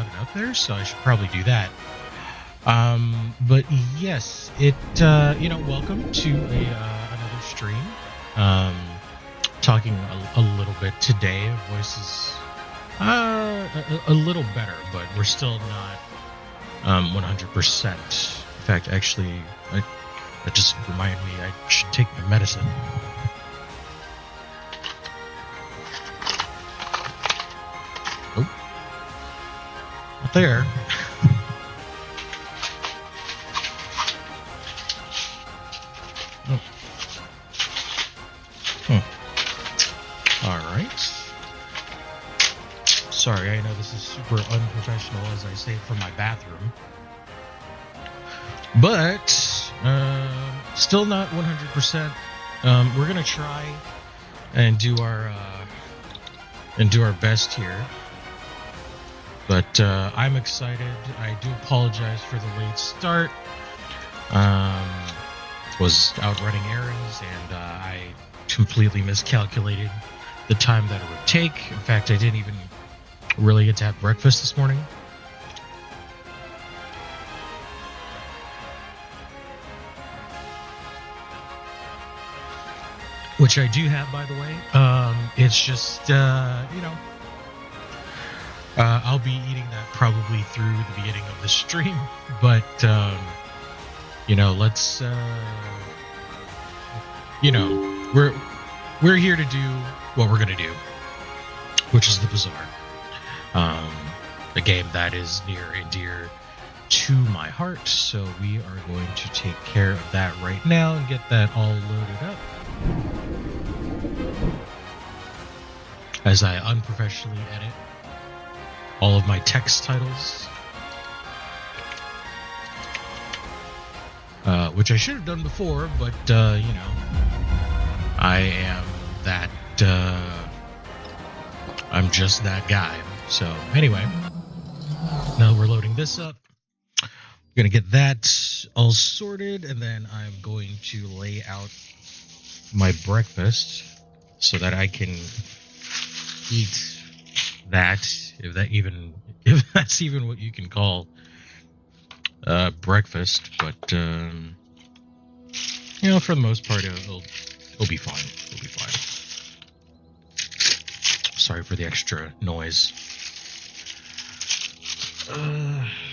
shouted out there, so I should probably do that. But yes, welcome to another stream. Talking a little bit today. Voice is a little better, but we're still not 100%. In fact, actually, that just reminded me I should take my medicine. Oh, not there. Sorry, I know this is super unprofessional, as I say, from my bathroom. But, still not 100%. We're gonna try and do our best here. But, I'm excited. I do apologize for the late start. Was out running errands, and, I completely miscalculated the time that it would take. In fact, I didn't even really get to have breakfast this morning. Which I do have, by the way. It's just, I'll be eating that probably through the beginning of the stream. But, let's, we're here to do what we're going to do, which is the Bazaar. A game that is near and dear to my heart, so we are going to take care of that right now and get that all loaded up. As I unprofessionally edit all of my text titles, which I should have done before, but, I am that, I'm just that guy. So, anyway, now we're loading this up. I'm going to get that all sorted, and then I'm going to lay out my breakfast so that I can eat that, if that's even what you can call breakfast. But, for the most part, it'll be fine. It'll be fine. Sorry for the extra noise.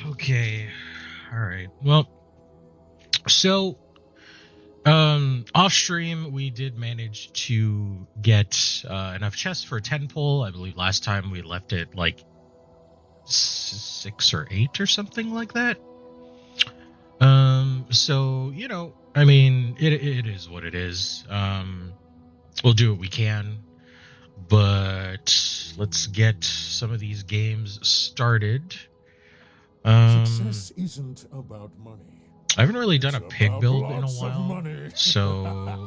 Okay. All right. Well, so, off stream, we did manage to get enough chests for a 10 pull. I believe last time we left it like 6 or 8 or something like that. So, it is what it is. We'll do what we can, but let's get some of these games started. Success isn't about money. I haven't really done a pig build in a while, so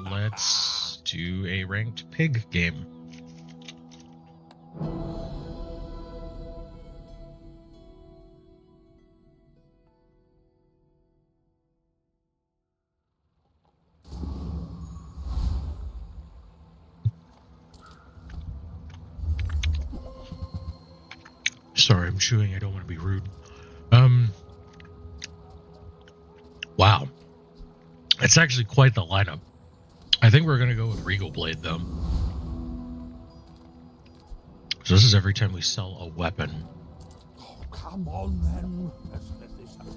let's do a ranked pig game. Sorry, I'm chewing. I don't want to be rude. Wow. It's actually quite the lineup. I think we're going to go with Regal Blade, though. So this is every time we sell a weapon. Oh, come on, then.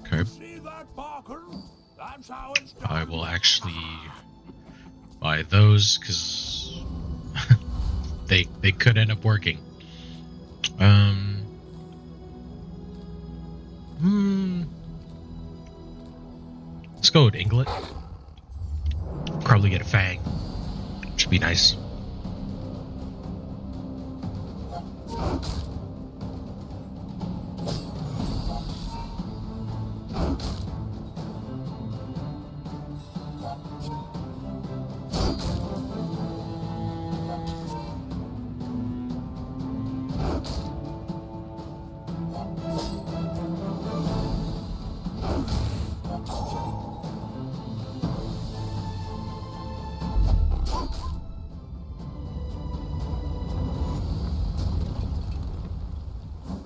Okay. See that, Barker? That's how it's done. I will actually buy those, because they could end up working. Let's go with Inglet. Probably get a Fang. Should be nice.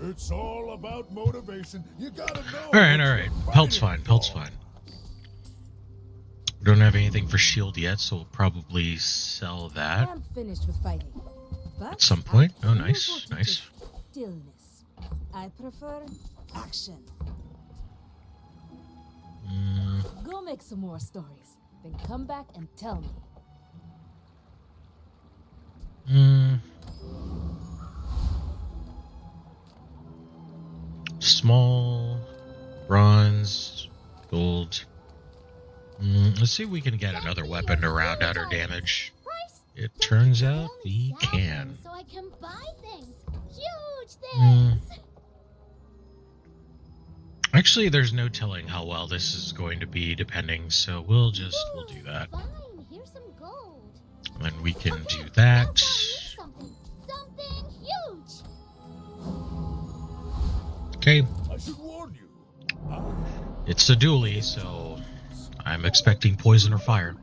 It's all about motivation. You gotta know. All right. Pelt's fine. We don't have anything for shield yet, so we'll probably sell that I'm finished with fighting. But at some point. Oh, I nice. stillness. I prefer action. Go make some more stories, then come back and tell me. Small, bronze, gold. Let's see if we can get another weapon to round out our damage. It turns out we can. So I can buy things. Huge things. Actually, there's no telling how well this is going to be depending, so we'll do that. Fine, here's some gold. And we can do that. Something huge. Okay. I should warn you. It's a dually, so I'm expecting poison or fire.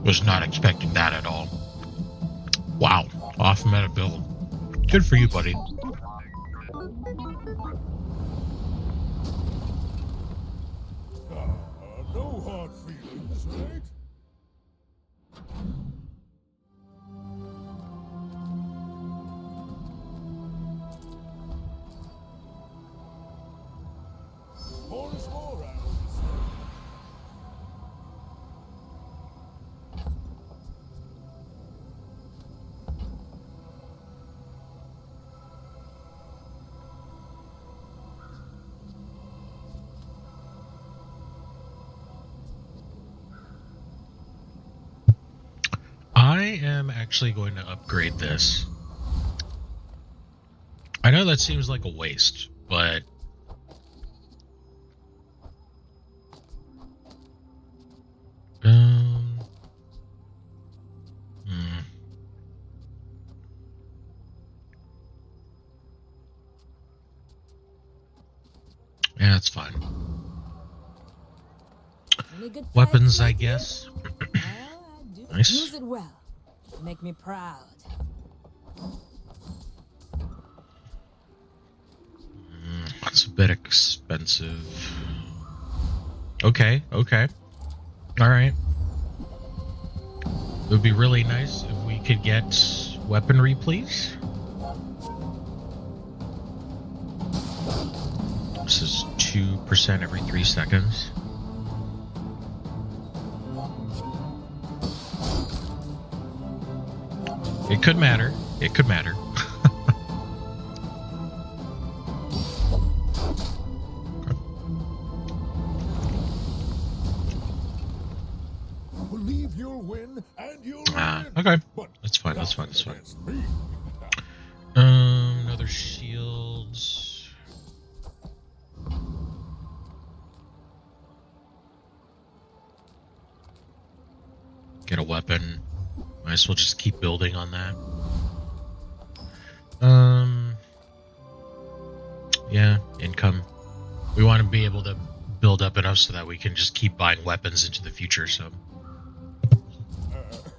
Was not expecting that at all. Wow, off meta build. Good for you, buddy. No hard feelings, right? More is more, Alice. I am actually going to upgrade this. I know that seems like a waste, but yeah, that's fine. Weapons, I guess. Nice. Use it well. Make me proud. That's a bit expensive. Okay. All right. It would be really nice if we could get weaponry, please. This is 2% every 3 seconds. It could matter. Believe you'll win, and you'll win. Okay. But That's fine. that's me. Another shield. Get a weapon. Might as well just keep building on that. Yeah, income. We want to be able to build up enough so that we can just keep buying weapons into the future, so. You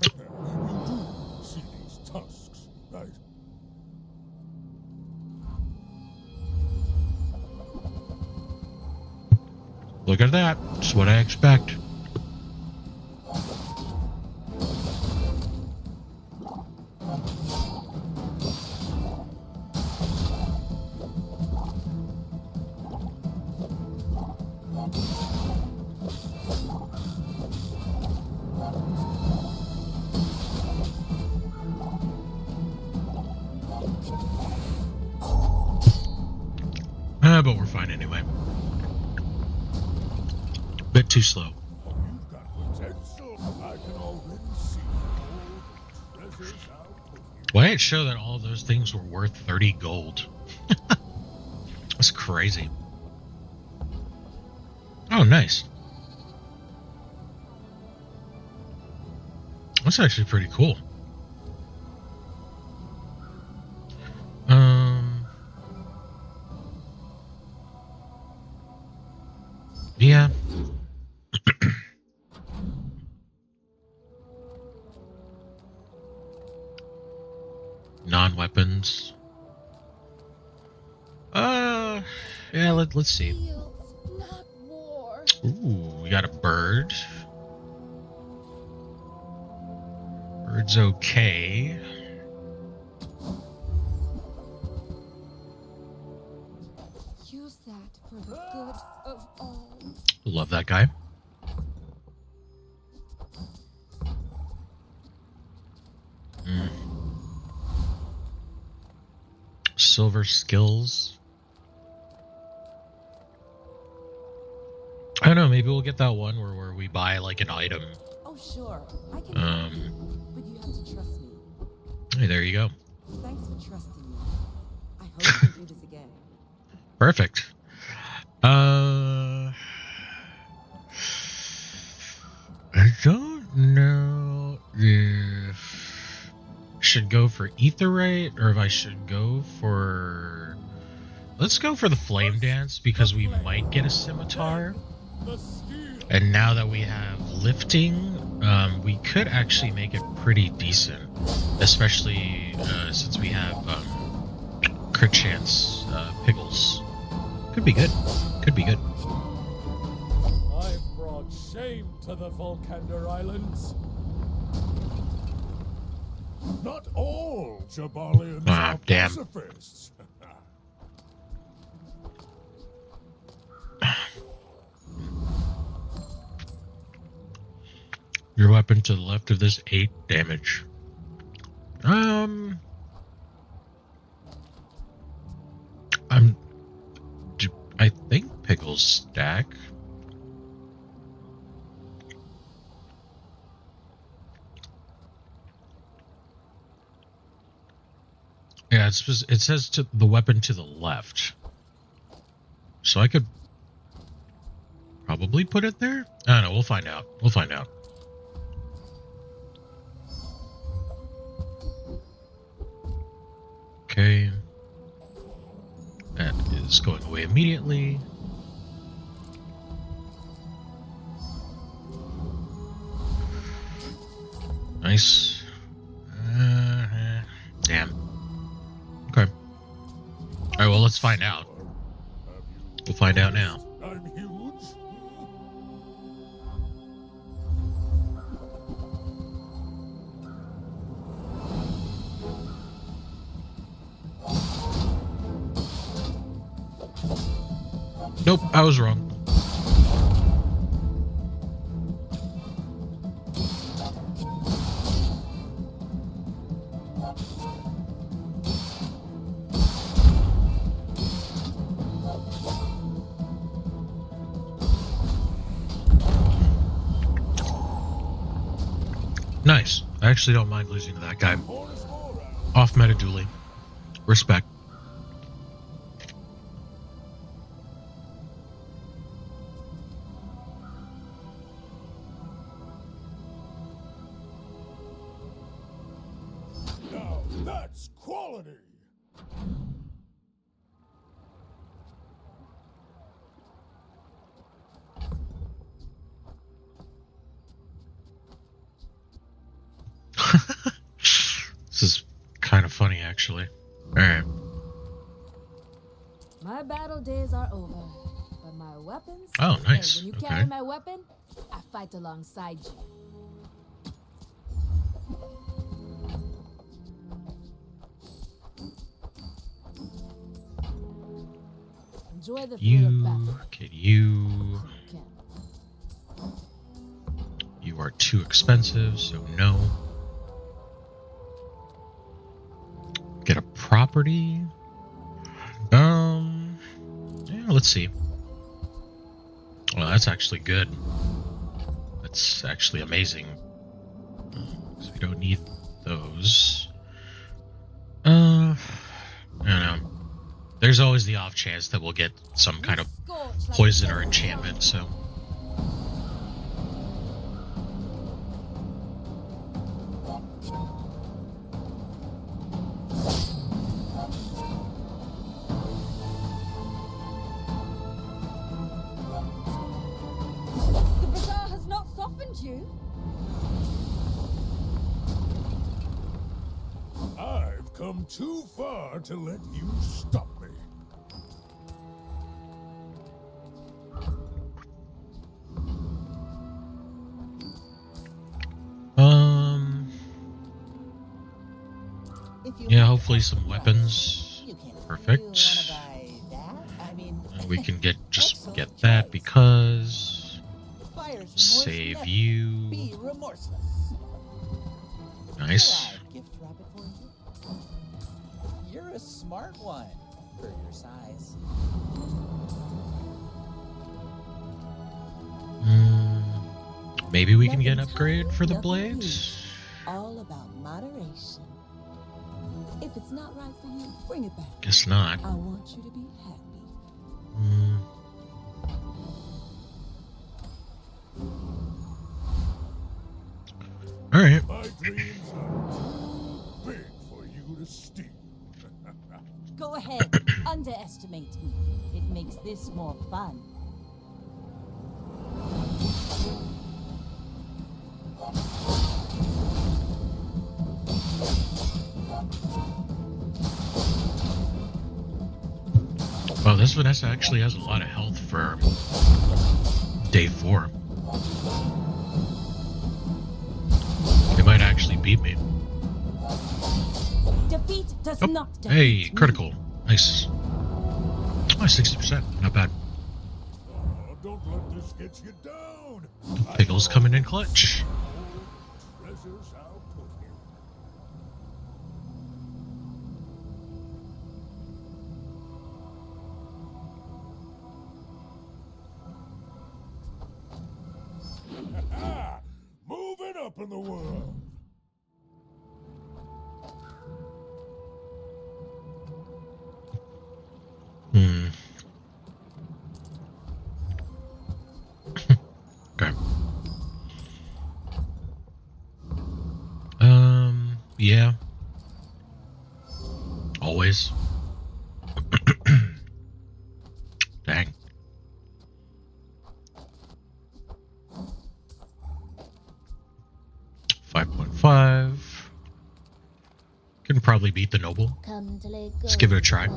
do see these tusks, right? Look at that. That's what I expect. But we're fine anyway. Bit too slow. You've got potential. I can already see all the treasures I'll put here. Why did it show that all those things were worth 30 gold? That's crazy. Oh, nice. That's actually pretty cool. Yeah. Non-weapons. Yeah. Let's see. Fields, not war. Ooh, we got a bird. Bird's okay. Use that for the good of all. Love that guy. Silver skills. I don't know. Maybe we'll get that one where we buy like an item. Oh, sure. I can help you, but you have to trust me. Hey, there you go. Thanks for trusting me. I hope you can do this again. Perfect. I don't know if I should go for Aetheryte or if I should go for... Let's go for the Flame Dance because we might get a Scimitar. And now that we have lifting, we could actually make it pretty decent. Especially since we have crit chance pickles. Could be good. Could be good. I've brought shame to the Volcander Islands. Not all Jabalians are Damn. pacifists. Your weapon to the left of this 8 damage. I think pickles stack. Yeah, it says to the weapon to the left. So I could probably put it there? I don't know, we'll find out. We'll find out. Okay. That is going away immediately. Nice. Damn. Okay. Alright, well, let's find out. We'll find out now. I'm huge. Nope, I was wrong. Nice. I actually don't mind losing to that guy. Off meta dueling. Respect. Now that's quality. This is kind of funny, actually. Alright. My battle days are over, but my weapons... Oh, nice. Hey, when you Okay. carry my weapon, I fight alongside you. Enjoy the thrill of battle. Get you. Okay. You are too expensive, so no. Get a property. Yeah, let's see. Well, that's actually good. That's actually amazing. So we don't need those. I don't know. There's always the off chance that we'll get some kind of poison or enchantment, so. you. I've come too far to let you stop me. If you Yeah, want hopefully the some price, weapons. you can. Perfect. You wanna buy that? I mean, We can get excellent get that choice. because Buyer's remorse save never. you. Be remorseless. Nice. Shall I gift wrap it for you? You're a smart one for your size. Maybe we can get an Nothing upgrade tight, for the nothing blades. huge. All about moderation. If it's not right for you, bring it back. Guess not. I want you to be happy. All right. My dreams are too big for you to steal. Go ahead, underestimate me. It makes this more fun. Well, this Vanessa actually has a lot of health for day 4. They might actually beat me. Defeat does Oh, not defeat hey, me. critical. Nice. Oh, 60%. Not bad. Oh, don't let this get you down. Pickles coming in clutch. Treasures I'll put here. Moving up in the world. Okay. Yeah. Always. Dang. 5.5. Can probably beat the noble. Come to let go. Let's give it a try.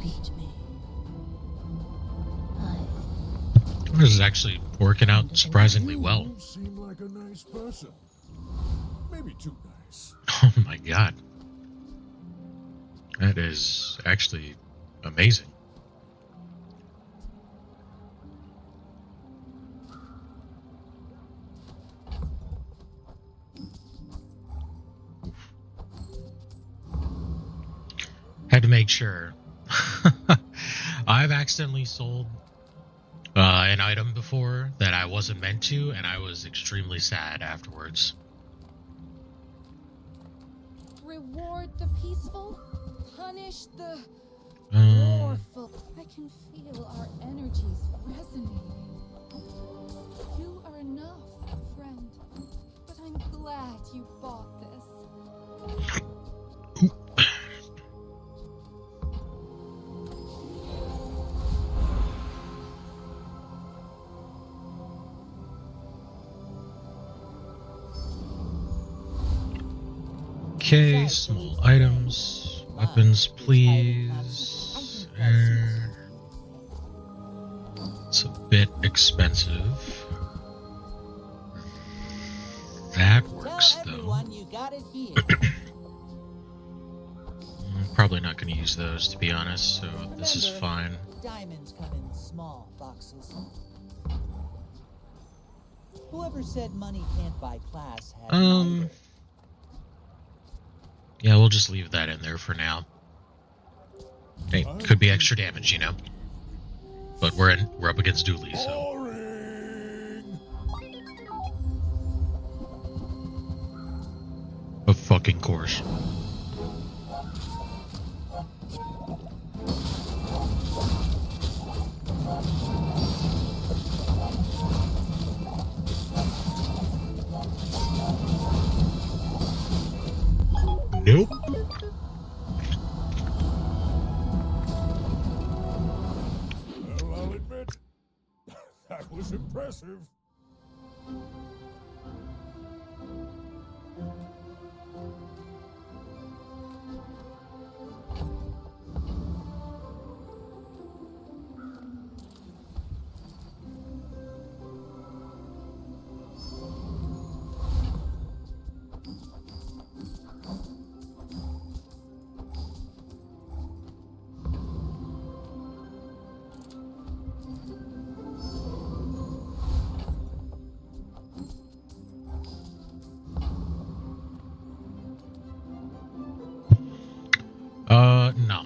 Beat me. This is actually working out surprisingly well. You seem like a nice person. Maybe too nice. Oh my god. That is actually amazing. Had to make sure. I've accidentally sold an item before that I wasn't meant to, and I was extremely sad afterwards. Reward the peaceful, punish the Um, warful. I can feel our energies resonating. You are enough, friend. But I'm glad you bought this. Okay, small items. Weapons, please. It's a bit expensive. That works, though. You got it here. I'm probably not going to use those, to be honest, so this is Remember, fine. Diamonds come in small boxes. Whoever said money can't buy class had neither. Yeah, we'll just leave that in there for now. Hey, could be extra damage, you know. But we're up against Dooley, so. Boring. Of fucking course. Nope. Well, I'll admit, that was impressive. No.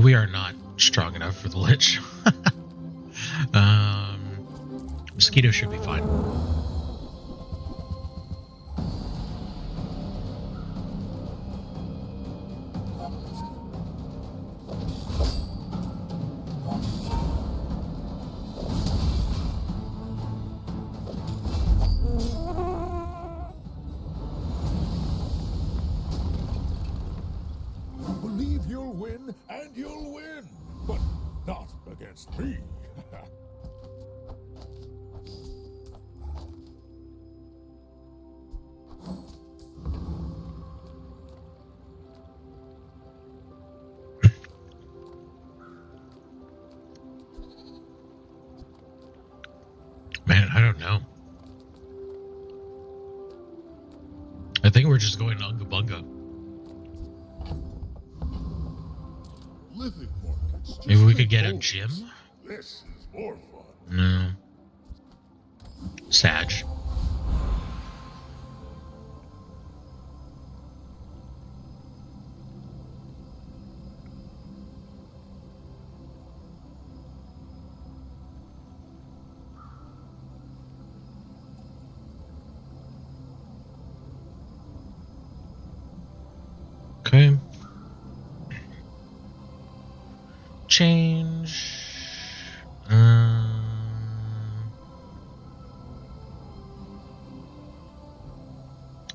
We are not strong enough for the Lich. Mosquito should be fine. Believe you'll win, and you'll win. But not against me. Man, I don't know. I think we're just going to Unga Bunga. Living mortgage. Maybe we could get a gym? This is more fun. No. Sag. Okay. Change.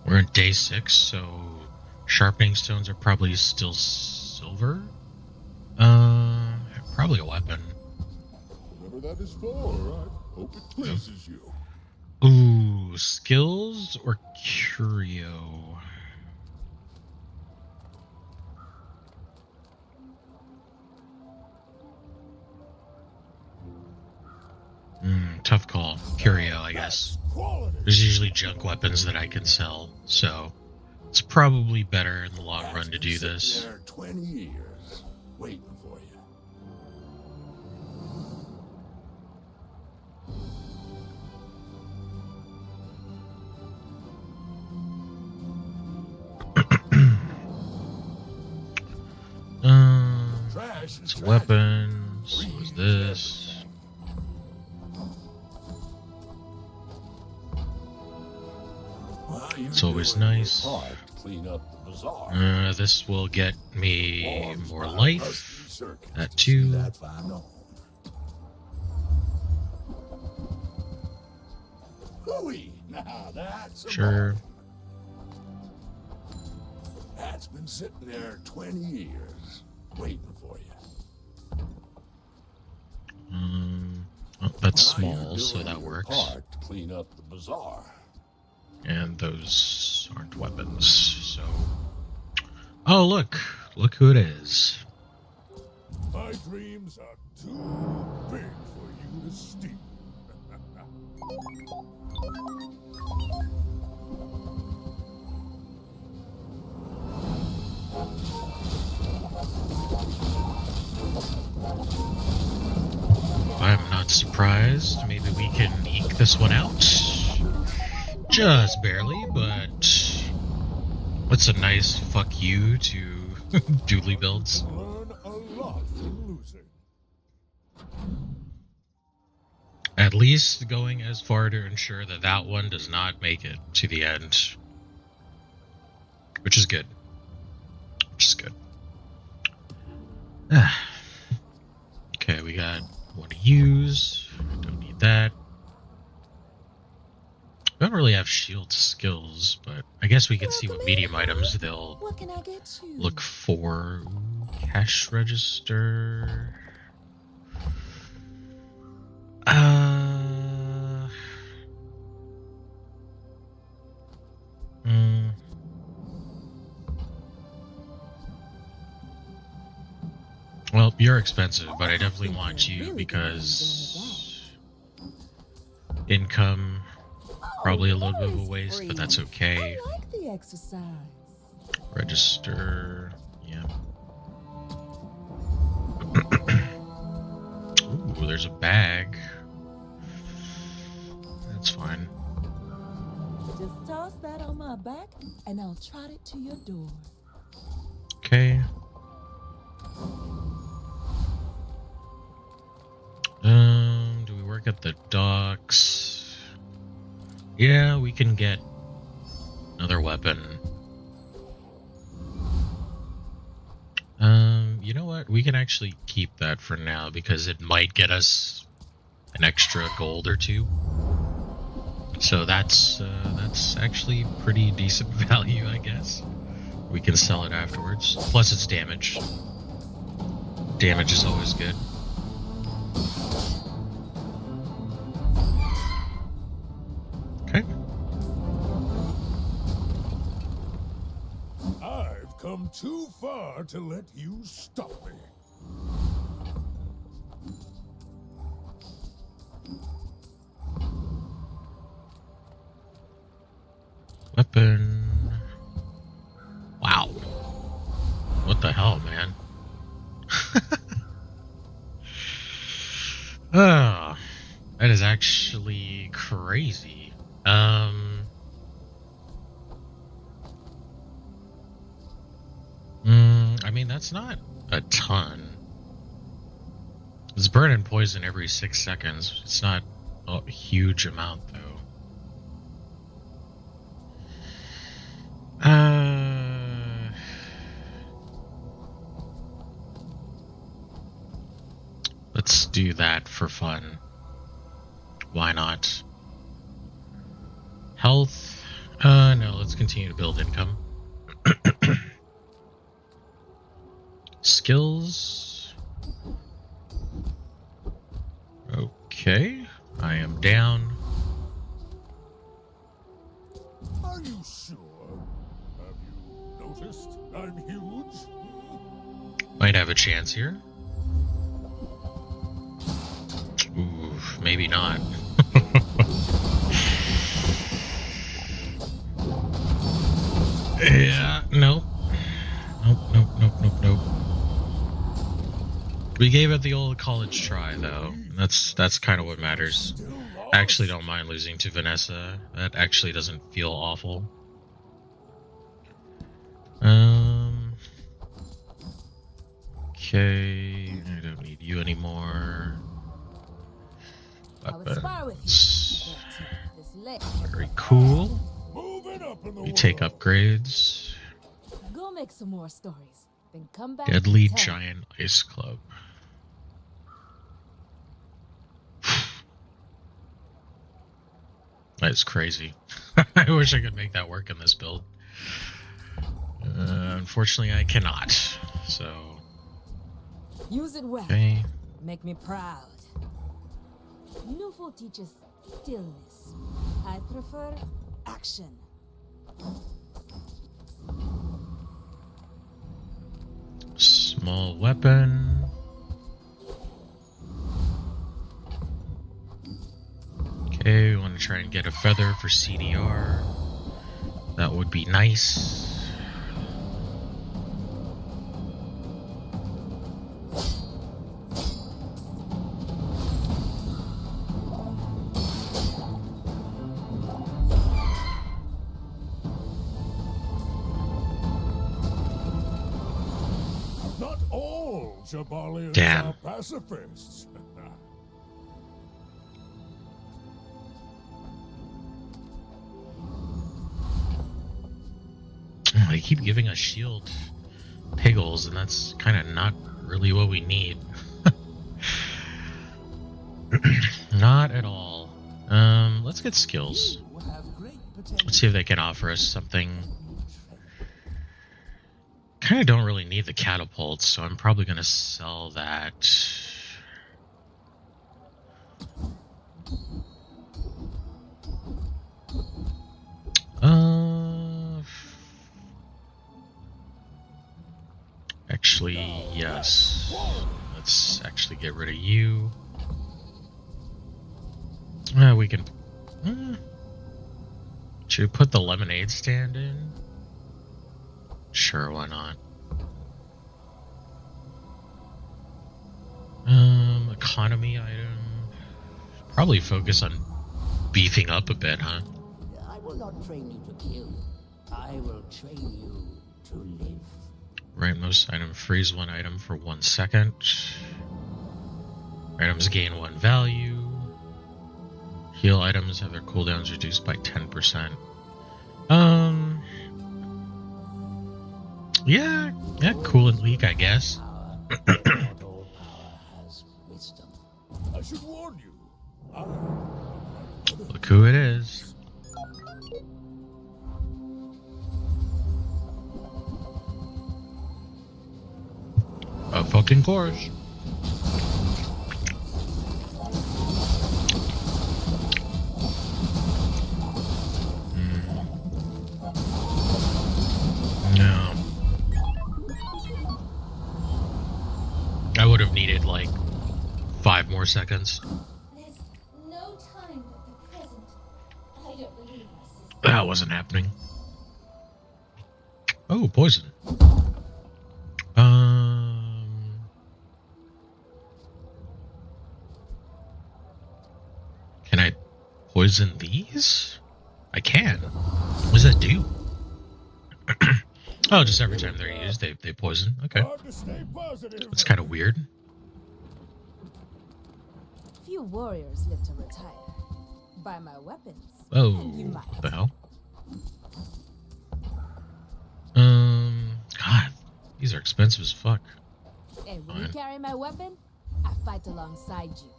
We're in day 6, so sharpening stones are probably still silver. Probably a weapon. Whatever that is for, I hope it pleases you. Ooh, skills or curio? Tough call. Curio, I guess. Quality. There's usually junk weapons that I can sell, so it's probably better in the long run to do this. There 20 years, waiting for you. Trash It's is a weapon. So is this. Well, It's always nice. Clean up the bazaar. This will get me Forms more my life. husky circuit. That See too. that fine on. Hooey! Now that's a Sure. bargain. That's been sitting there 20 years, waiting for you. Oh, that's Now you're small, so doing that your works. part to clean up the bazaar. And those aren't weapons, so. Oh, look who it is. My dreams are too big for you to steal. I'm not surprised. Maybe we can eke this one out. Just barely, but it's a nice fuck you to Dooley builds. Learn a lot from losing. At least going as far to ensure that that one does not make it to the end. Which is good. Okay, we got one to use. Don't need that. don't really have shield skills, but I guess we can see what Welcome medium in. items they'll What can I get you? look for. Ooh, cash register. Hmm. Well, you're expensive, but I definitely think want you're you really because income, probably a little bit of a waste, but that's okay. I like the exercise. Register, yeah. Ooh, there's a bag. That's fine. Just toss that on my back and I'll trot it to your door. Okay. Do we work at the docks? Yeah, we can get another weapon. You know what? We can actually keep that for now because it might get us an extra gold or two. So that's actually pretty decent value, I guess. We can sell it afterwards. Plus, it's damage. Damage is always good. Okay. I've come too far to let you stop me. Weapon. Wow. What the hell, man? Oh, that is actually crazy. I mean, that's not a ton. It's burning poison every 6 seconds. It's not a huge amount, though. Let's do that for fun. Why not? Health? No, let's continue to build income. Skills? Okay, I am down. Are you sure? Have you noticed I'm huge? Might have a chance here. Ooh, maybe not. Yeah, nope. Nope. We gave it the old college try, though. That's kind of what matters. I actually don't mind losing to Vanessa. That actually doesn't feel awful. Okay, I don't need you anymore. Weapons. Very cool. Moving up in the We take world. upgrades. Go make some more stories. Then come back. Deadly and tell me. Giant Ice Club. That's crazy. I wish I could make that work in this build. Unfortunately, I cannot. So, Use it well. okay. Make me proud. Nufo teaches stillness. I prefer action. Small weapon. Okay, we want to try and get a feather for CDR. That would be nice. Not all Jabalians Damn. are pacifists. Oh, they keep giving us shield piggles, and that's kind of not really what we need. Not at all. Let's get skills. You have Let's see if they can offer us something. Kind of don't really need the catapults, so I'm probably going to sell that. Actually, yes. Let's actually get rid of you. We can... should we put the lemonade stand in? Sure, why not? Economy item. Probably focus on beefing up a bit, huh? I will not train you to kill. I will train you to live. Rightmost item freeze one item for 1 second. Items gain 1 value. Heal items have their cooldowns reduced by 10%. Yeah, coolant leak, I guess. All power has wisdom. I should warn you. Look who it is. Of fucking course. No. I would have needed like 5 more seconds. There's no time but the present. I don't believe my sister. That wasn't happening. Oh, poison. Can I poison these? I can. What does that do? Oh, just every time they're used, they poison. Okay. Hard to stay positive. That's kind of weird. Few warriors live to retire. Buy my weapons. Oh, and you might. what the hell? God, these are expensive as fuck. And when you carry my weapon, I fight alongside you.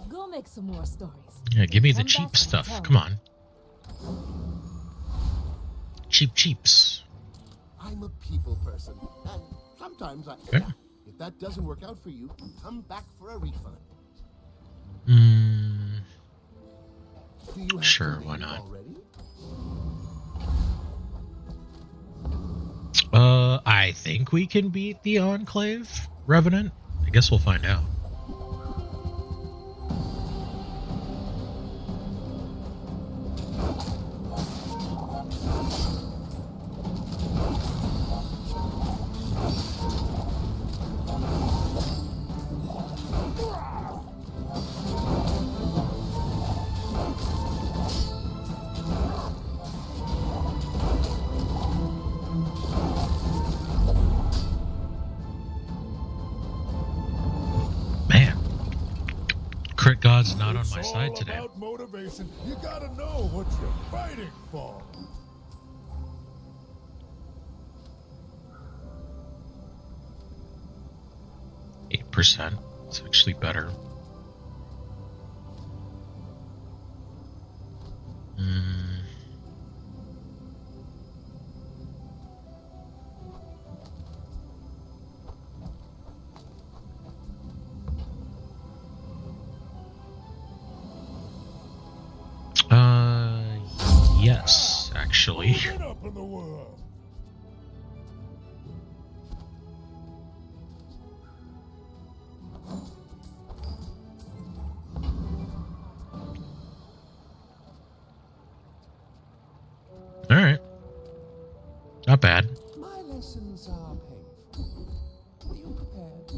Go make some more stories. Yeah, give me the Come cheap back and stuff. tell Come me. on. Cheaps. I'm a people person, and sometimes I... Okay. If that doesn't work out for you, come back for a refund. Do you have Sure, to why leave not? already? I think we can beat the Enclave Revenant. I guess we'll find out. Man, Crit God's not on It's my all side today. about motivation. You gotta know what you're fighting for. %. It's actually better. Yes, actually. Get up in the world. All right. Not bad. My lessons are painful. Are you prepared?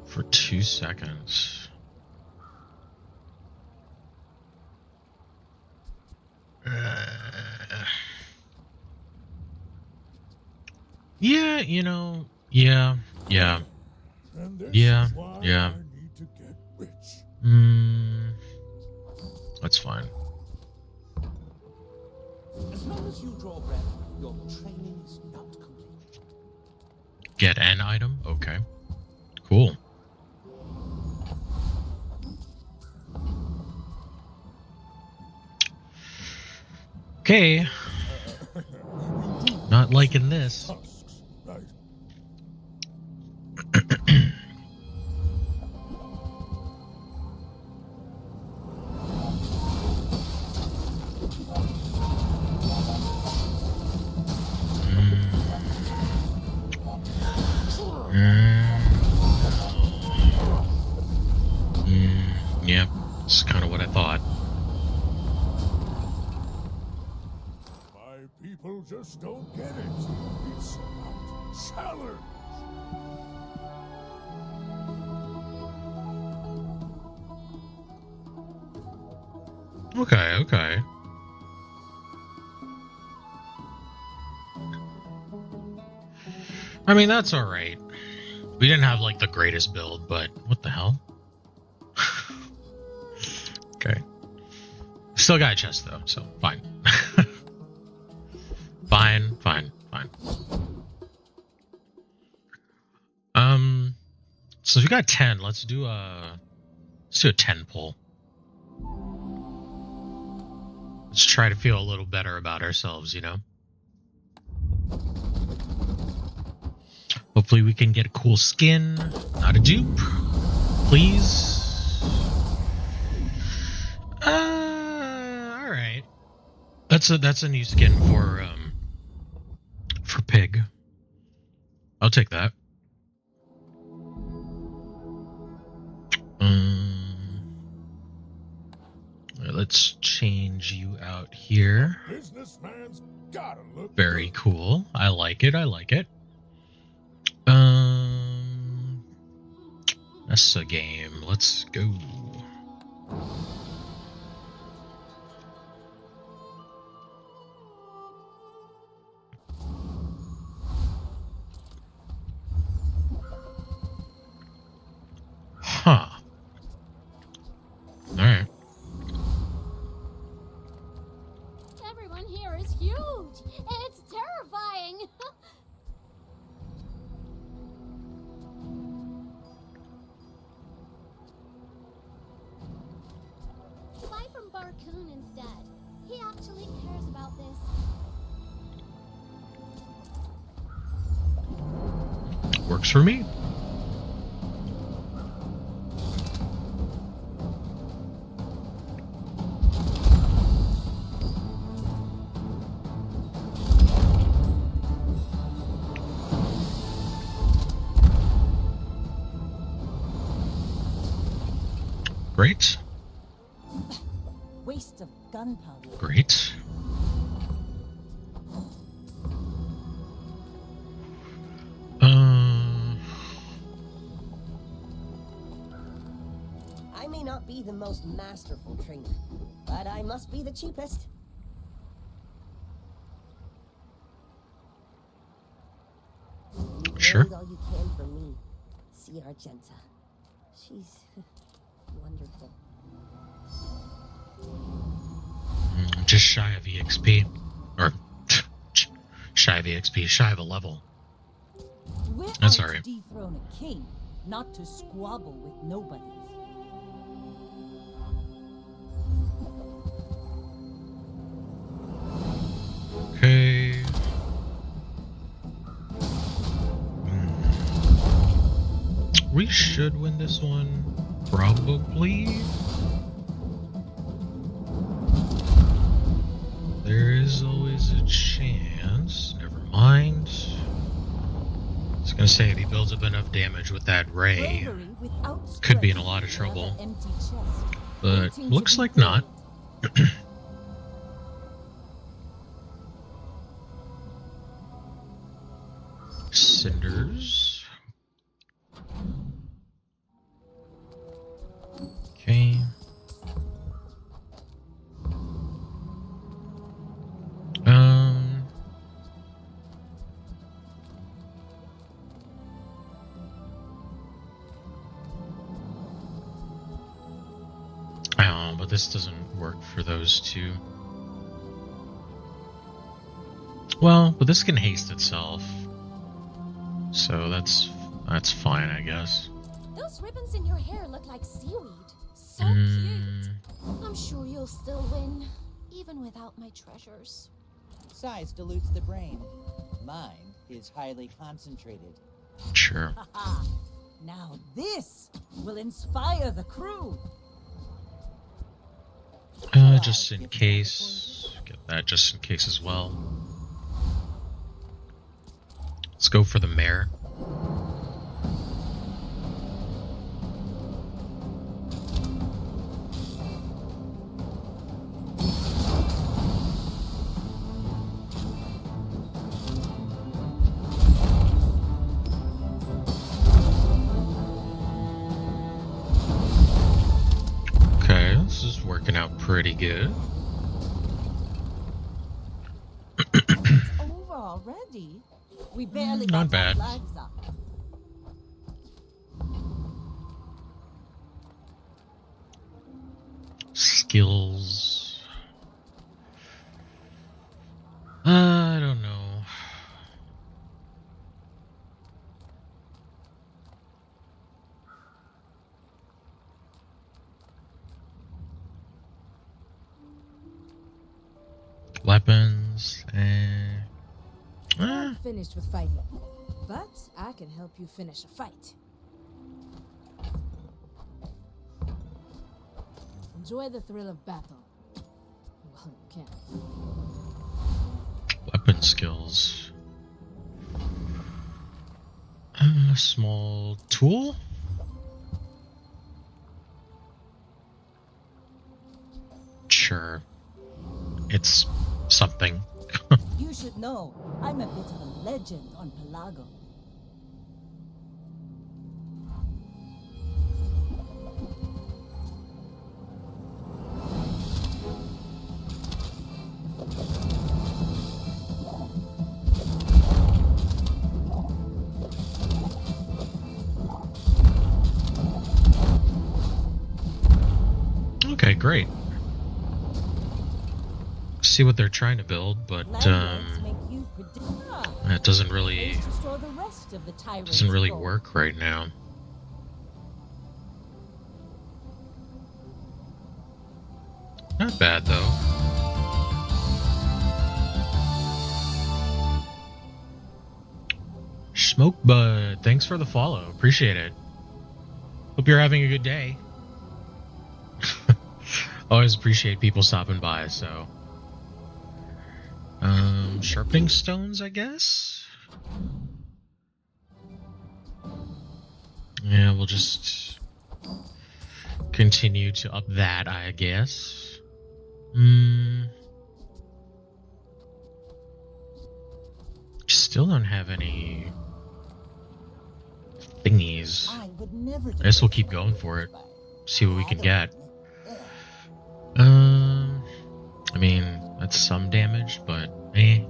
For 2 seconds. Yeah, you know, yeah. And this Yeah, is why yeah. I need to get rich. That's fine. As long as you draw breath, your training is not complete. Get an item? Okay. Cool. Okay. Not liking this. Tusks, right? Yep, it's kind of what I thought. My people just don't get it. It's about challenge. Okay, okay. I mean, that's alright. We didn't have, like, the greatest build, but what the hell? Okay. Still got a chest, though, so fine. Fine. So we got 10. Let's do a 10 pull. Let's try to feel a little better about ourselves, you know? Hopefully we can get a cool skin, not a dupe. Please. Alright. That's a new skin for Pig. I'll take that. Let's change you out here. Businessman's gotta look Very good. cool. I like it. That's a game. Let's go. Huh. Alright. Everyone here is huge. It's terrifying. Buy from Barcoon instead. He actually cares about this. Works for me. Great. Waste of gunpowder. Great. I may not be the most masterful trainer, but I must be the cheapest. You've Sure. learned all you can from me. See Argenta. She's wonderful. Just shy of EXP. Or, shy of EXP, shy of a level. We're That's out alright. to dethrone a king, not to squabble with nobodies. Okay. We should win this one. Probably. There is always a chance. Never mind. I was gonna say, if he builds up enough damage with that ray, Bravery without could be in a strength, lot of trouble. another empty chest, But waiting to looks be like not. filled. Cinders. Okay. Um. Oh, but this doesn't work for those two. Well, but this can haste itself. So that's fine, I guess. Those ribbons in your hair look like seaweed. So Mm, cute. I'm sure you'll still win, even without my treasures. Size dilutes the brain. Mine is highly concentrated. sure. Haha. Now this will inspire the crew. Just in case. Get that just in case as well. Let's go for the mare. Okay, this is working out pretty good. It's over already. We barely Not got our bad. flags up. Skills. I don't know. Weapons and I'm finished with fighting, but I can help you finish a fight. Enjoy the thrill of battle. Well, you can. weapon skills. Small tool. Sure. It's something. You should know, I'm a bit of a legend on Pelago. Okay, great. See what they're trying to build, but Landmarks make you predict. it doesn't really Ways to store the rest of the tyrant's gold. work right now. Not bad though. Smoke Bud, thanks for the follow. Appreciate it. Hope you're having a good day. Always appreciate people stopping by, so. Sharpening stones, I guess? Yeah, we'll just continue to up that, I guess. Still don't have any thingies. I would never I guess we'll keep going for it. See what we can get. I mean, that's some damage, but eh.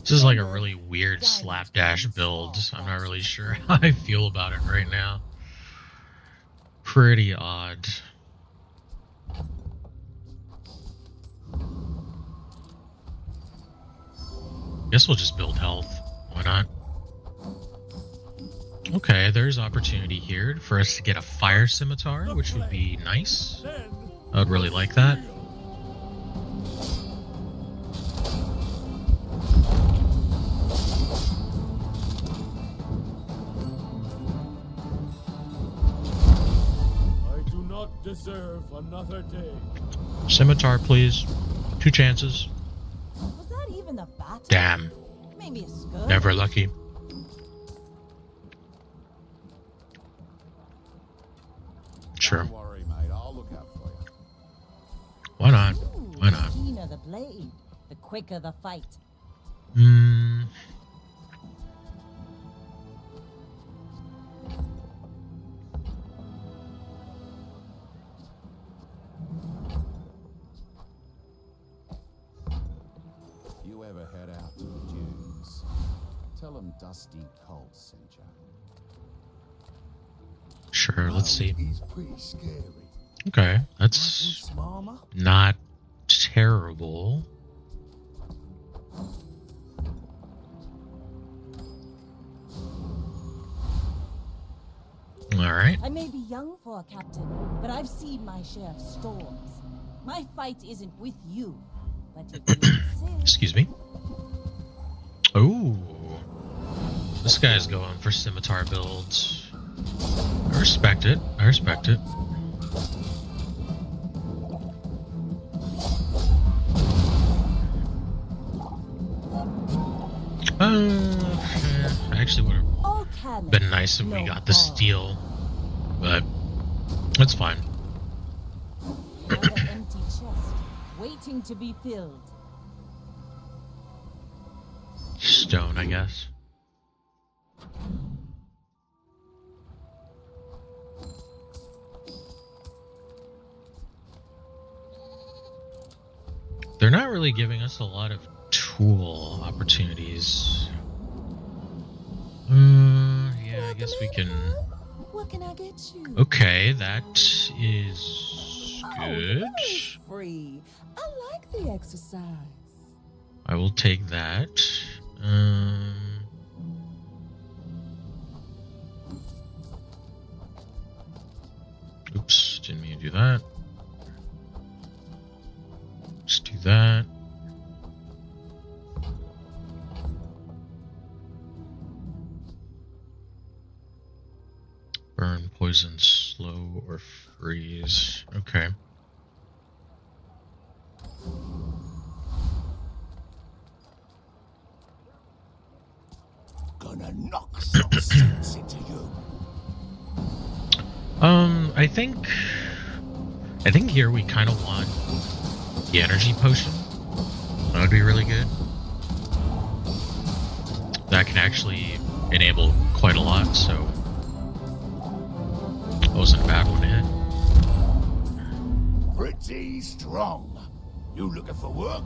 This is like a really weird slapdash build. I'm not really sure how I feel about it right now. Pretty odd. Guess we'll just build health. Why not? Okay, there's opportunity here for us to get a fire scimitar, which would be nice. I would really like that. I do not deserve another day. Scimitar, please. 2 chances. Was that even a battle? Damn. Maybe a skirt. Never lucky. Sure. Don't worry, mate. I'll look out for you. Why not? Ooh, Why not? The keener the blade, the quicker the fight. You ever head out to the dunes? Tell them Dusty Colt sent you. Sure, let's see. He's pretty scary. Okay, Right, that's Miss Mama? not terrible. Alright. I may be young for a captain, but I've seen my share of storms. My fight isn't with you, but if you insist. Excuse me. Oh, this guy's going for scimitar builds. I respect it. I respect it. Actually would have been nice if we got the steel, but that's fine. Another empty chest, waiting to be filled. Stone, I guess. They're not really giving us a lot of tool opportunities. Yeah, I guess we can. What can I get you? Okay, that is good. It's free. I like the exercise. I will take that. Oops, didn't mean to do that. Let's do that. Burn, poison, slow, or freeze. Okay. Gonna knock some sense into you. I think here we kind of want the energy potion. That would be really good. That can actually enable quite a lot, so it wasn't a bad one to hit. Pretty strong. You looking for work?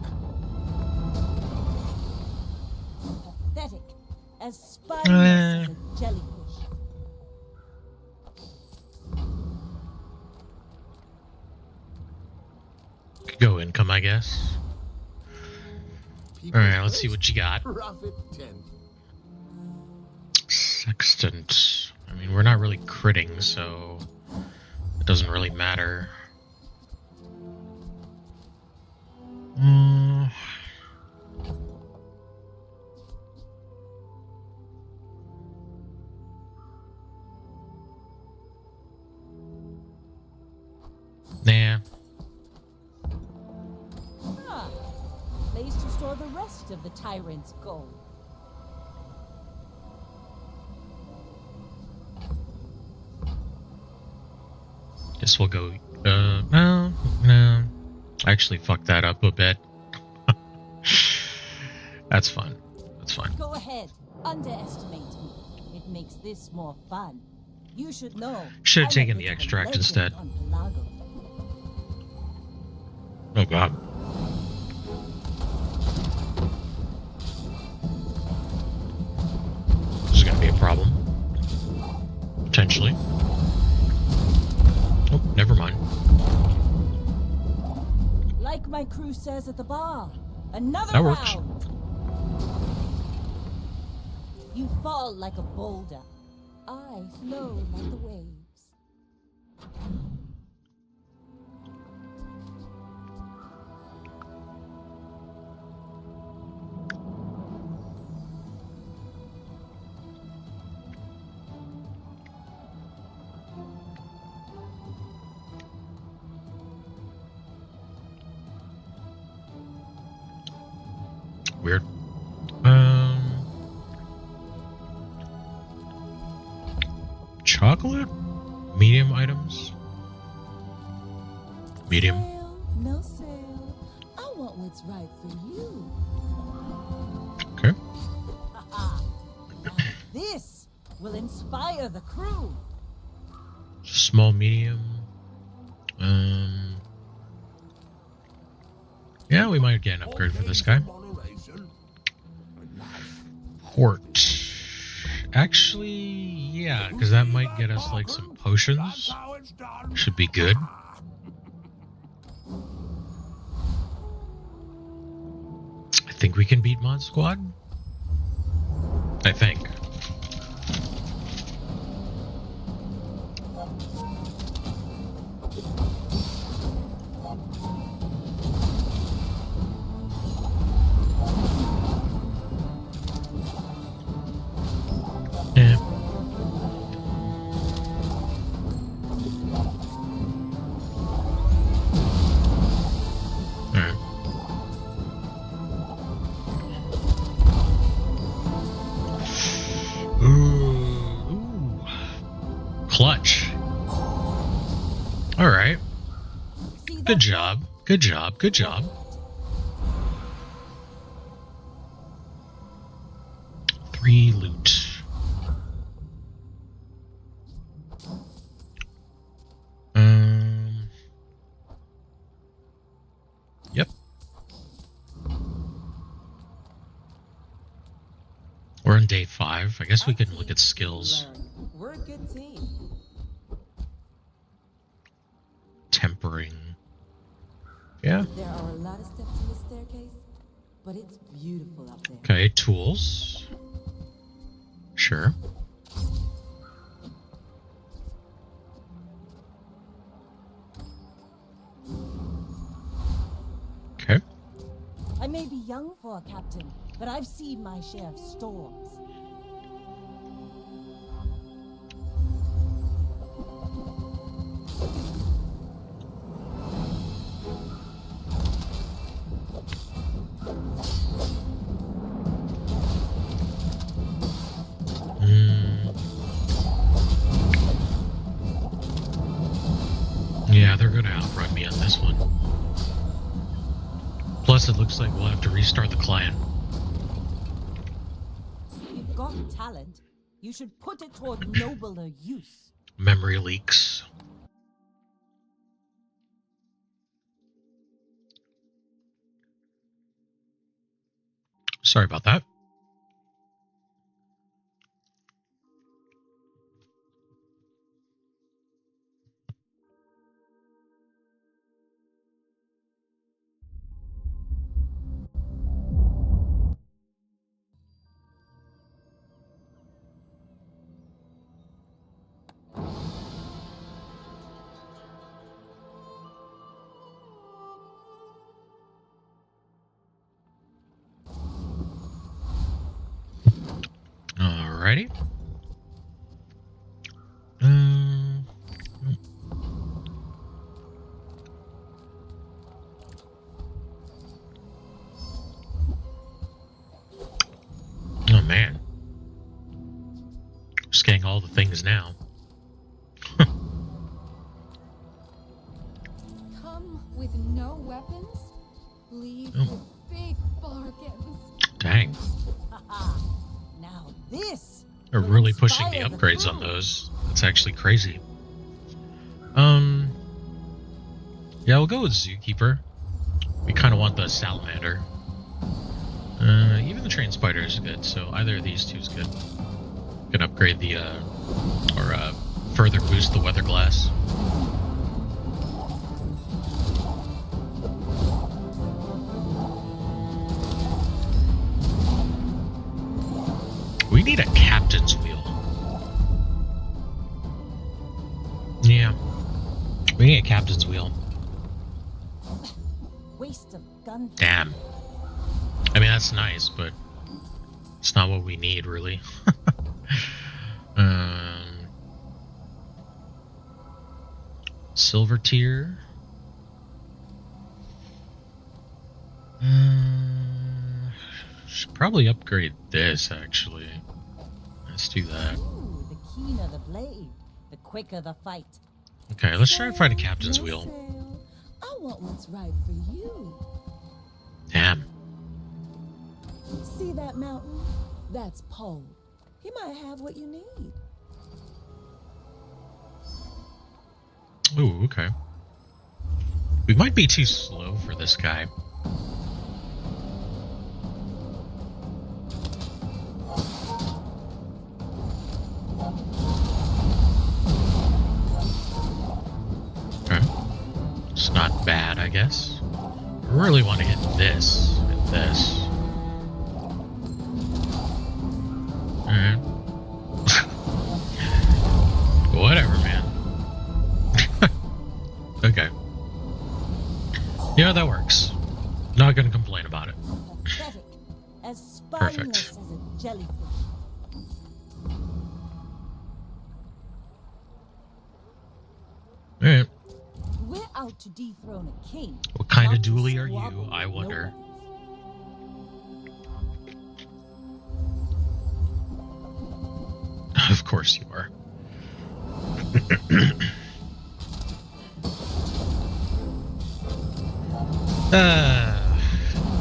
Pathetic. As spineless as a jellyfish. Go income, I guess. Alright, let's see what you got. Profit 10. Sextant. I mean, we're not really critting, so it doesn't really matter. Nah. Place to store the rest of the tyrant's gold. Guess we'll go. No. I actually fucked that up a bit. That's fine. That's fine. Go ahead. Underestimate me. It makes this more fun. You should know. Should have taken the extract instead. Oh god. This is gonna be a problem. Potentially. Oh, never mind. Like my crew says at the bar. Another That works. round. You fall like a boulder. I flow like the waves. Weird. Chocolate? Medium items? Medium. Sale, no sale. I want what's right for you. Okay. Now this will inspire the crew. Small, medium. Yeah, we might get an upgrade for this guy. Port. Actually, yeah, because that might get us like some potions. That's how it's done. Should be good. I think we can beat Mod Squad. I think. Yeah. Alright. Ooh. Clutch. Alright. Good job. Good job. Good job. 3 loot. Yep. We're on day 5. I guess we can look at skills. We're a good team. Tempering. Yeah. There are a lot of steps in this staircase, but it's beautiful up there. Okay, tools. Sure. Okay. I may be young for a captain, but I've seen my share of storms. Yeah, they're gonna outrun me on this one. Plus, it looks like we'll have to restart the client. You've got talent. You should put it toward nobler use. Memory leaks. Sorry about that. Alrighty. Oh man. Scanning all the things now. Come with no weapons, leave with big bargains. Dang. Now this. They're will really pushing the inspire the upgrades on crew. those. That's actually crazy. Yeah, we'll go with Zookeeper. We kind of want the Salamander. Even the Train Spider is good, so either of these two is good. Can upgrade the, further boost the Weather Glass. We need a captain's wheel. Yeah. We need a captain's wheel. Waste of gun. Damn. I mean, that's nice, but it's not what we need, really. Silver tier. Should probably upgrade this, actually. Let's do that. Ooh, the keener the blade, the quicker the fight. Okay, let's try and find a captain's wheel. Sail. I want what's right for you. Damn. See that mountain? That's Pole. He might have what you need. Ooh, okay. We might be too slow for this guy. guess. I really want to hit this and this. Alright. Whatever, man. Okay. Yeah, that works. Not gonna complain about it. Pathetic. As spineless Perfect. as a jellyfish. Alright. We're out to dethrone a king. What kind of not to dually are you, squabble I with wonder? nobody. Of course you are.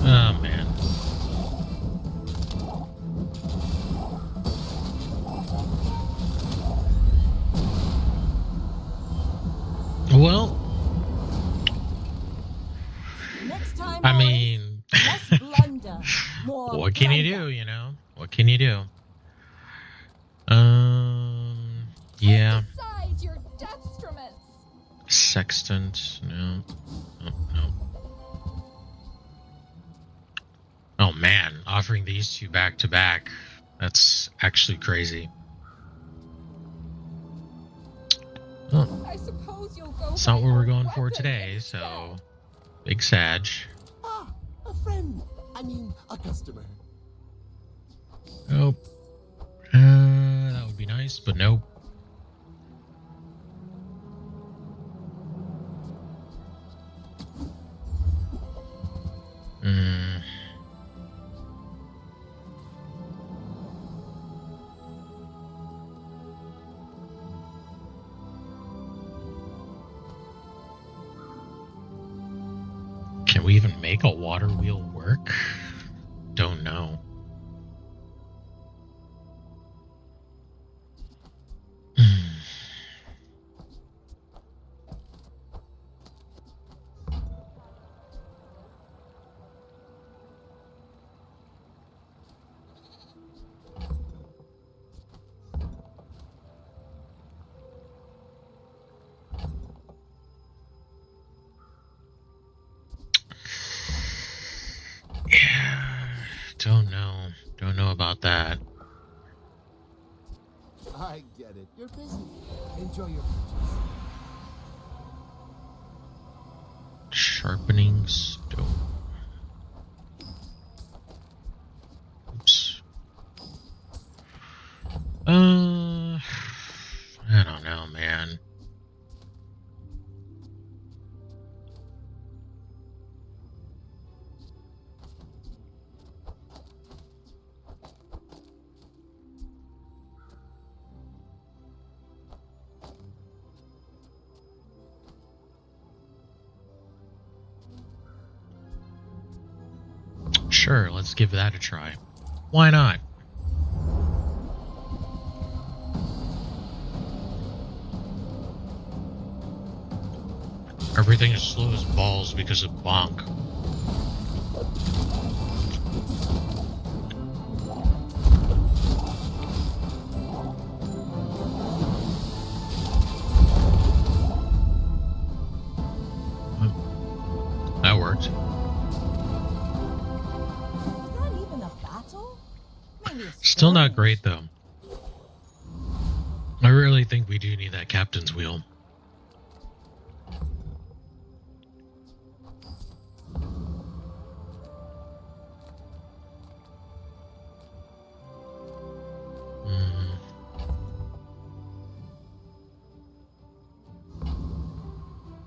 Oh man. Well, Next time, I boys, mean, less blunder, more what can you plunder. do, you know? What can you do? Yeah. Decide your dextroments. Sextant, no. No, no. Oh man, offering these two back to back. That's actually crazy. Oh, I suppose you'll go. that's by not what we're your going for weapon today, instead. so big Sag. Ah, a friend. I mean, a customer. Nope. That would be nice, but nope. Mm. Can we even make a water wheel work? Don't know. Yeah, don't know. Don't know about that. I get it. You're busy. Enjoy your purchase. Sharpening stone. Oops. I don't know, man. Sure, let's give that a try. Why not? Everything is slow as balls because of Bonk. That worked. Was that even a battle? Maybe a Still not skirmish. great, though. I really think we do need that captain's wheel.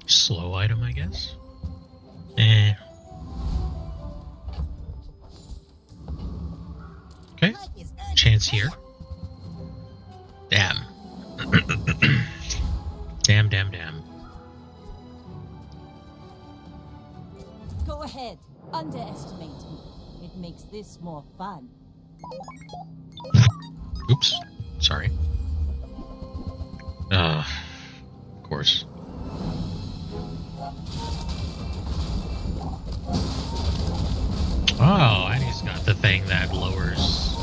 Slow item, I guess? Eh. Okay. Chance here. Damn. Damn. Go ahead, underestimate me. It makes this more fun. Oops. Sorry. Of course. Oh, and he's got the thing that lowers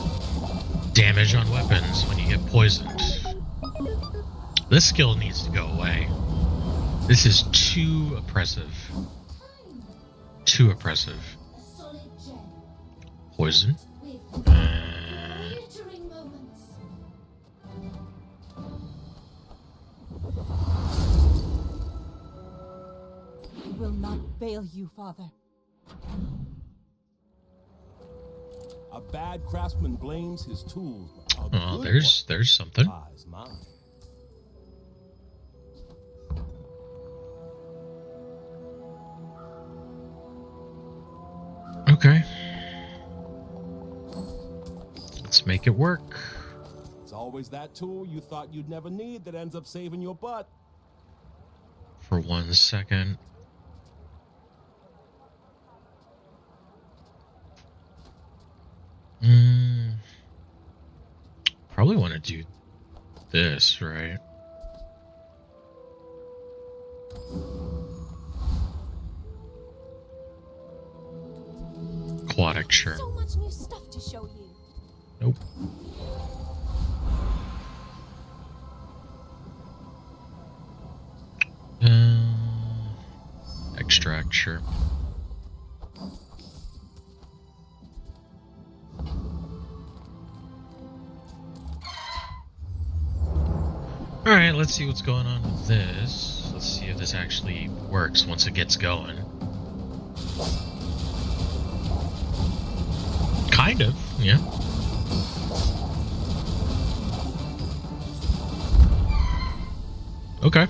damage on weapons when you get poisoned. This skill needs to go away. This is too oppressive. too oppressive. A solid gem Poison. with Uh, glittering moments. I will not fail you, Father. A bad craftsman blames his tools. A oh, good there's something. one buys mine. Okay. Let's make it work. It's always that tool you thought you'd never need that ends up saving your butt. For 1 second. Probably want to do this, right? Aquatic, sure. So much new stuff to show you. Nope. Extract, sure. Alright, let's see what's going on with this. Let's see if this actually works once it gets going. Kind of, yeah. Okay.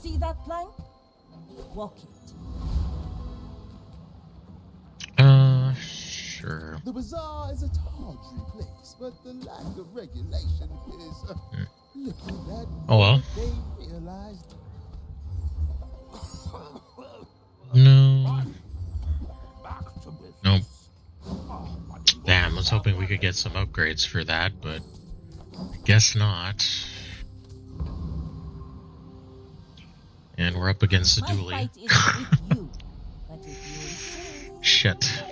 See that plank? Walk it. Sure. The Bazaar is a tawdry place, but the lack of regulation is... look at that. Oh well. They realized... No. Back to business. Nope. Oh, Damn, I was hoping we could get some upgrades for that, but I guess not. And we're up against the My dually. fight isn't with you, but if you insist. Shit.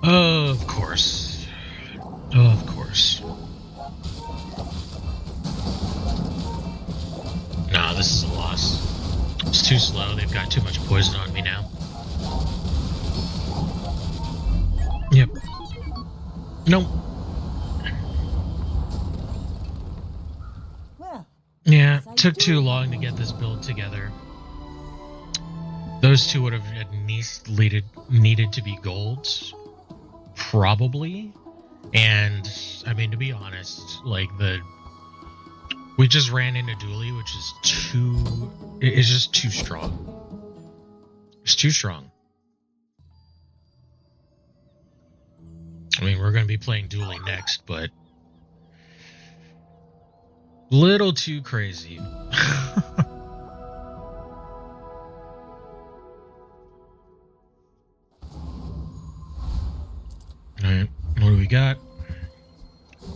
Of course. Of course. Nah, this is a loss. It's too slow. They've got too much poison on me now. Yep. Nope. Well, Yeah, took too long to get this build together. Those two would have at least needed to be golds. Probably. And, I mean, to be honest, like, we just ran into dually, which is it's just too strong. It's too strong. I mean, we're going to be playing dually next, but little too crazy. Alright, what do we got?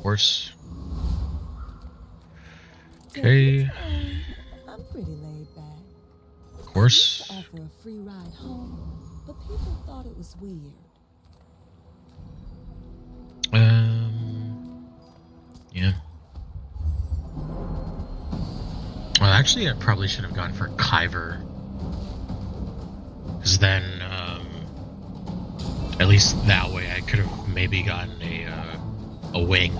Horse. Okay. I'm pretty laid back. Horse. I used to offer a free ride home, but people thought it was weird. Yeah. Well, actually, I probably should have gone for Kyver. Because then, at least that way I could have maybe gotten a wing.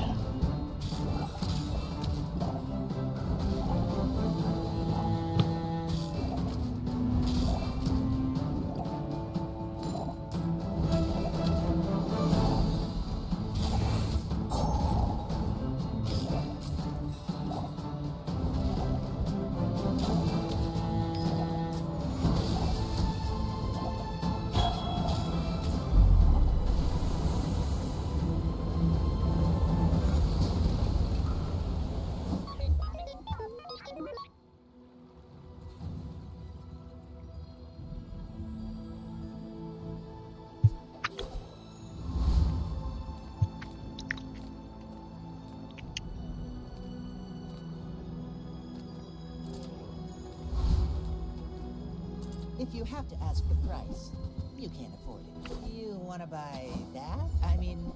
If you have to ask the price, you can't afford it. You want to buy that? I mean,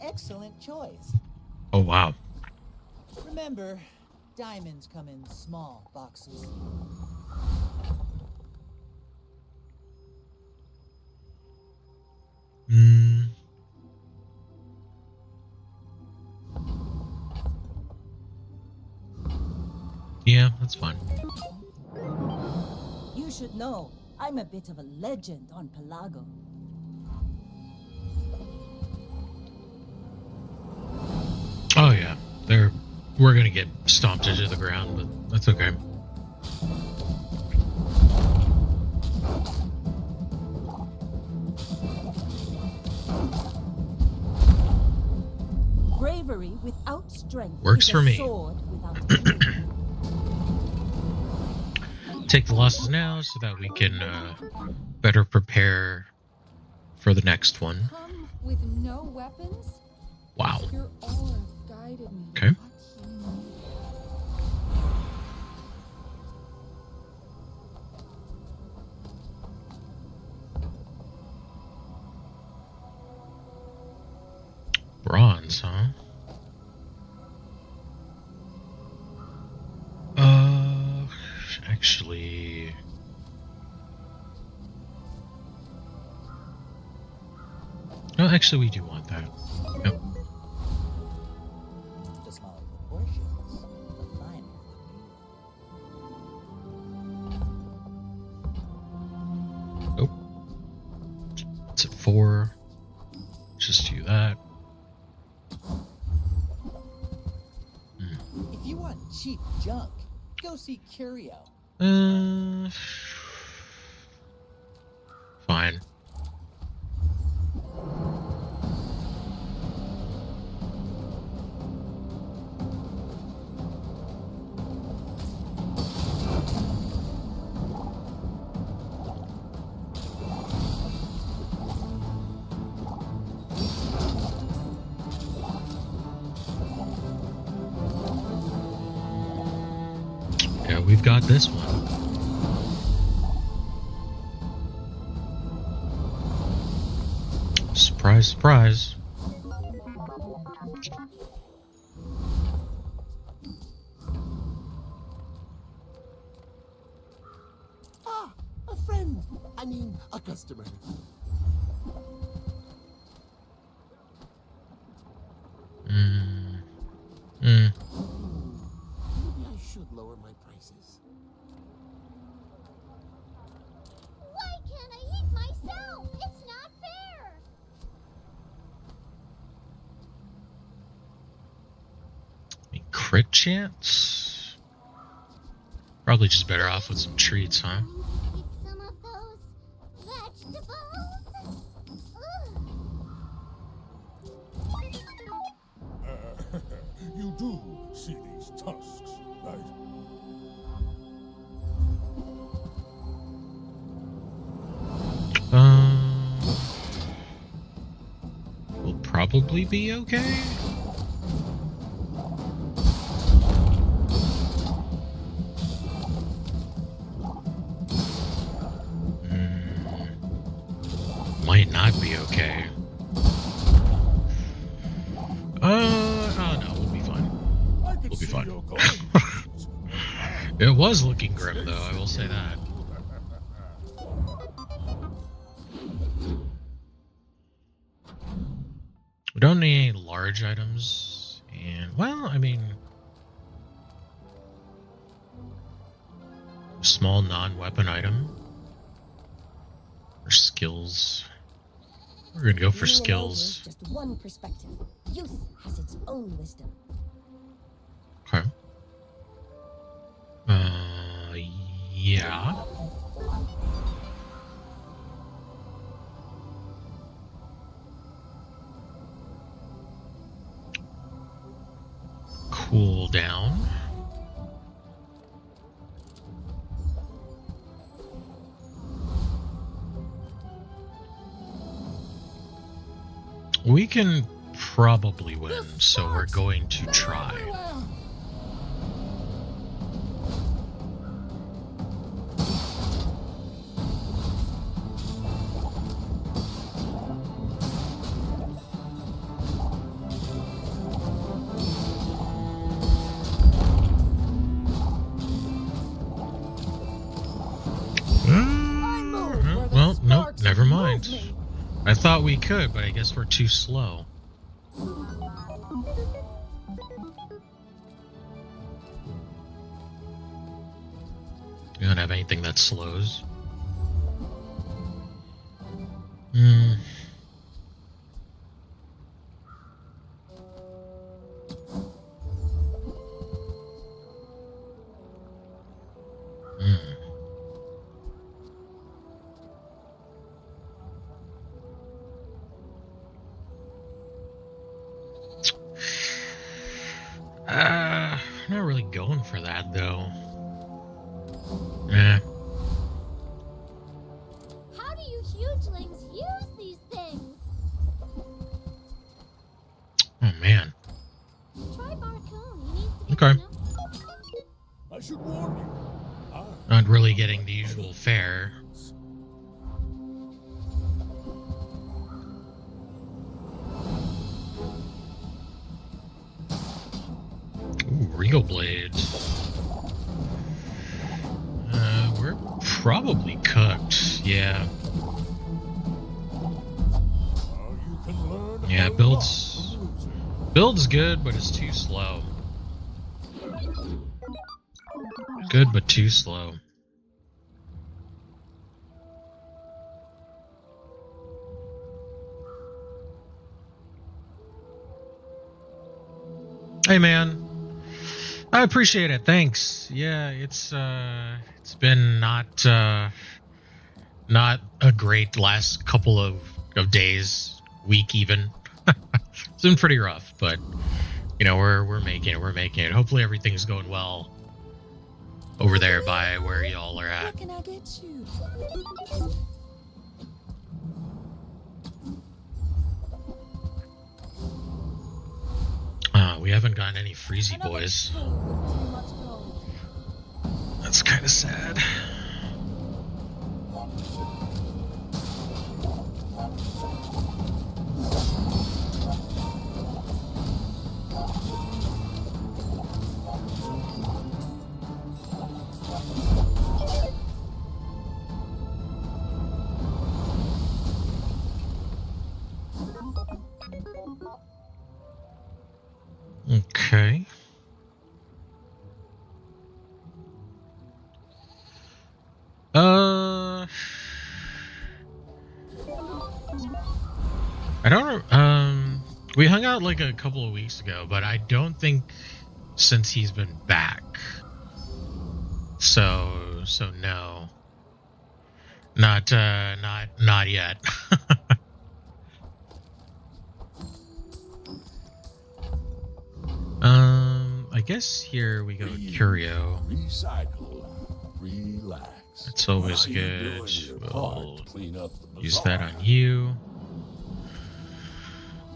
excellent choice. Oh, wow. Remember, diamonds come in small boxes. Hmm. Yeah, that's fine. You should know, I'm a bit of a legend on Pelago. Oh yeah, we're gonna get stomped into the ground, but that's okay. Bravery without strength Works is for a me. sword without blade. Take the losses now so that we can better prepare for the next one. Come with no weapons? Wow. Your aura guided me. Okay. What you need. Bronze, huh? Actually... Oh, actually we do want that. Yep. The smaller the portions, the finer the meal. Nope. It's at 4. Just do that. If you want cheap junk, go see Curio. Fine. Yeah, we've got this one. Surprise, surprise. Ah, a friend. I mean, a customer. Maybe I should lower my prices. Why can't I eat myself? It's not fair. A crit chance? Probably just better off with some treats, huh? Eat some of those vegetables? You do see these tusks, right? We'll probably be okay. Might not be okay. Oh no, we'll be fine. We'll be fine. It was looking grim though, I will say that. We don't need any large items, and well, I mean, small non-weapon item or skills. We're gonna go for Being an elder is skills. just one perspective. Youth has its own wisdom. Okay. Yeah. Cool down. We can probably win, so we're going to try. mind. I thought we could, but I guess we're too slow. We don't have anything that slows. Not really going for that though. How do you hugelings use these things? Oh man. Try Barcone. He needs to get Okay. I should warn you. Not really getting the usual fare. Ooh, Regal Blades. We're probably cooked. Yeah. Yeah, build's good, but it's too slow. Good, but too slow. Hey man, I appreciate it. Thanks. Yeah, it's been not a great last couple of days, week even. It's been pretty rough, but you know we're making it. Hopefully everything's going well over there by where y'all are at. What can I get you? We haven't gotten any Freezy boys. That's kind of sad. Okay. I don't we hung out like a couple of weeks ago, but I don't think since he's been back. So no. Not yet. I guess here we go Curio. Recycle. Relax. It's always good. We'll use that on you.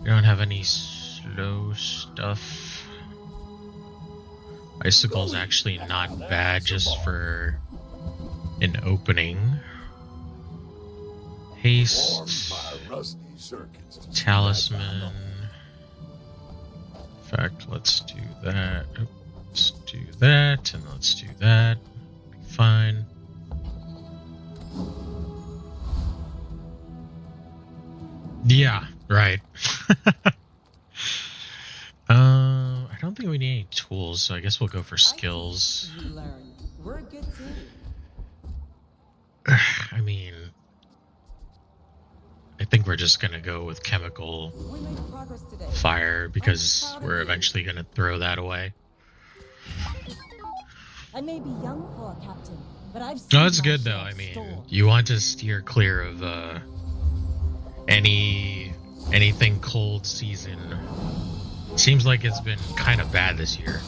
We don't have any slow stuff. Icicle's actually not bad just for an opening. Haste. Talisman. In fact, let's do that. Let's do that, and let's do that. Be fine. Yeah, right. I don't think we need any tools, so I guess we'll go for skills. We're a good team. I mean, I think we're just gonna go with chemical fire because we're eventually gonna throw that away. I may be young for a captain, but I've seen No, it's good though. I mean, you want to steer clear of anything cold season. Seems like it's been kind of bad this year.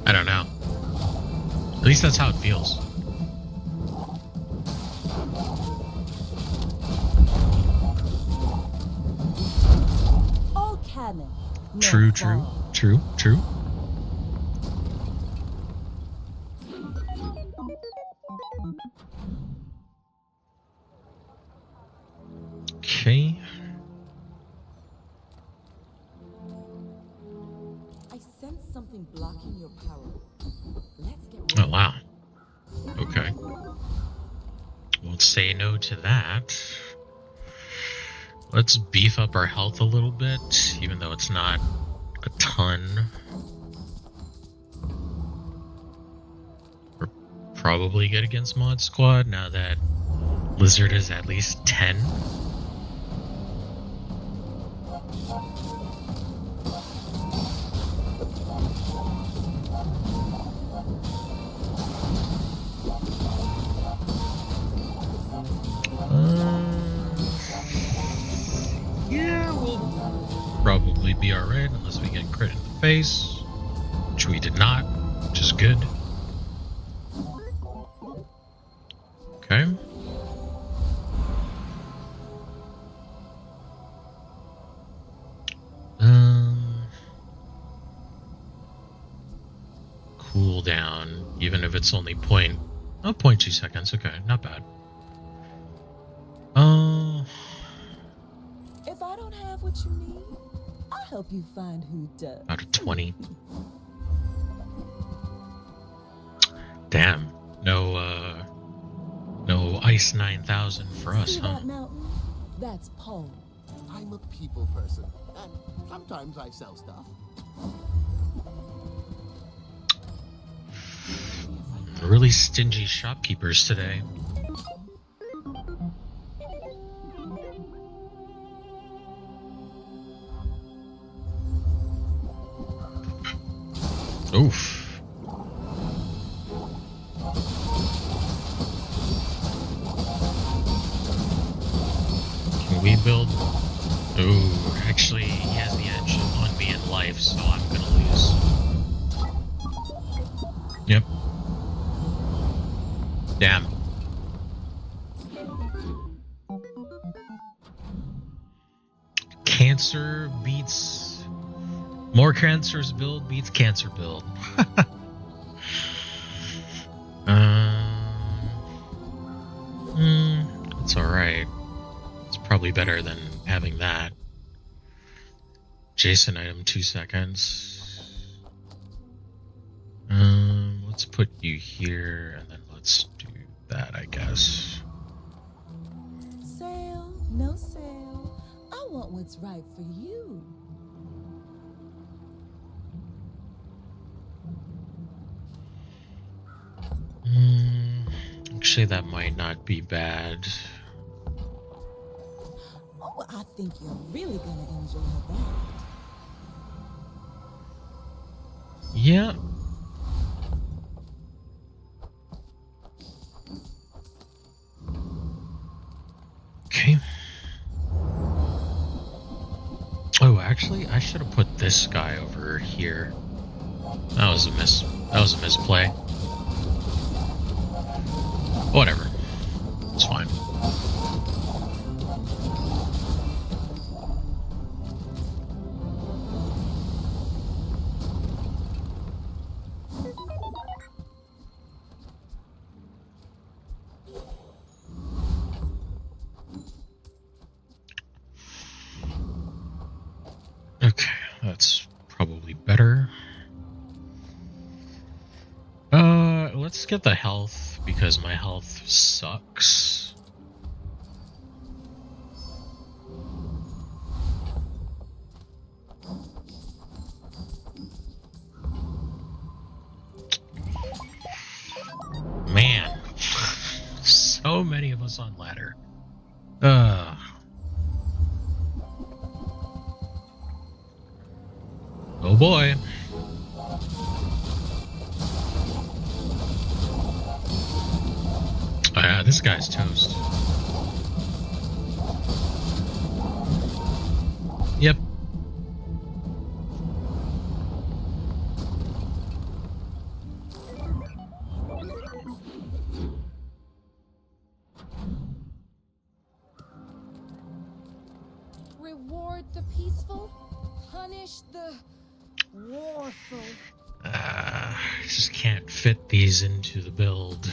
I don't know. At least that's how it feels. All cannon. No True. Okay. I sense something blocking your power. Let's get Oh wow. Okay. We'll say no to that. Let's beef up our health a little bit, even though it's not a ton. We're probably good against Mod Squad now that Lizard is at least 10. Yeah, we'll probably be alright unless we get crit in the face, which we did not, which is good. Okay. Cooldown, even if it's only 0.2 seconds. Okay, not bad. If I don't have what you need, I'll help you find who does. Out of 20. Damn. No Ice 9000 for us, See huh? that mountain? That's Pole. I'm a people person, and sometimes I sell stuff. Really stingy shopkeepers today. Oof. Can we build? Ooh, actually, he has the edge on me in life, so I'm gonna lose. Yep. Damn. Cancer beats... More cancers build beats cancer build. It's alright. It's probably better than having that. Jason item 2 seconds. Let's put you here, and then let's do that, I guess. Sale, no sale. I want what's right for you. Actually, that might not be bad. Oh, I think you're really gonna enjoy that. Yeah. Okay. Oh, actually, I should have put this guy over here. That was a misplay. Whatever. It's fine. Okay, that's probably better. Let's get the health, because my health sucks. Man, so many of us on ladder. Oh boy. This guy's toast. Yep. Reward the peaceful, punish the warful. Just can't fit these into the build.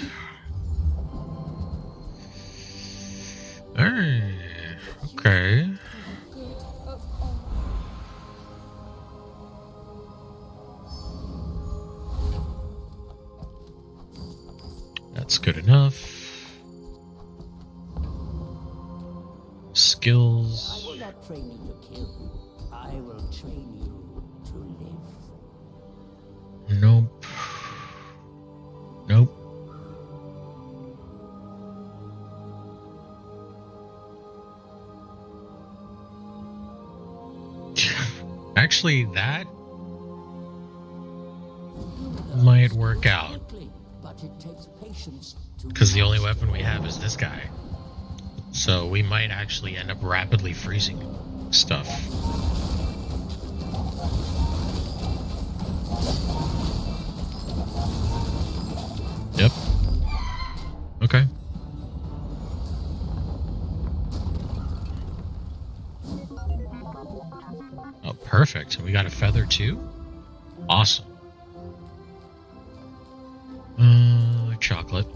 Okay. That's good enough. Skills. not train you to kill. I will train you to live. Nope. Nope. Actually, that might work out. But it takes patience to Because the only weapon we have is this guy. So we might actually end up rapidly freezing stuff. Yep. Okay. Oh, perfect. We got a feather too? Awesome. Chocolate.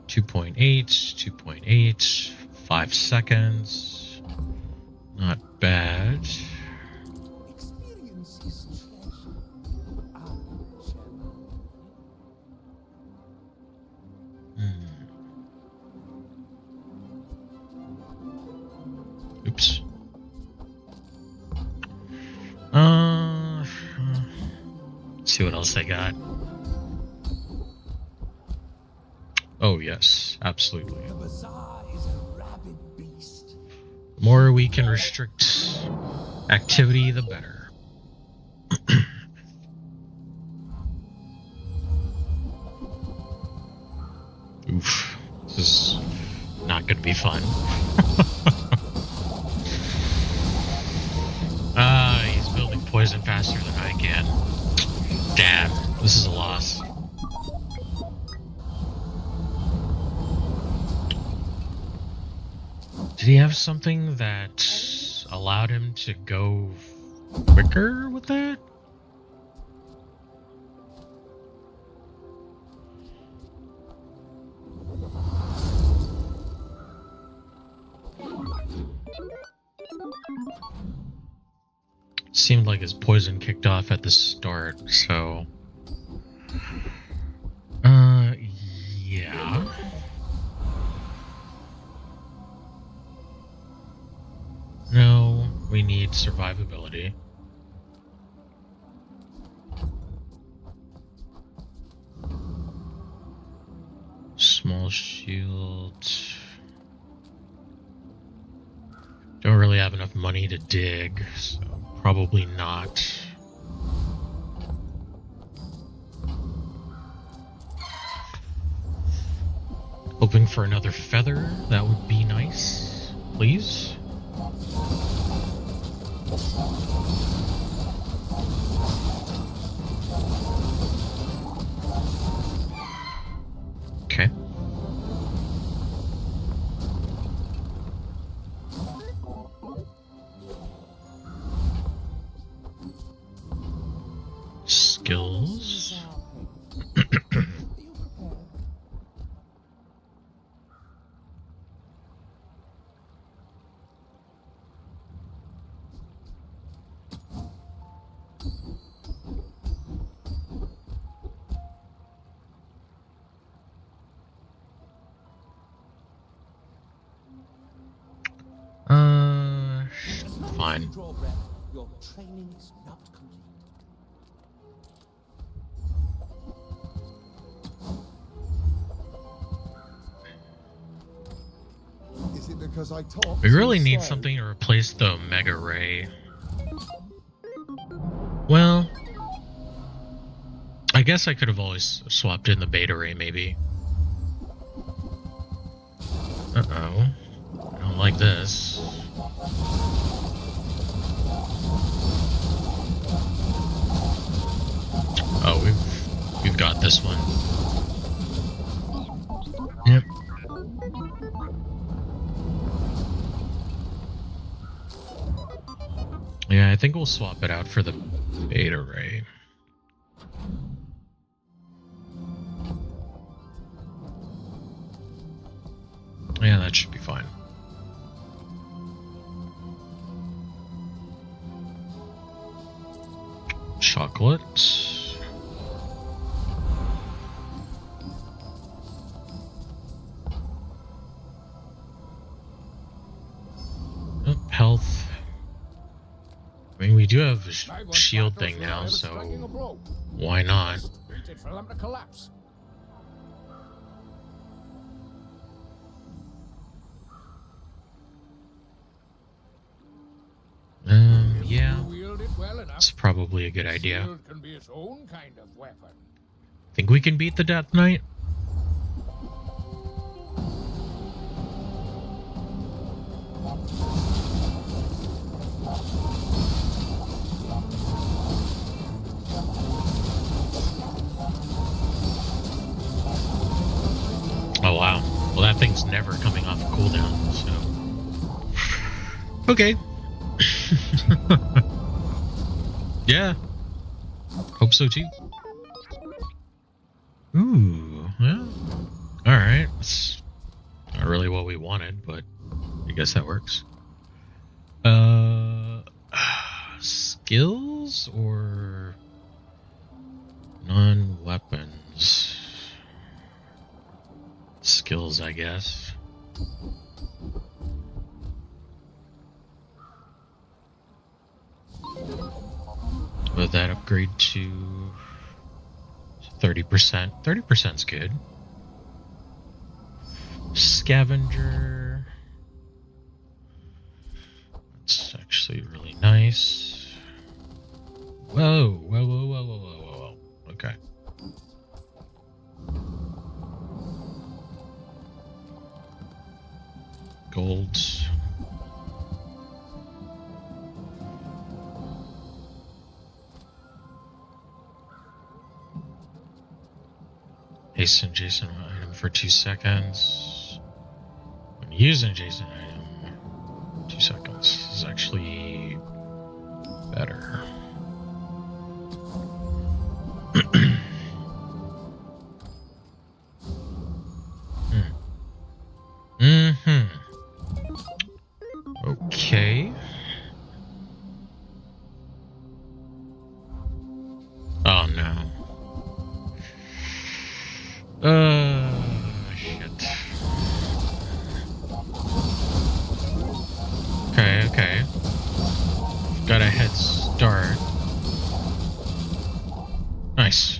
Two 2.8, 5 seconds. Not bad. Experience is treasure. Ah, Gemma. Oops. See what else they got. Oh yes, absolutely. The Bazaar is a rabid beast. The more we can restrict activity, the better. Oof. This is not going to be fun. He's building poison faster than I can. Damn, this is a loss. Did he have something that allowed him to go quicker with that? Seemed like his poison kicked off at the start, so... yeah. No, we need survivability. Small shield. Don't really have enough money to dig, so probably not. Hoping for another feather, that would be nice. Please? Okay. Skills. Fine. Your training is not complete. Is it because I talk? We really too need slow? something to replace the Omega Ray. Well, I guess I could have always swapped in the Beta Ray, maybe. Uh-oh. I don't like this. Oh, we've got this one. Yep. Yeah, I think we'll swap it out for the Beta Ray. Yeah, that should be fine. Chocolate. do have a My one shield battles thing without now, ever so striking a blow. why not? Waited for them to collapse. Yeah, Wield it well enough. it's probably a good idea. Shield can be its own kind of weapon. Think we can beat the Death Knight? Oh wow. Well, that thing's never coming off a cooldown, so... Okay. Yeah. Hope so too. Ooh, yeah. Alright. It's not really what we wanted, but I guess that works. Skills or non-weapons? Skills, I guess. Would that upgrade to 30%? 30%'s good. Scavenger. That's actually really nice. Whoa, whoa, whoa, whoa, whoa, whoa, whoa, whoa. Okay. Golds. Hasten adjacent item for 2 seconds. When using adjacent item, 2 seconds. This is actually better. Okay. Oh no. Shit. Okay. Got a head start. Nice.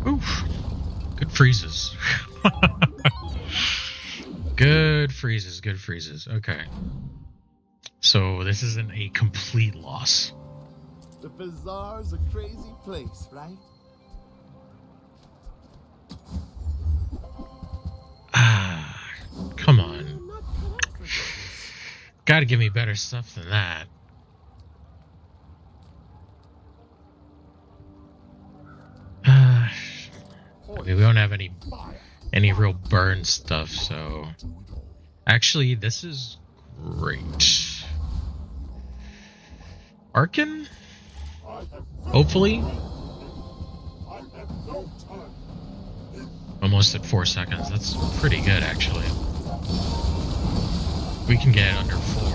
Oof. Good freezes. Good freezes. Okay. So this isn't a complete loss. The Bazaar's a crazy place, right? Come on. Gotta give me better stuff than that. I mean, we don't have any real burn stuff, so... Actually, this is great. Arkin? Hopefully? Almost at 4 seconds. That's pretty good, actually. We can get it under 4.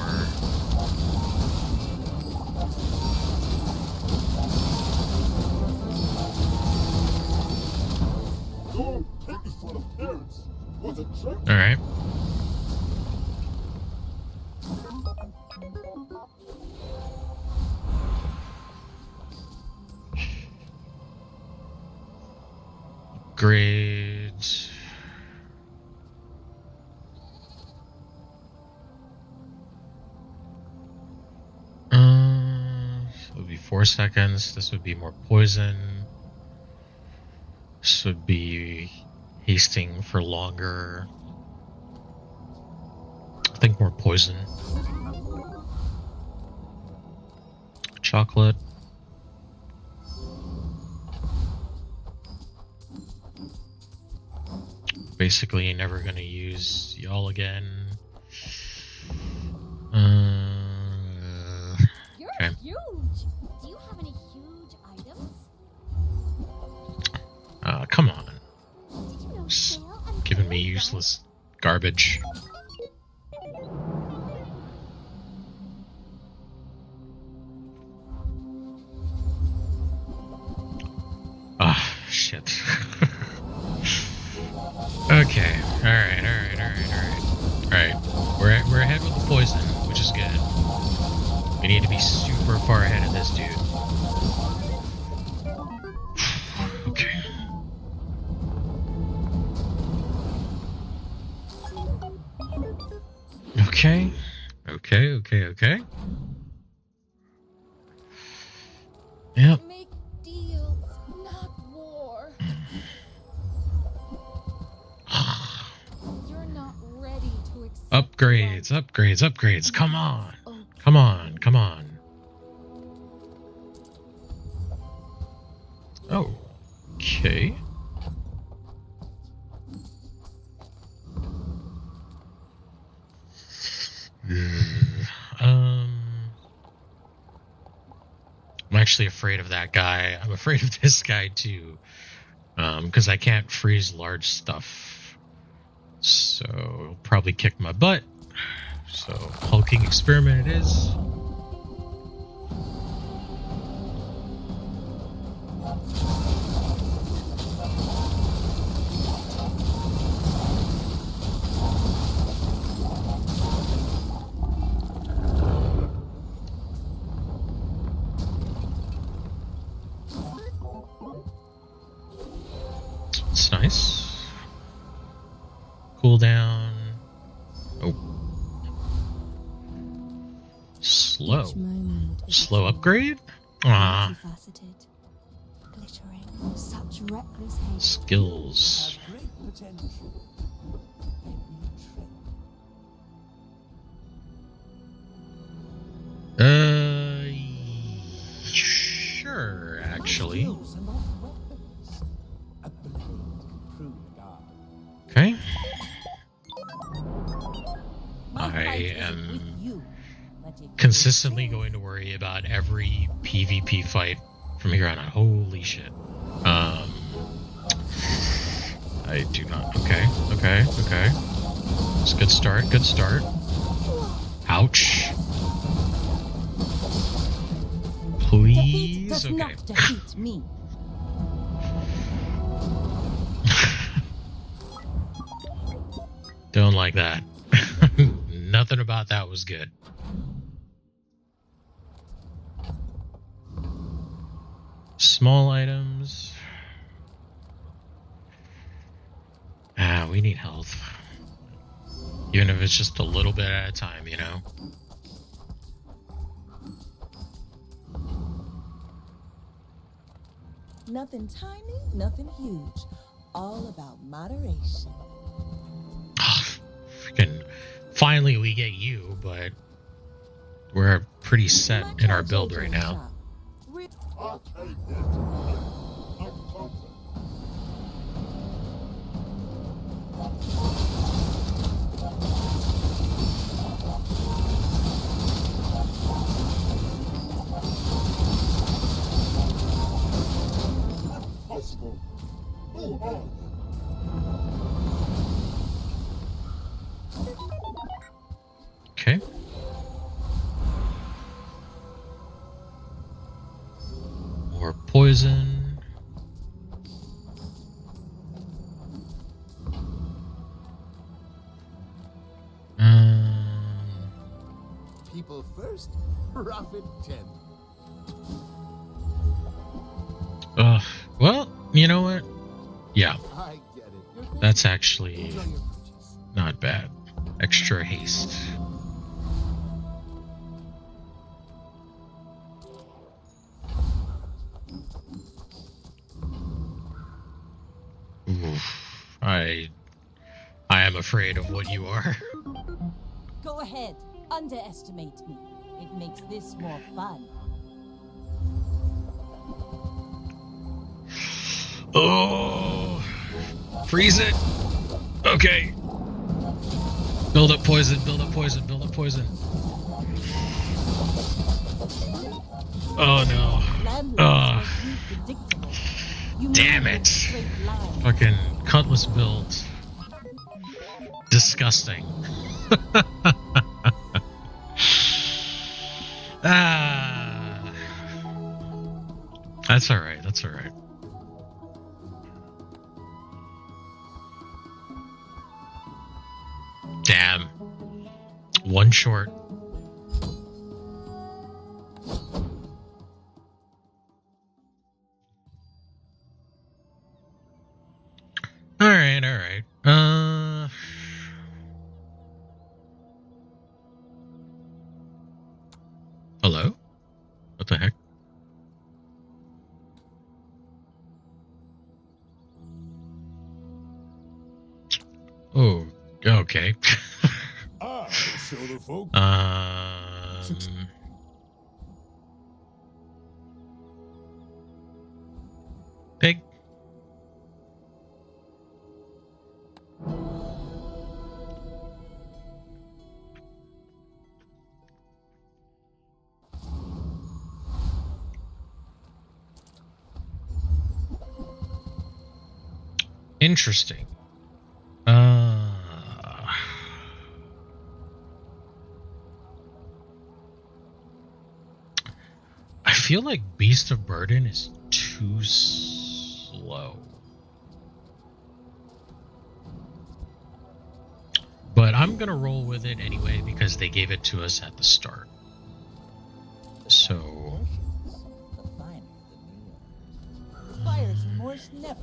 Alright. Grades. It would be 4 seconds. This would be more poison. This would be hasting for longer. I think more poison. Chocolate. Basically never gonna use y'all again. You're Okay. huge. Do you have any huge items? Come on. Did you know Just Shale and giving me Phil useless garbage. Ah, shit. Okay. Alright. Alright. We're ahead with the poison, which is good. We need to be super far ahead of this dude. Okay. Okay. Okay. Yep. Make deals, not war. You're not ready to accept Upgrades. Come on. Oh. Okay. I'm actually afraid of that guy. I'm afraid of this guy too. Because I can't freeze large stuff. So he'll probably kick my butt. So hulking experiment it is. It's nice. Cooldown. Oh. Slow. Each moment is Slow a upgrade? Ah. multifaceted, glittering, such reckless hate. Skills. Have great potential. Let me train. Sure, actually. Skills are not weapons. A blade can prove guard. Okay. My I fight isn't am with you, but if you consistently train- going to worry about every PvP fight from here on out. Holy shit. I do not. Okay. It's a good start. Ouch. Defeat Please. does Okay. not defeat me. Don't like that. Nothing about that was good. Small items. We need health. Even if it's just a little bit at a time, you know? Nothing tiny, nothing huge. All about moderation. Freaking. Finally, we get you, but we're pretty set in our build right now. I'll take it. No problem. Possible. Move on. Okay. More poison. People first, profit 10. Well, you know what? Yeah, I get it. You're busy. that's actually Enjoy your purchase. not bad. Extra haste. Oof. I am afraid of what you are. Go ahead, underestimate me. It makes this more fun. Oh, freeze it. Okay. Build up poison. Oh no. Landlords make you predictable. You Damn move in it. straight lines. Fucking cutlass build. Disgusting. That's alright. Damn. One short. All right. Hello? What the heck? Oh, okay. I will show the folk. Pig. Interesting. I feel like Beast of Burden is too slow. But I'm gonna roll with it anyway because they gave it to us at the start. So The finer the meal. Buyer's remorse never.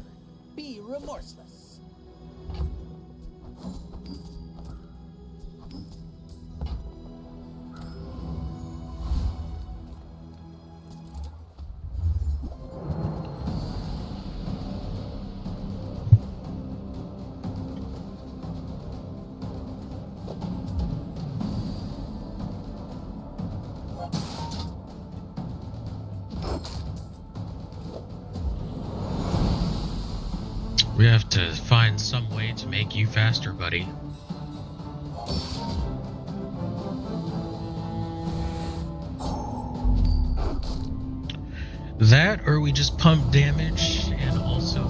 Be remorseless. we have to find some way to make you faster, buddy. That, or we just pump damage, and also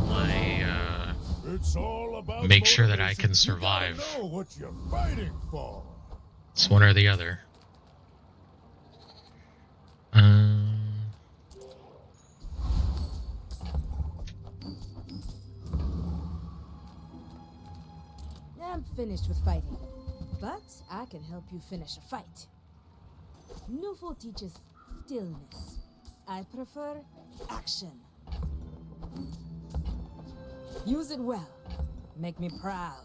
It's all about make sure that I motivation. can You survive. gotta know what you're fighting for. It's one or the other. I'm finished with fighting, but I can help you finish a fight. Nufo teaches stillness. I prefer action. Use it well. Make me proud.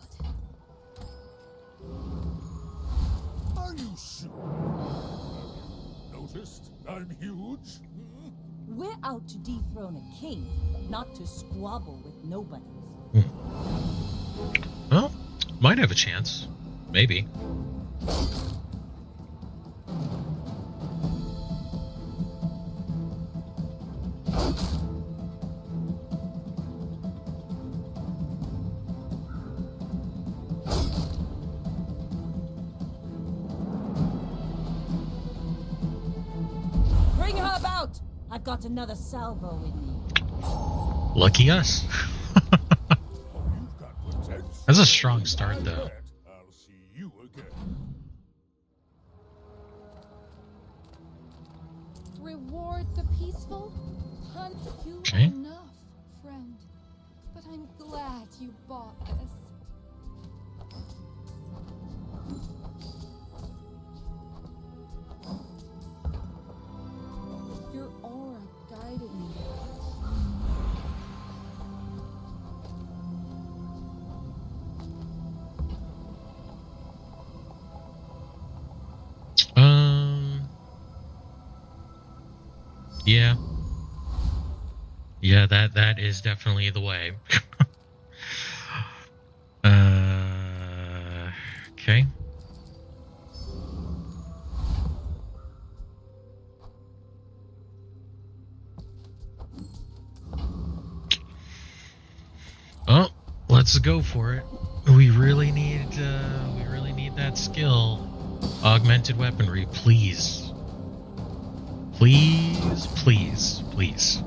Are you sure? Noticed I'm huge? We're out to dethrone a king, not to squabble with nobodies. Well, might have a chance. Maybe. Bring her about! I've got another salvo in me. Lucky us. You've got potential. That's a strong start, I though. bet I'll see you again. Reward the peaceful? Hunt you Okay. enough, friend. But I'm glad you bought this. Your aura guided me. Yeah. Yeah, that is definitely the way. Okay. Oh, let's go for it. We really need that skill. Augmented weaponry, please. Please, please, please.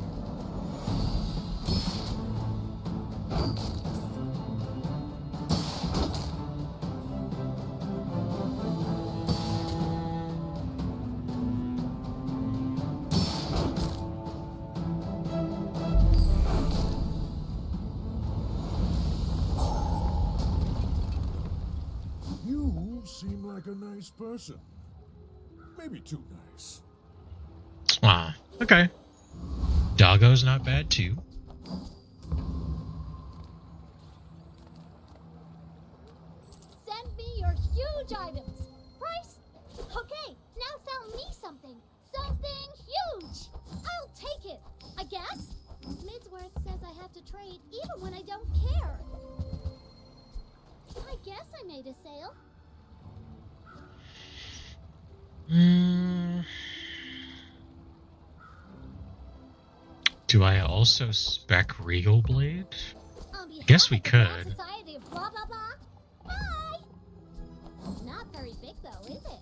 You seem like a nice person. Maybe too nice. Ah, okay. Doggo's not bad too. huge items. Price? Okay, now sell me something. Something huge. I'll take it, I guess. Midsworth says I have to trade even when I don't care. I guess I made a sale. Do I also spec Regal Blade? On behalf Guess we of the Grand could. Society of blah blah blah. Bye. Not very big though, is it?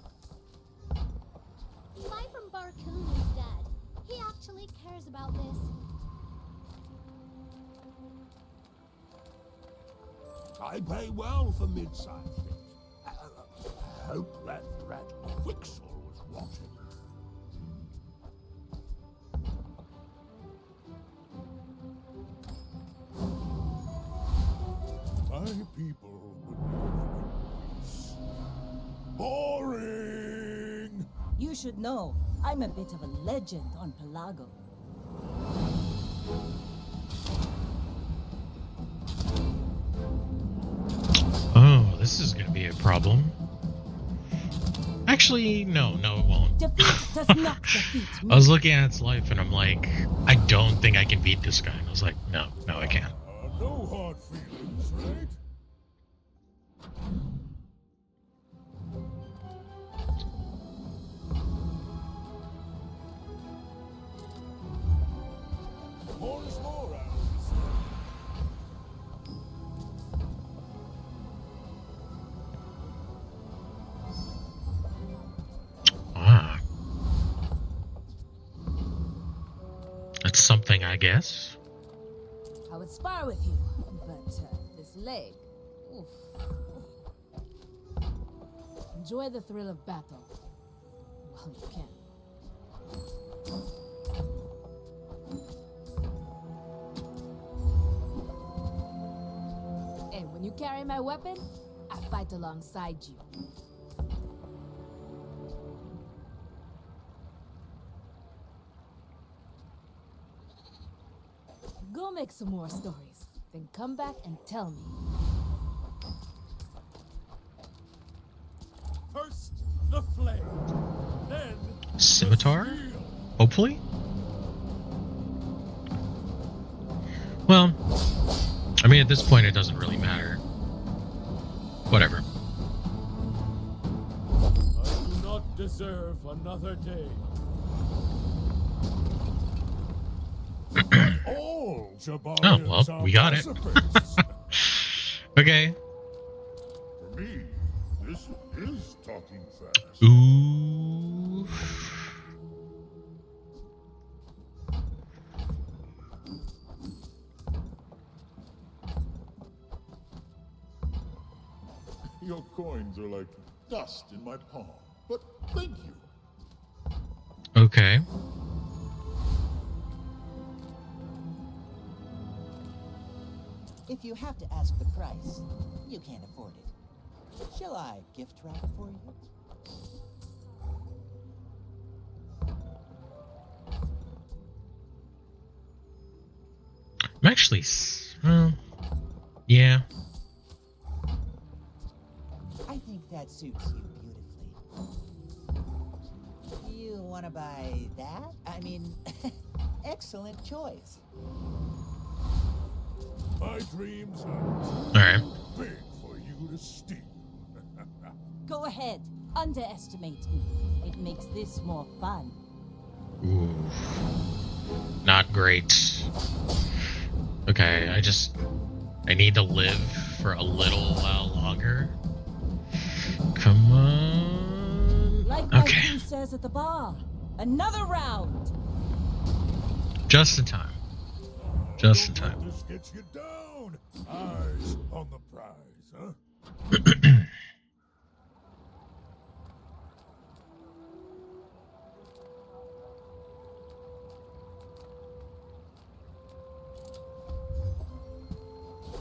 Buy from Barcoon instead. He actually cares about this. I pay well for mid-sized things. Hope that rat Quixel was watching. My people would live in peace. Boring! You should know, I'm a bit of a legend on Pelago. Oh, this is going to be a problem. Actually, no, it won't. Defeat does not defeat me. I was looking at its life and I'm like, I don't think I can beat this guy. And I was like, no, I can't. No hard feelings, right? More is more, Alice. Ah. That's something, I guess. I would spar with you, but this leg. Oof. Enjoy the thrill of battle while you can. And when you carry my weapon, I fight alongside you. Go make some more stories, then come back and tell me. First, the flame. Then, Scimitar? the steel. Hopefully? Well, I mean, at this point, it doesn't really matter. Whatever. I do not deserve another day. All Jabarians Oh, well, we got it. pacifists. Okay. For me, this is talking fast. Ooh. Your coins are like dust in my palm, but thank you. Okay. If you have to ask the price, you can't afford it. Shall I gift wrap it for you? I'm actually... yeah. I think that suits you beautifully. You want to buy that? I mean, excellent choice. My dreams are Alright. big for you to steal. Go ahead, underestimate me. It makes this more fun. Ooh. Not great. Okay, I need to live for a little while longer. Come on. Like my Okay. king says at the bar, another round. Just in time. Just in Don't time. let this gets you down. Eyes on the prize, huh?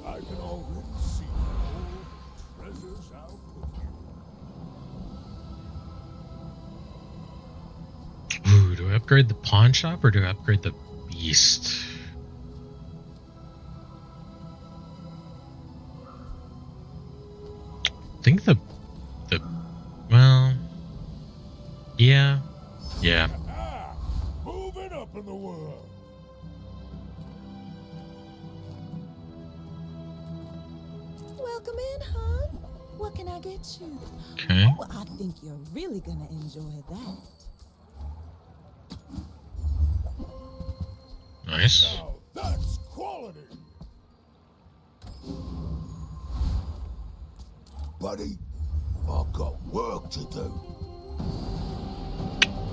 I can already see all the treasures I'll put you. Ooh, do I upgrade the pawn shop or do I upgrade the beast? I think the Welcome in, hon. What can I get you? Okay. Oh, I think you're really gonna enjoy that. Nice. Now that's quality. Buddy, I've got work to do.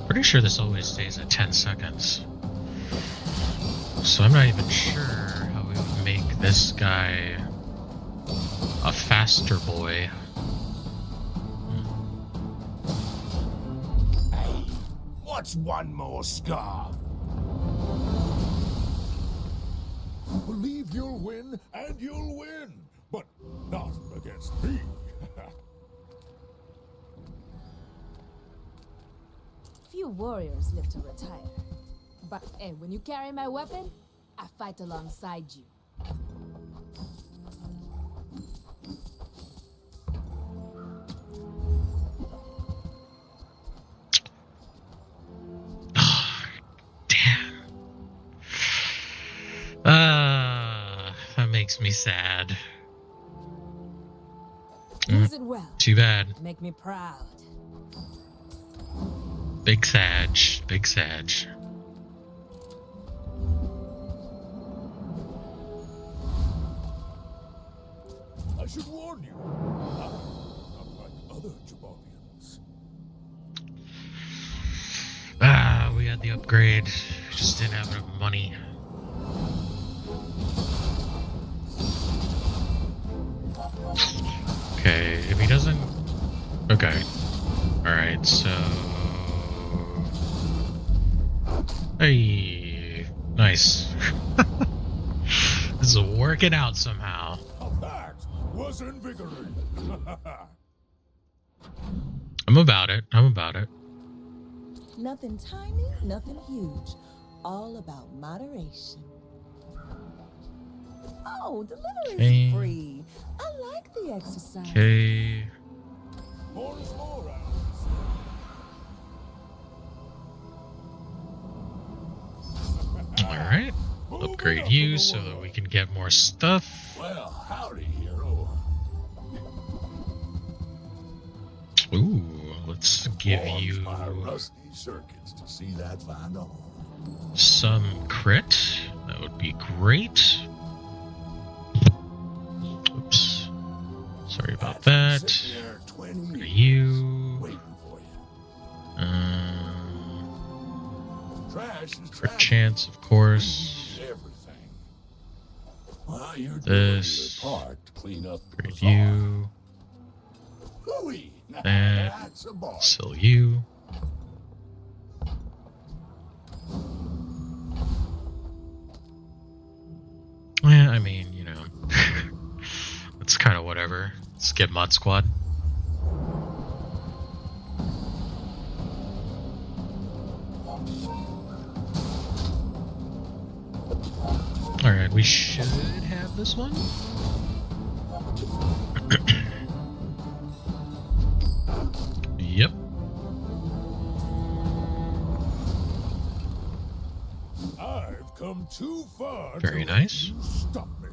Pretty sure this always stays at 10 seconds. So I'm not even sure how we would make this guy a faster boy. Hey, what's one more scar? Believe you'll win, and you'll win. But not against me. Few warriors live to retire. But hey, when you carry my weapon, I fight alongside you. Damn. That makes me sad. Use it well. Too bad. Make me proud. Big Sag. Big Sag. I should warn you. I'm not like other Jabobians. We had the upgrade. Just didn't have enough money. Okay, if he doesn't... Okay. Alright, so... Hey, nice. This is working out somehow. That was invigorating. I'm about it. I'm about it. Nothing tiny, nothing huge. All about moderation. Oh, delivery's free. I like the exercise. Okay. More is more, Alright. Upgrade you so that we can get more stuff. Well, howdy, hero. Ooh, let's give Forms you my rusty circuits to see that find a home. some crit. That would be great. Oops. Sorry about that. For you. Waiting for you. Trash is For trash. chance, of course. Everything. Well, you're This. doing your part to clean up the Upgrade bazaar. you. Hooey! Now That. that's a bar. Sell you. Yeah, I mean, you know. It's kind of whatever. Let's get Mod Squad. Alright, we should have this one. Yep. I've come too far. Very to nice. let you stop me.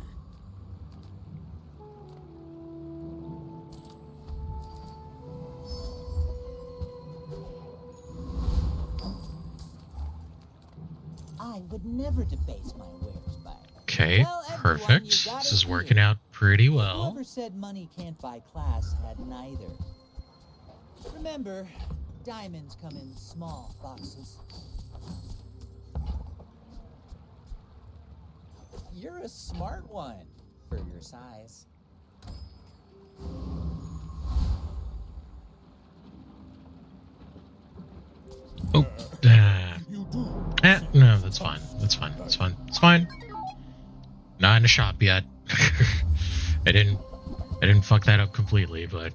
I would never debase my wares by it. Okay, Well, everyone, perfect. you got This it is working here. out pretty well. Whoever said money can't buy class had neither. Remember, diamonds come in small boxes. You're a smart one for your size. Oh, no, that's fine. That's fine. That's fine. It's fine. Not in the shop yet. I didn't fuck that up completely, but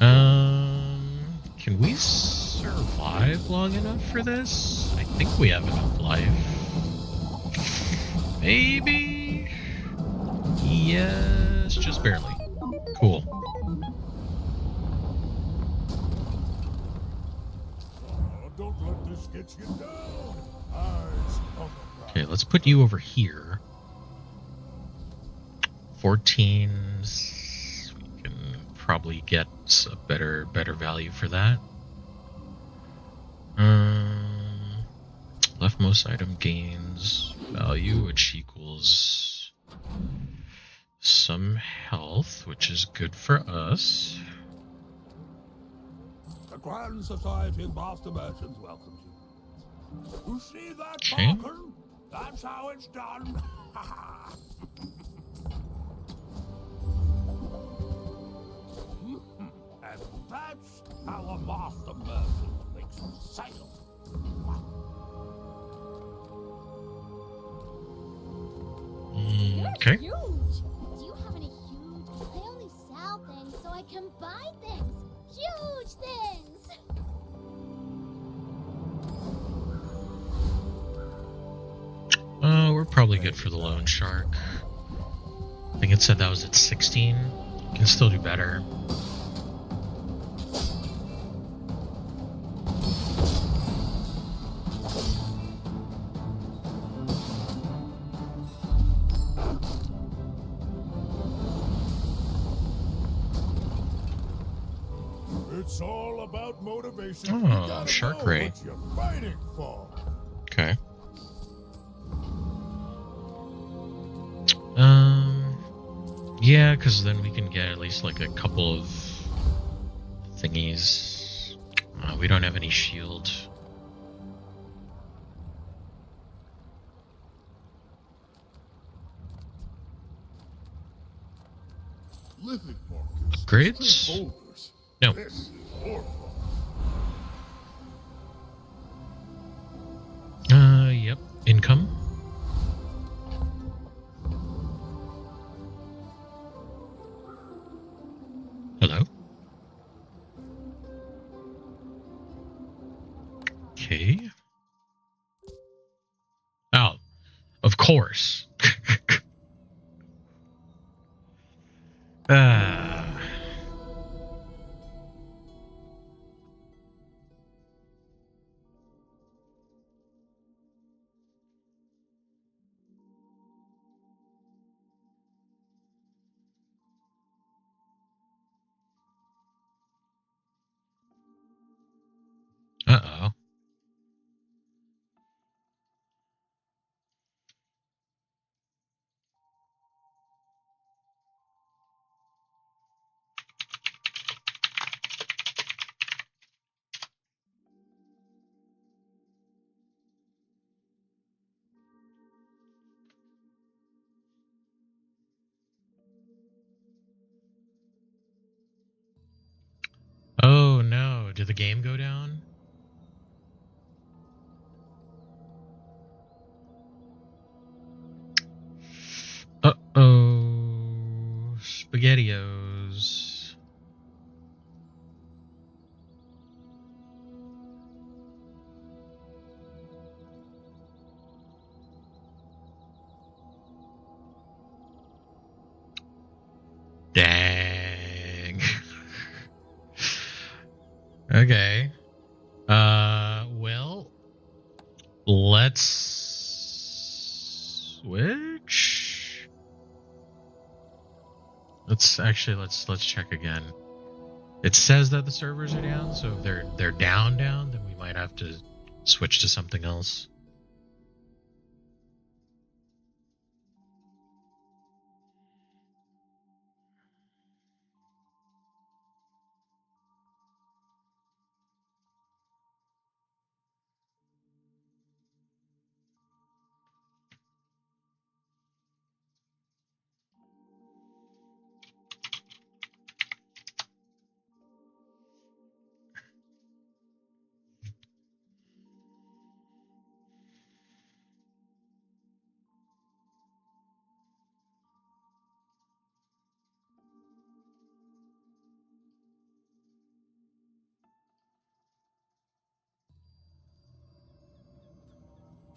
can we survive long enough for this? I think we have enough life. Maybe. Yes, just barely. Cool. Don't let this get you down. Eyes on the prize. Okay, let's put you over here. 14s. We can probably get a better value for that. Leftmost item gains value, which equals some health, which is good for us. The Grand Society of Master Merchants welcomes you. You see that, Okay. Falcon? That's how it's done. And that's how a master merchant makes a sale. Okay. You're huge. Do you have any huge? I only sell things so I can buy things. Huge things. We're probably good for the loan shark. I think it said that was at 16. Can still do better. It's all about motivation. Oh, You gotta shark know ray. what you're fighting for. Okay. Yeah, because then we can get at least like a couple of thingies. We don't have any shield. Living markets. Upgrades? Boulders. No. This is horrible. Yep. Income. Hello? Okay. Oh, of course. Uh-oh. Oh no, did the game go down? Uh-oh. SpaghettiOs. Dang. Okay. Well, let's switch. Let's check again. It says that the servers are down, so if they're down, then we might have to switch to something else.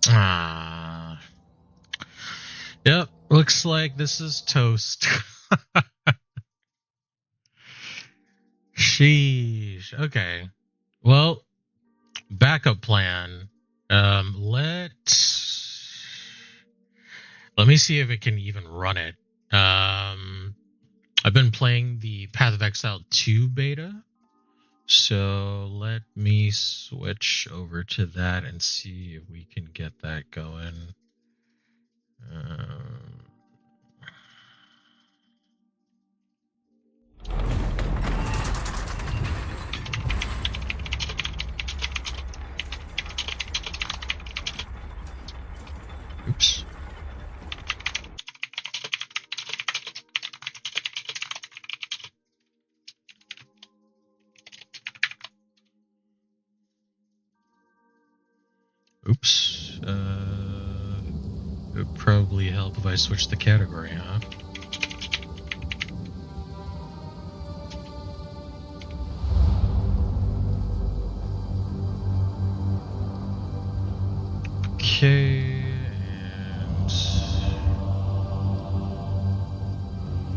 Ah. Yep, looks like this is toast. Sheesh. Okay. Well, backup plan. Let me see if it can even run it. I've been playing the Path of Exile 2 beta. So let me switch over to that and see if we can get that going. Oops. Oops. It would probably help if I switch the category, huh? Okay, and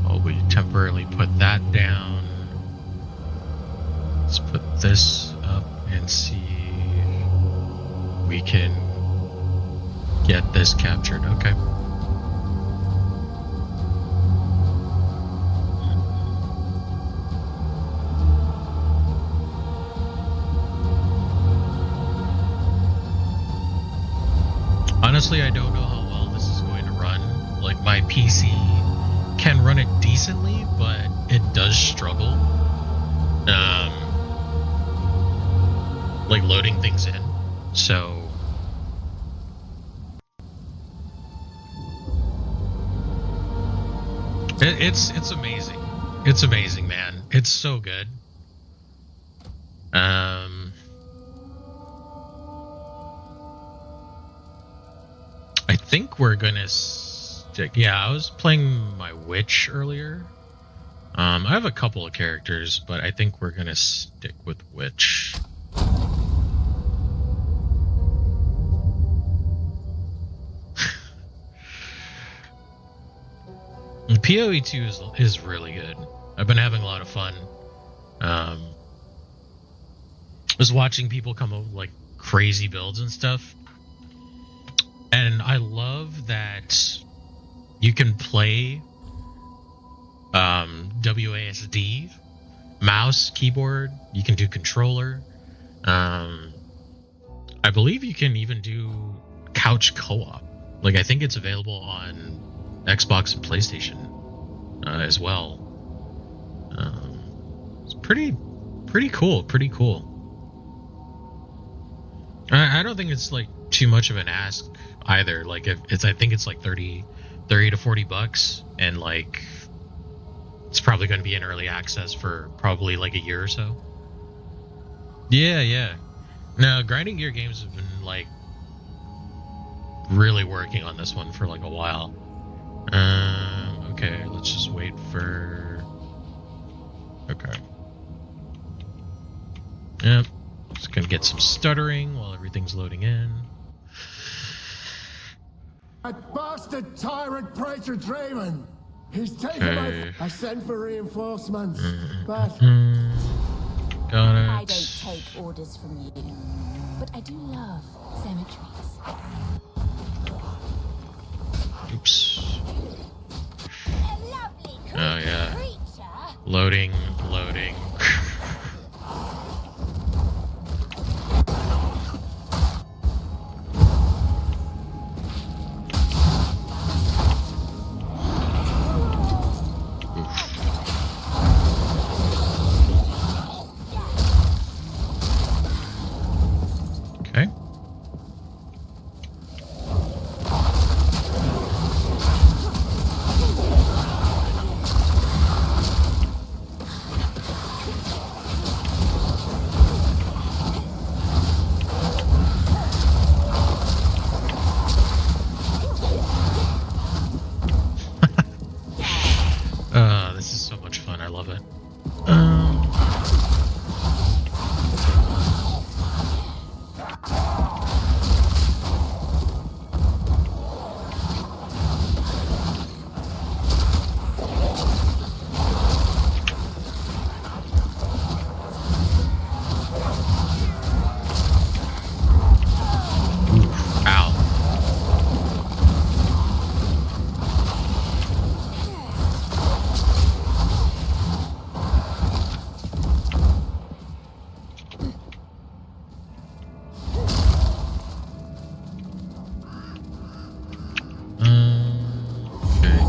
while we temporarily put that down, let's put this up and see if we can get this captured. Okay. Honestly, I don't know how well this is going to run. Like, my PC can run it decently, but it does struggle. Like, loading things in. So... It's amazing. It's amazing, man. It's so good. I think we're gonna stick. Yeah, I was playing my witch earlier. I have a couple of characters, but I think we're gonna stick with witch. PoE 2 is really good. I've been having a lot of fun. I was watching people come up with like crazy builds and stuff. And I love that you can play WASD, mouse, keyboard. You can do controller. I believe you can even do couch co-op. Like, I think it's available on Xbox and PlayStation as well. It's pretty cool. Pretty cool. I don't think it's like too much of an ask either. Like, if it's, I think it's like 30 to 40 bucks, and like it's probably going to be in early access for probably like a year or so. Yeah. No, Grinding Gear Games have been like really working on this one for like a while. Okay, let's just wait for... Okay. Yep. Just gonna get some stuttering while everything's loading in. That bastard tyrant Praetor Draven! He's taken Okay. I sent for reinforcements, but... Got it. I don't take orders from you, but I do love cemeteries. Oops. A lovely Oh, yeah. creature. Loading. Okay.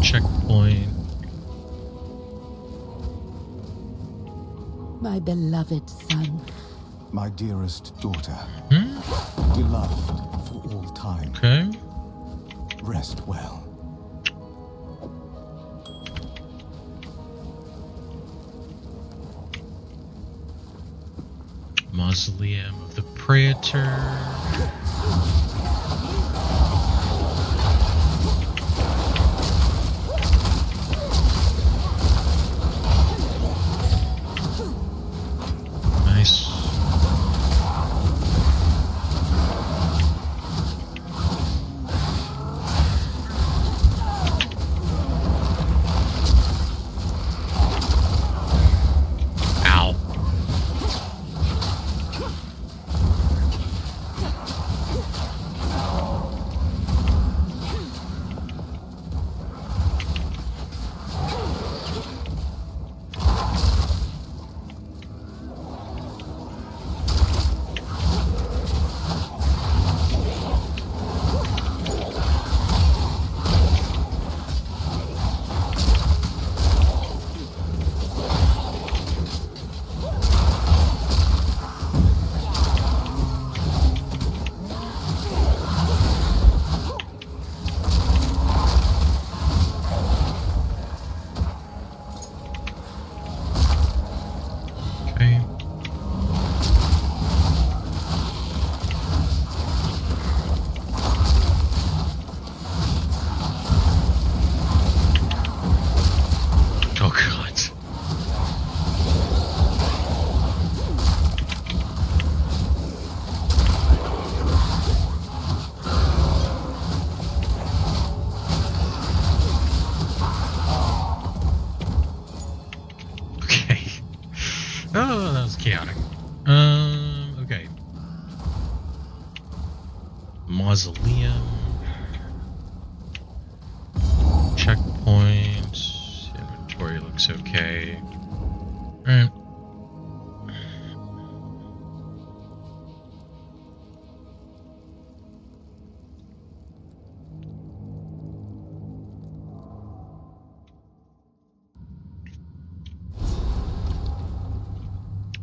checkpoint. My beloved son. My dearest daughter. Hmm? Beloved for all time. Okay. Rest well. Mausoleum of the Praetor. Nice. Ow. Okay. Oh god. Okay. Oh, that was chaotic. Okay. Mausoleum. Checkpoint. Inventory looks okay. Alright.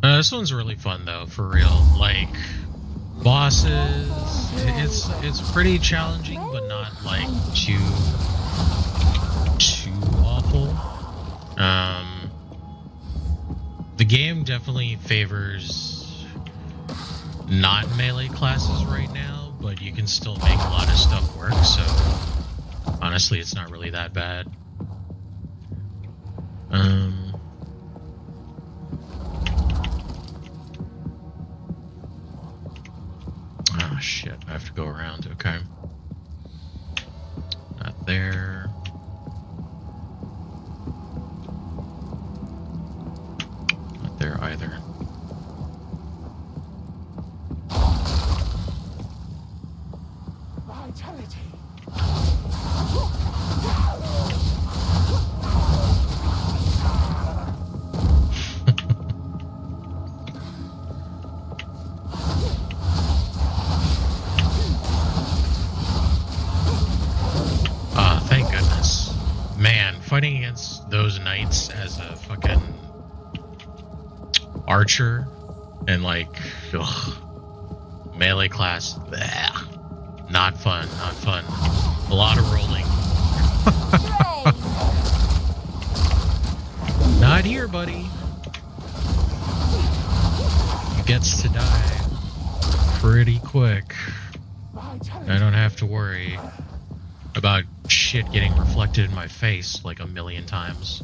This one's really fun though, for real. Like bosses, it's pretty challenging, but not like too awful. The game definitely favors not melee classes right now, but you can still make a lot of stuff work. So honestly, it's not really that bad. Oh shit, I have to go around, okay. Not there. Not there either. Vitality. Thank goodness. Man, fighting against those knights as a fucking archer and like, ugh, melee class, bleh. Not fun, not fun. A lot of rolling. Not here, buddy. He gets to die pretty quick. I don't have to worry about shit getting reflected in my face like a million times.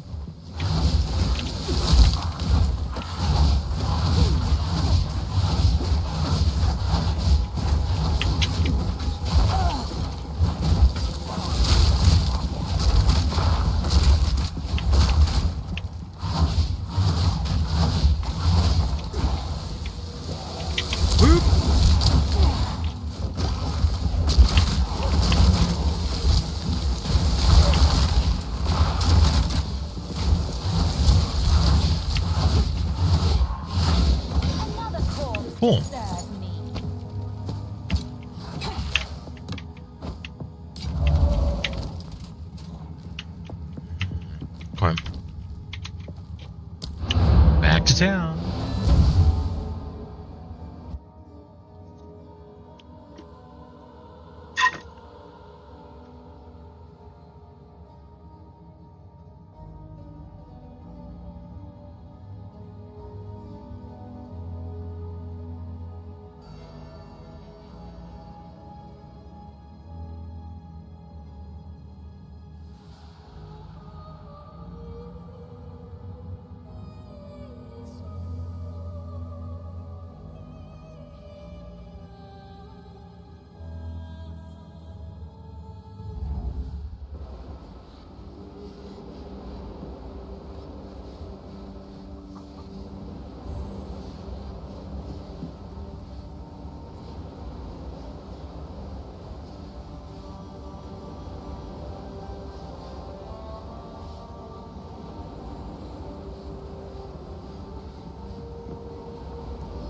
town.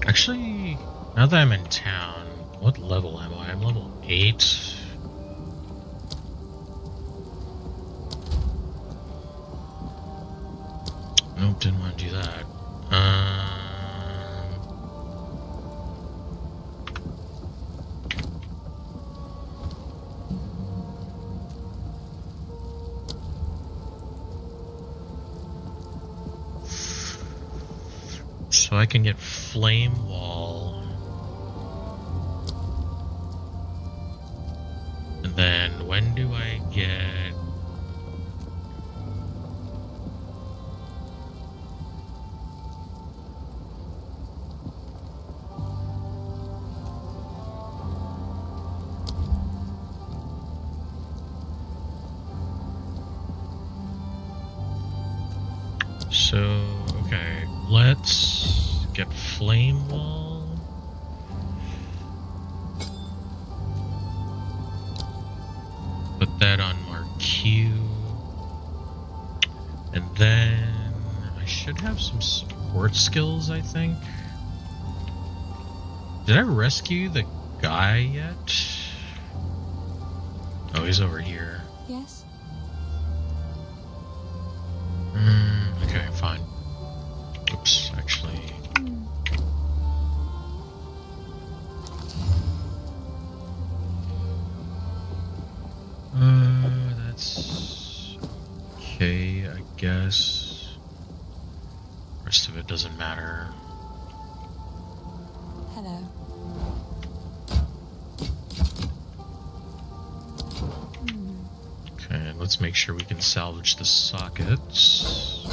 Actually, now that I'm in town, what level am I? I'm level 8. Nope, didn't want to do that. So I can get Flame Wall. And then when do I get... So, okay, let's get Flame Wall. Put that on Marquee. And then I should have some support skills, I think. Did I rescue the guy yet? Oh, he's over here. Yes? Okay, fine. Oops, actually. That's okay, I guess. Rest of it doesn't matter. Hello. Okay, let's make sure we can salvage the sockets.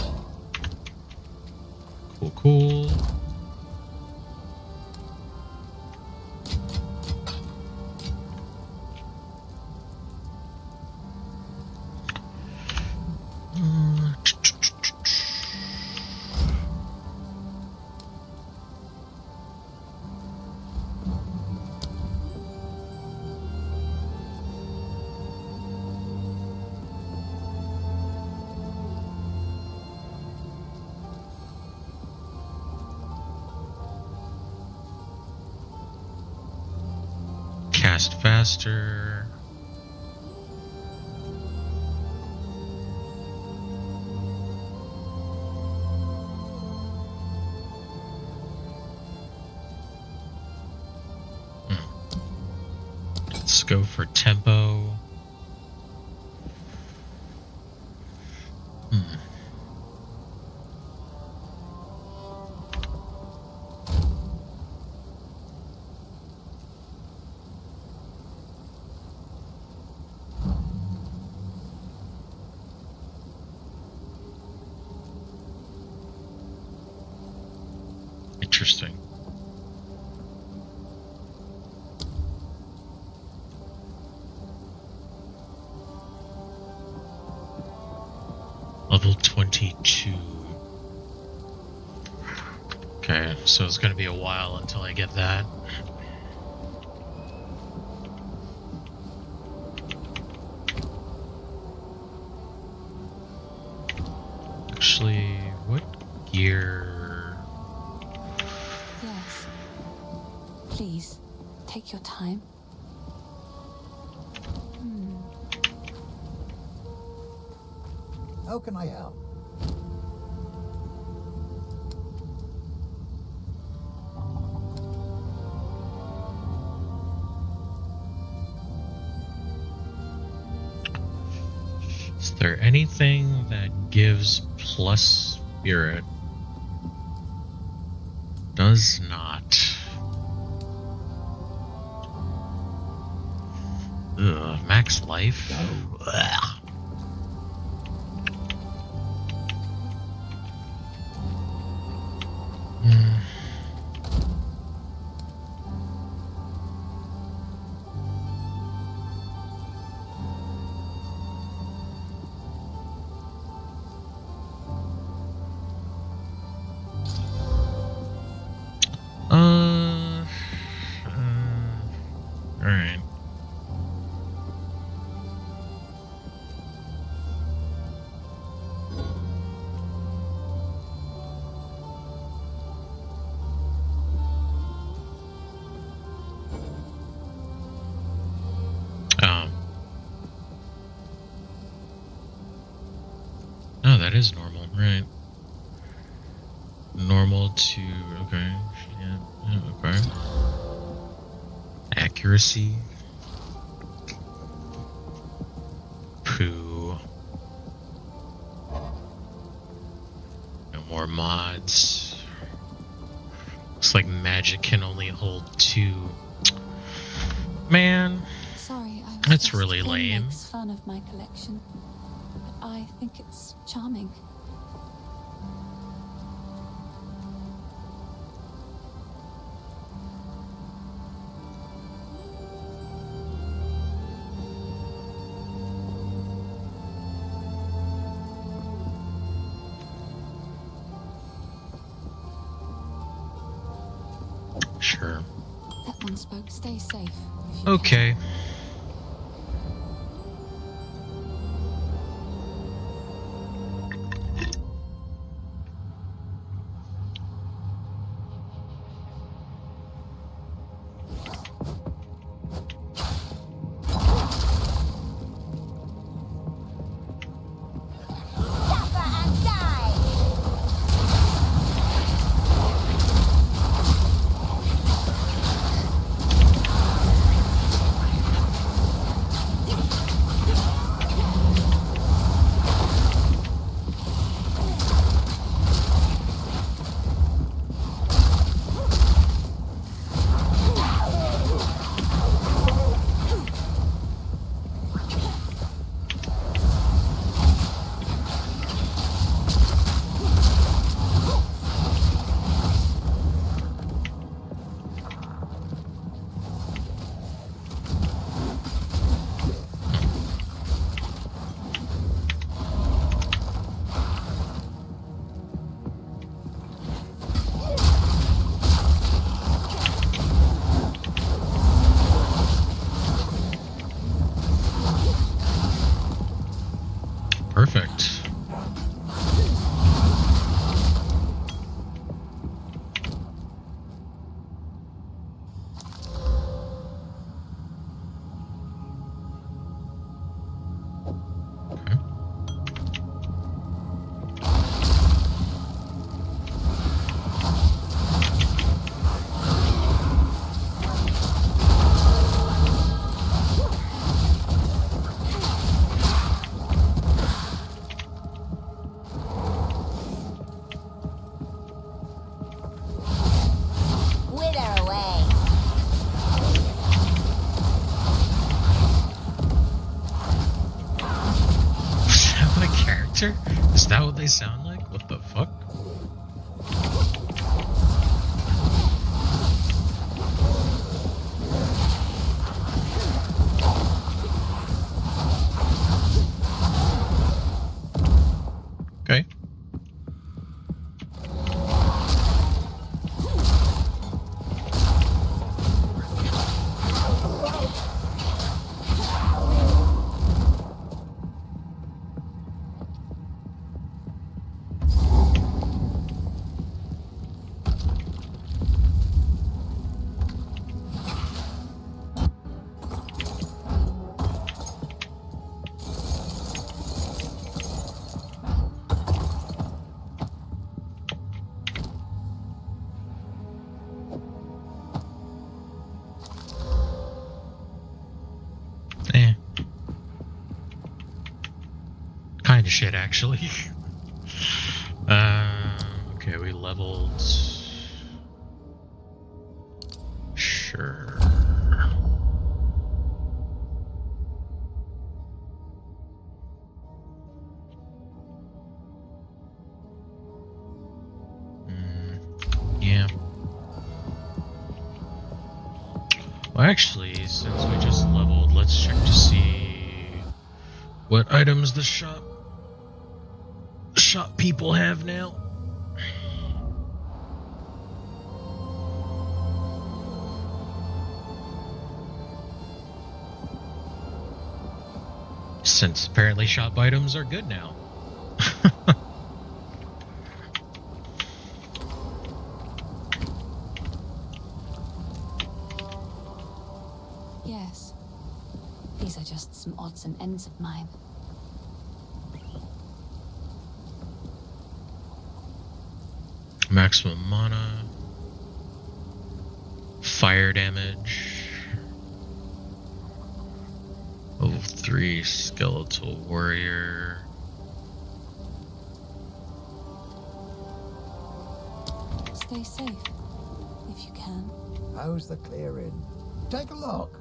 Cool, cool. Cast faster. Let's go for tempo. Interesting. Level 22. Okay, so it's gonna be a while until I get that. Actually, what gear? Yes. Please, take your time. How can I help? Is there anything that gives plus spirit? Does not. Ugh, max life? Ugh. Alright. Oh, that is normal, right? Normal to, okay, yeah, okay. Accuracy. Poo. No more mods. Looks like magic can only hold 2. Man. Sorry, I was That's just really lame. makes fun of my collection, but I think it's charming. Sure. That one spoke. Stay safe. Okay. Perfect. Is that what they sound like? What the fuck? Okay. kind of shit, actually. Okay, we leveled. Sure. Yeah. Well, actually, since we just leveled, let's check to see what items the shop people have now. Since apparently shop items are good now. Yes. These are just some odds and ends of mine. Maximum mana. Fire damage. Level 3 skeletal warrior. Stay safe, if you can. How's the clearing? Take a look.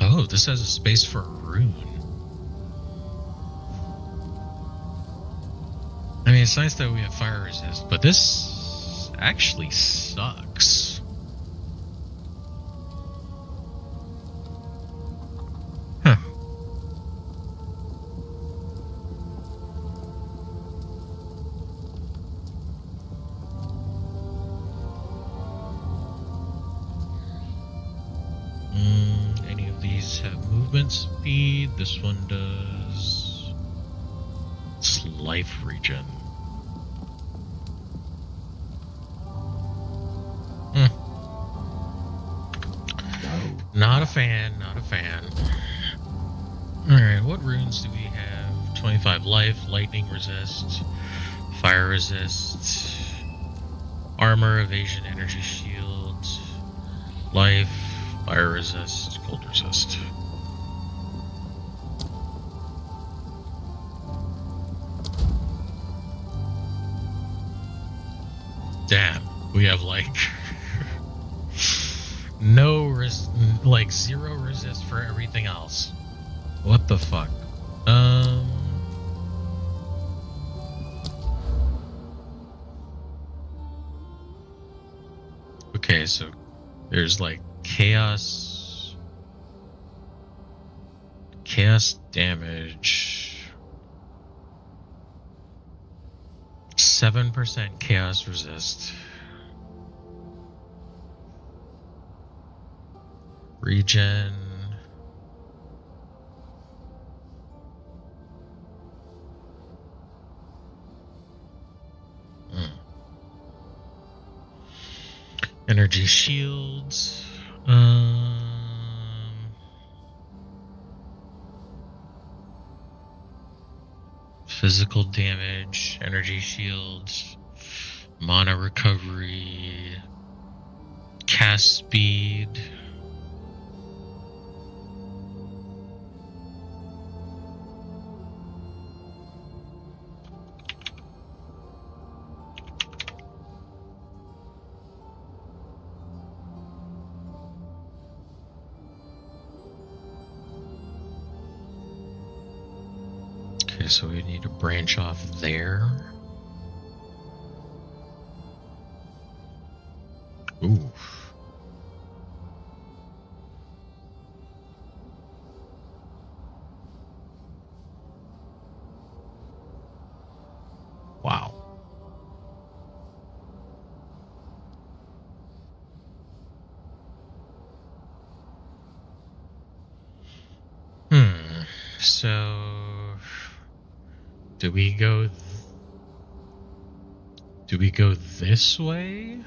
Oh, this has a space for a rune. I mean, it's nice that we have fire resist, but this actually sucks. Huh. Any of these have movement speed? This one does. It's life regen. Not a fan, not a fan. Alright, what runes do we have? 25 life, lightning resist, fire resist, armor, evasion, energy shield, life, fire resist, cold resist. Damn, we have like zero resist for everything else. What the fuck? Okay, so there's like chaos damage, 7% chaos resist, regen, energy shields, physical damage, energy shields, mana recovery, cast speed. Okay, so we need to branch off there. Ooh. Wow. So do we go this way?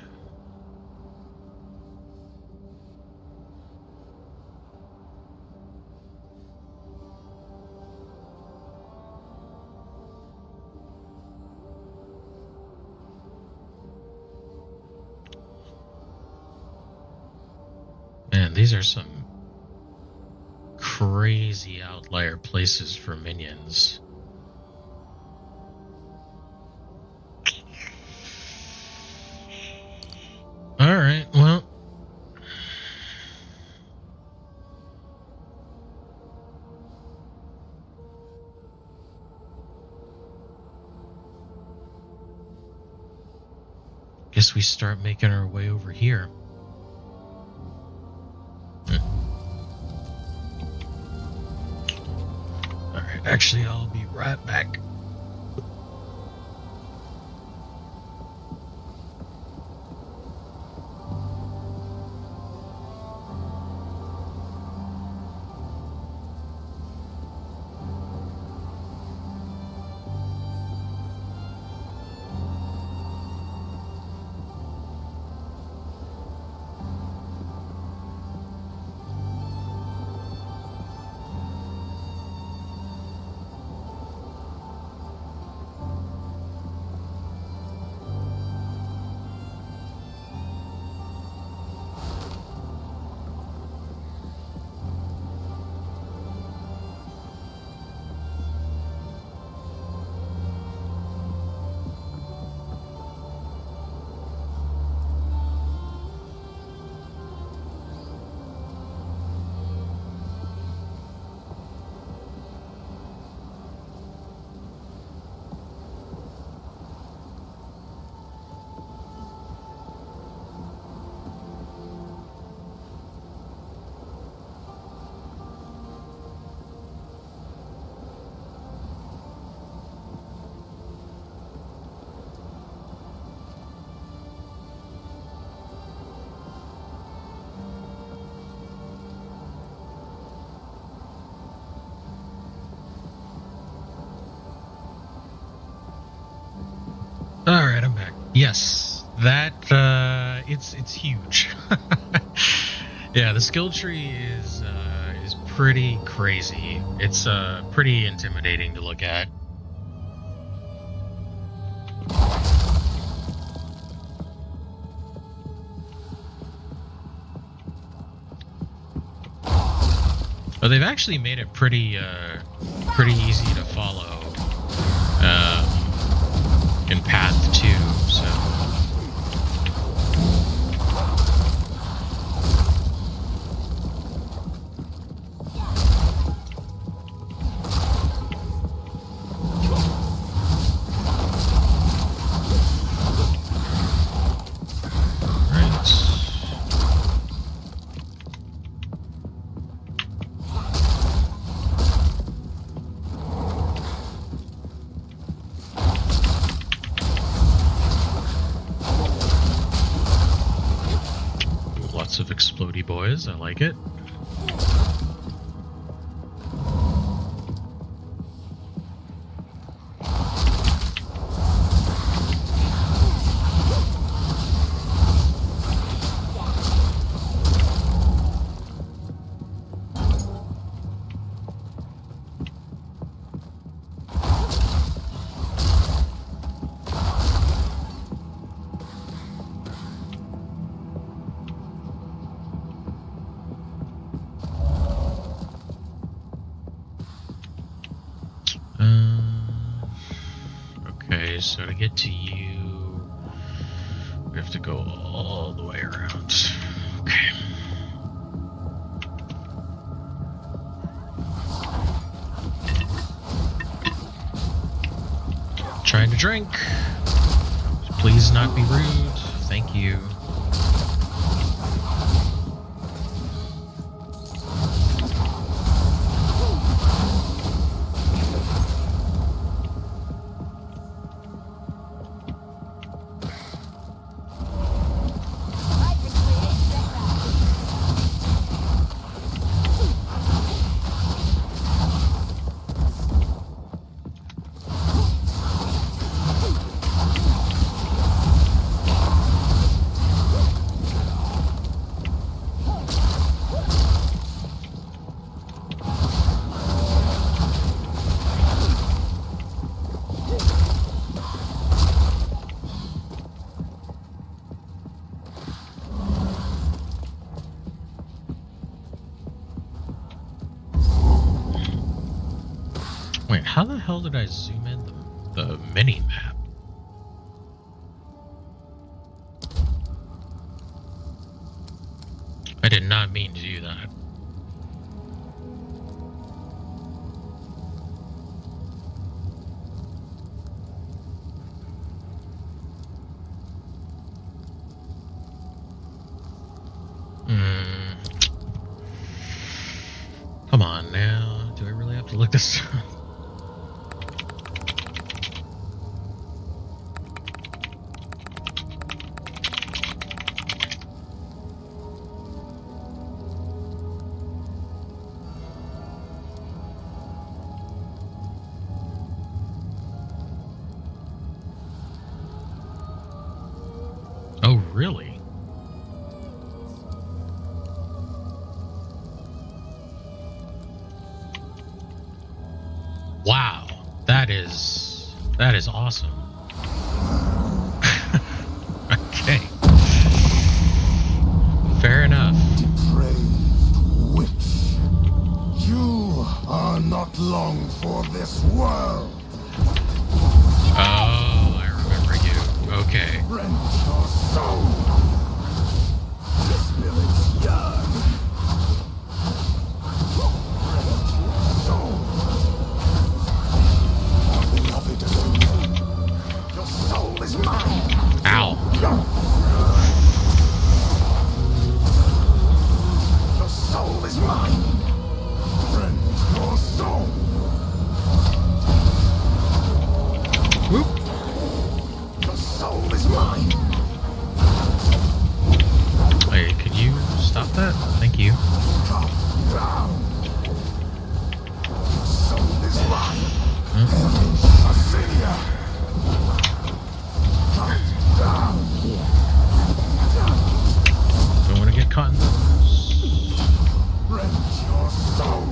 Man, these are some crazy outlier places for minions. Alright, well. Guess we start making our way over here. Alright, actually, I'll be right back. Alright, I'm back. Yes, that, it's huge. Yeah, the skill tree is pretty crazy. It's, pretty intimidating to look at. But they've actually made it pretty easy to follow. In Path 2, so... Of explodey boys, I like it. Okay, so to get to you, we have to go all the way around. Okay. Trying to drink. Please not be rude. Thank you. How the hell did I zoom in the mini map? I did not mean to do that. Come on now. Do I really have to look this up? Oh, really? Wow, that is awesome. Okay, fair enough. Depraved witch, you are not long for this world. Oh, I remember you. Okay. Rend your soul. The spirits yearn. Rend your soul. Beloved of me, your soul is mine. Ow. Your soul is mine. Rend your soul. Whoop. Your soul is mine. Hey, could you stop that? Thank you. Come down. Your soul is mine. I see ya. Come down. Don't want to get caught in this. Rend your soul.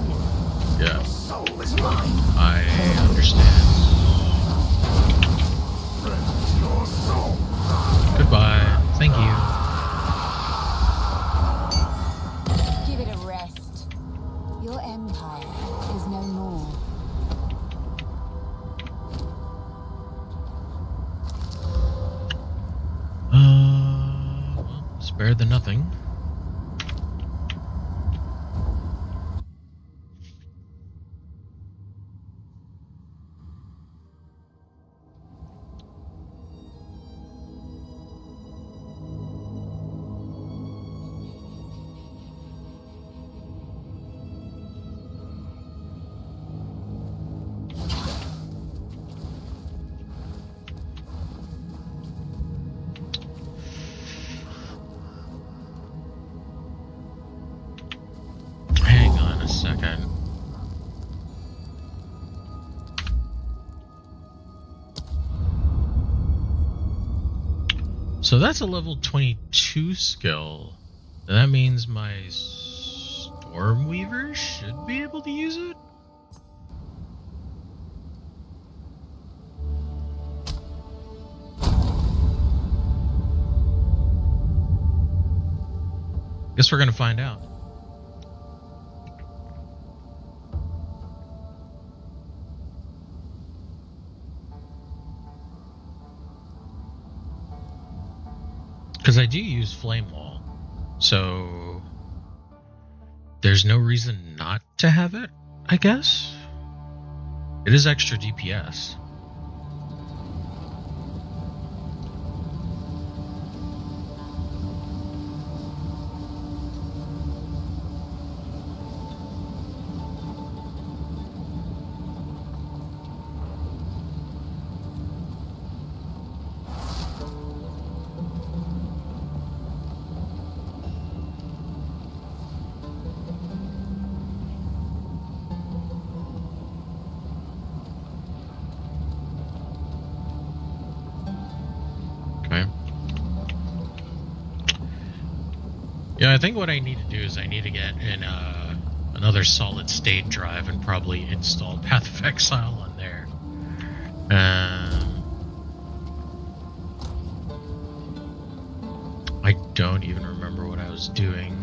Yeah, Your soul is mine. I understand. Rend your soul. Goodbye. Thank you. Give it a rest. Your empire is no more. Well, it's better than nothing. Hang on a second. So that's a level 22 skill. And that means my Stormweaver should be able to use it? Guess we're gonna find out. Because I do use Flame Wall, so there's no reason not to have it, I guess. It is extra DPS. Okay. Yeah, I think what I need to do is I need to get in another solid state drive and probably install Path of Exile on there. I don't even remember what I was doing.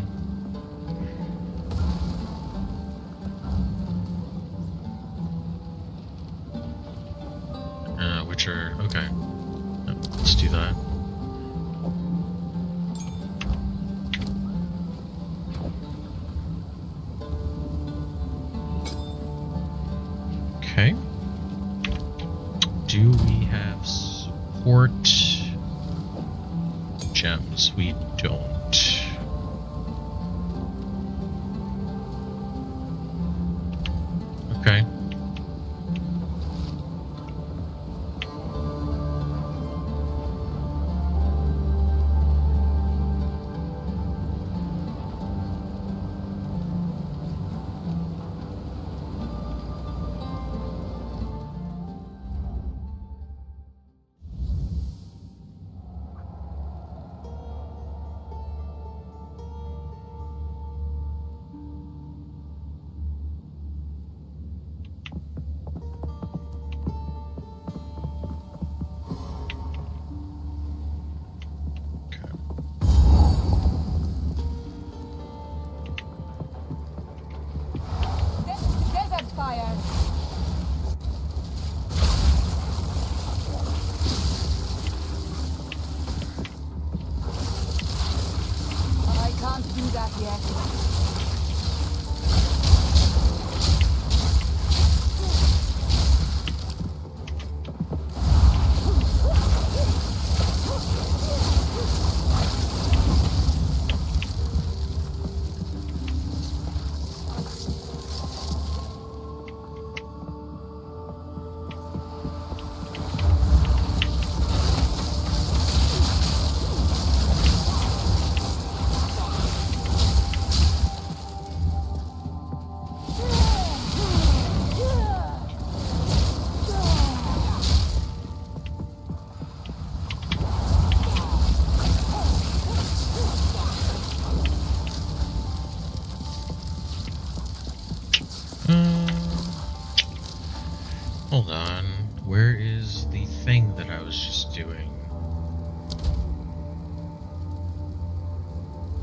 Hold on. Where is the thing that I was just doing?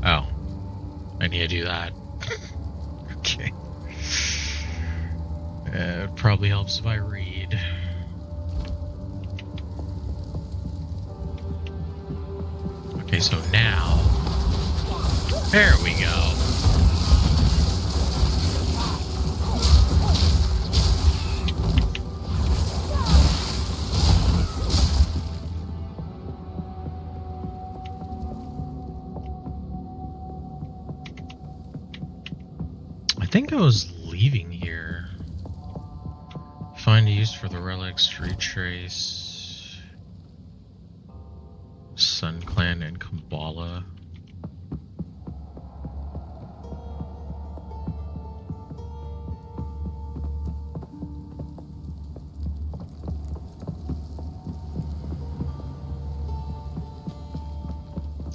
Oh. I need to do that. Okay. It probably helps if I read. Okay, so now... There we go. I think I was leaving here. Find a use for the relics, retrace Sun Clan and Kabbalah.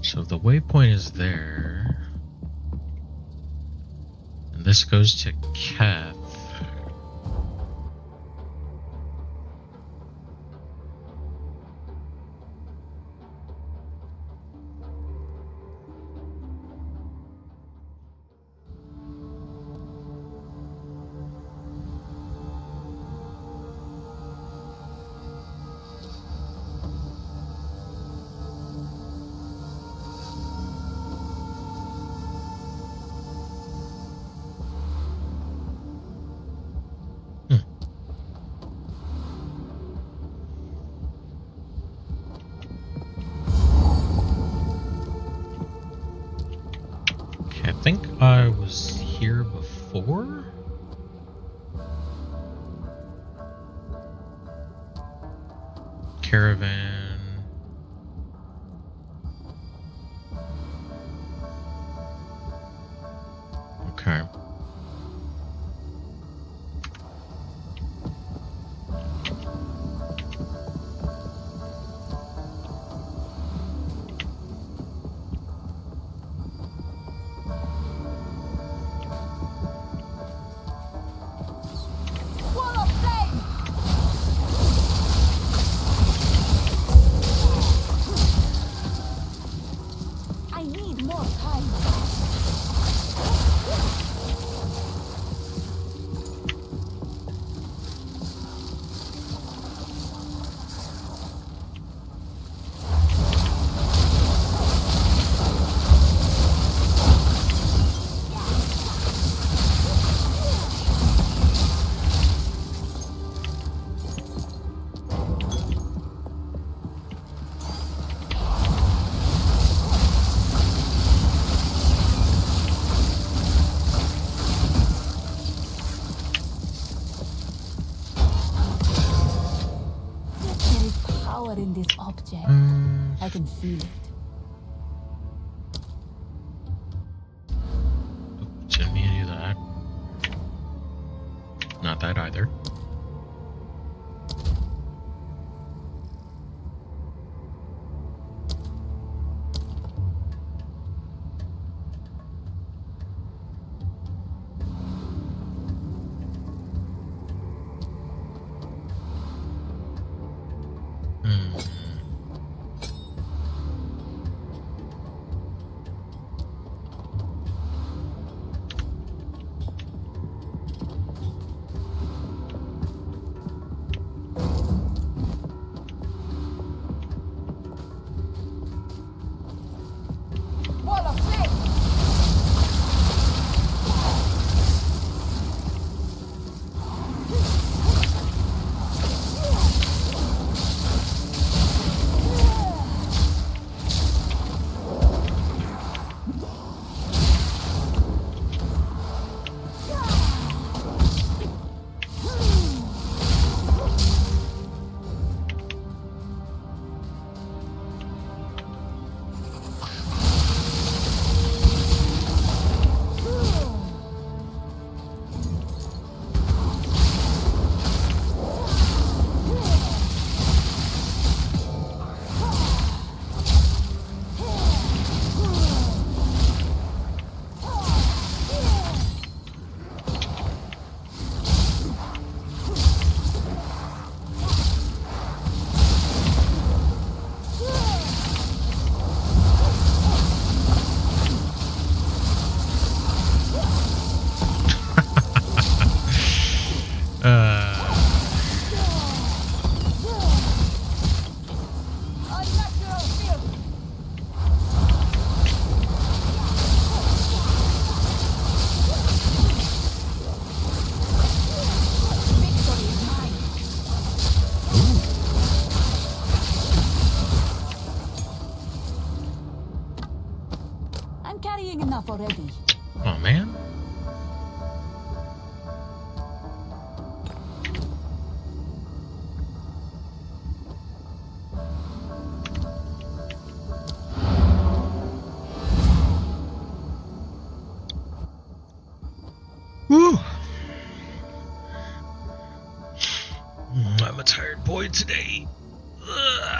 So the waypoint is there. And this goes to Keth. I think I was here before. Caravan. Okay. In this object, I can feel it. Didn't mean to do that. Not that either. ready. Oh man. Woo! I'm a tired boy today. Ugh.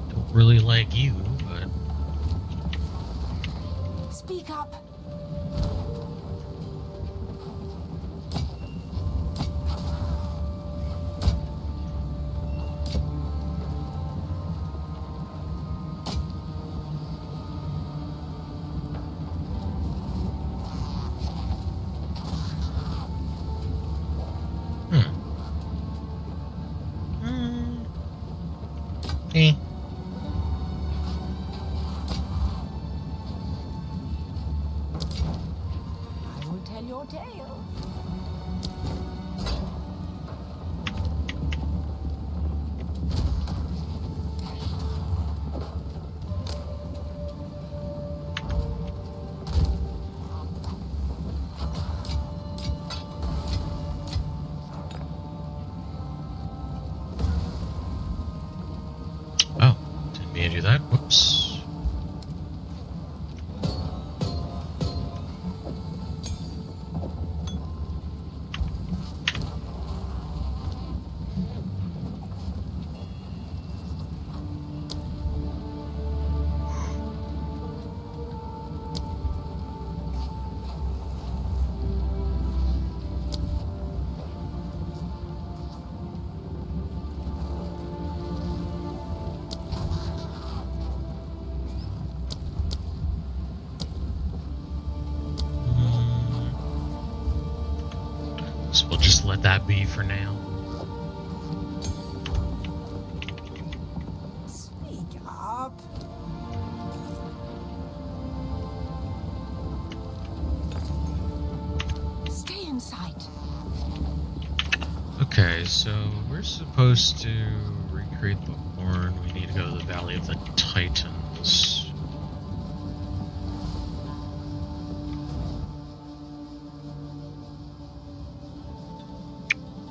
Don't really like you, but Speak up. eh. I will tell your tale. Oh, didn't mean to do that. Whoops. So we'll just let that be for now. Speak up. Stay in sight. Okay, so we're supposed to recreate the horn. We need to go to the Valley of the Titans.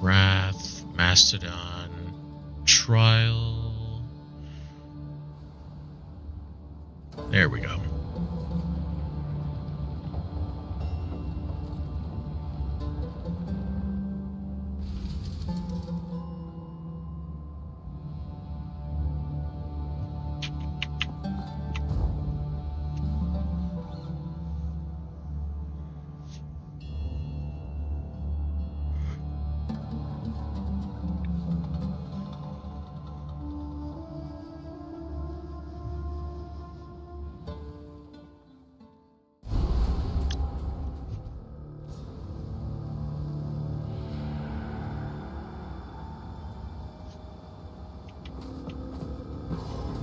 Wrath, Mastodon, Trial. There we go.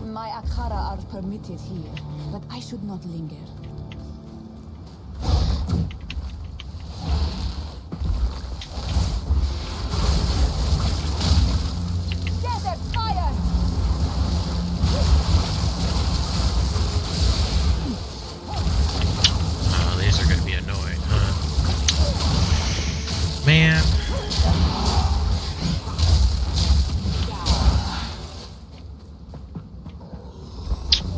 My Akhara are permitted here, but I should not linger. Desert fire! Oh, these are going to be annoying, huh? Man.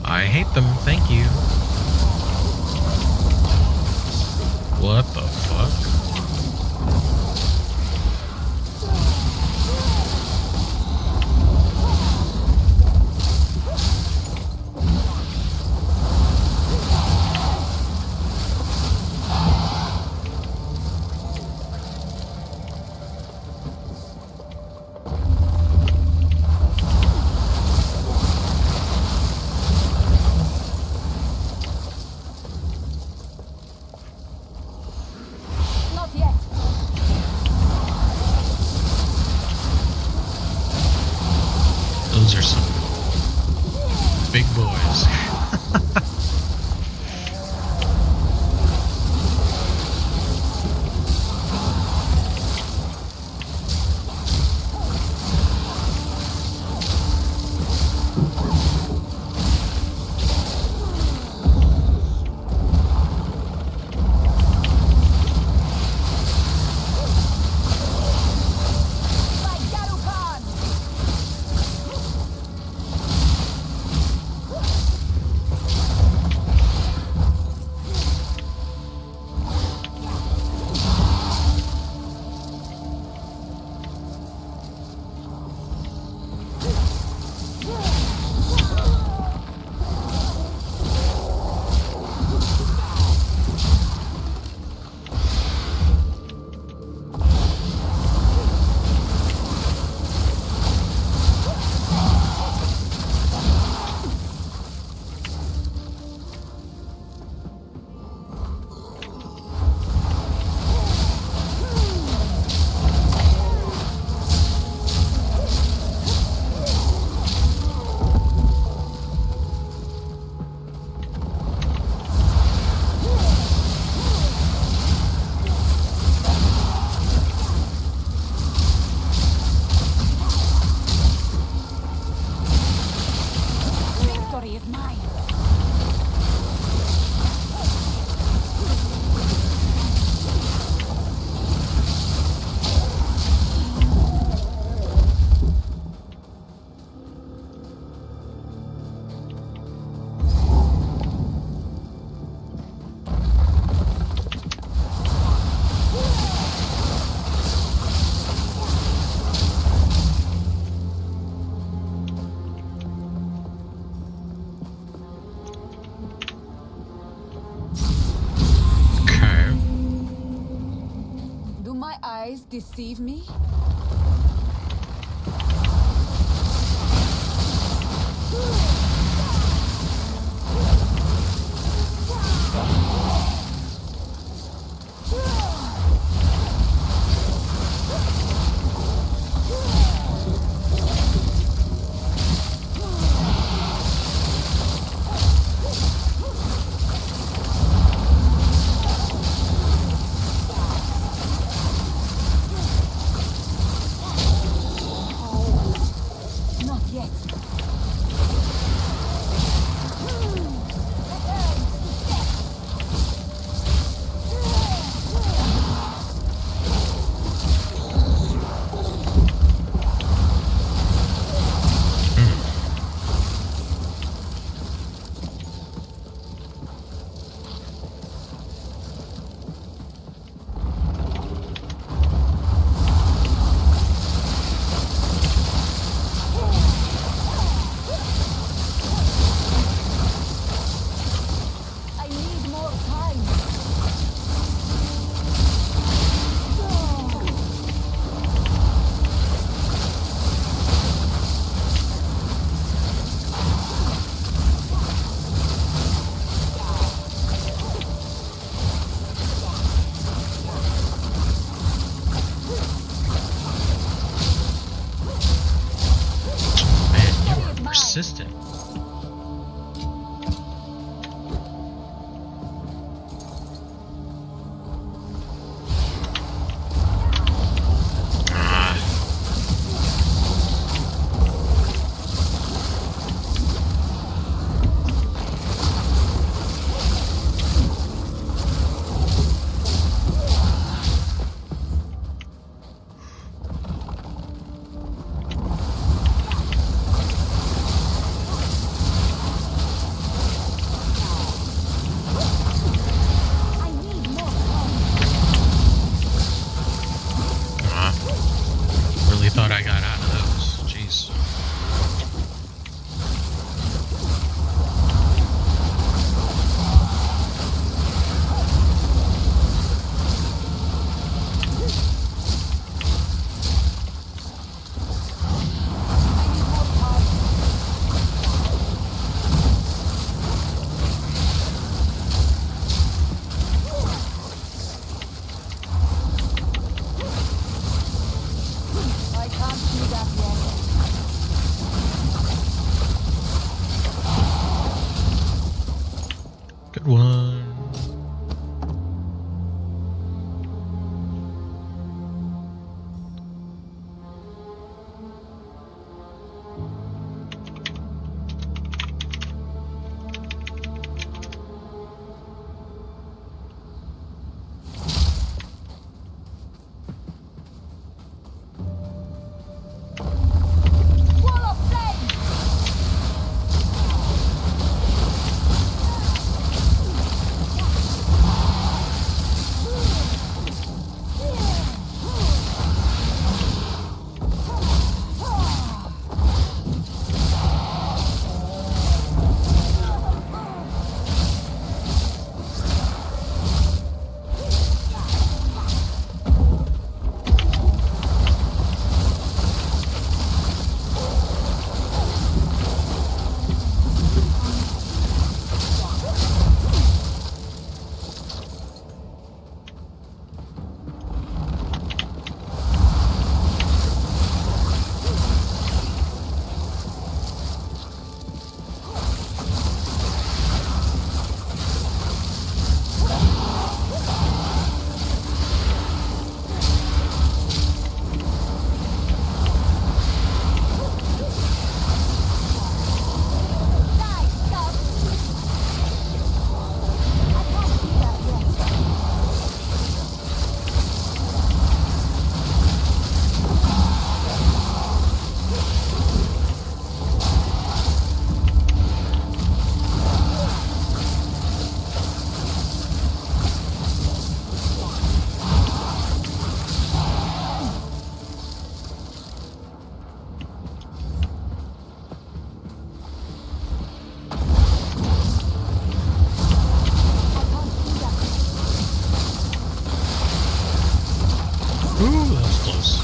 I hate them, thank you. What the fuck? Those are some big boys. Deceive me? Persistent. Ooh, that was close.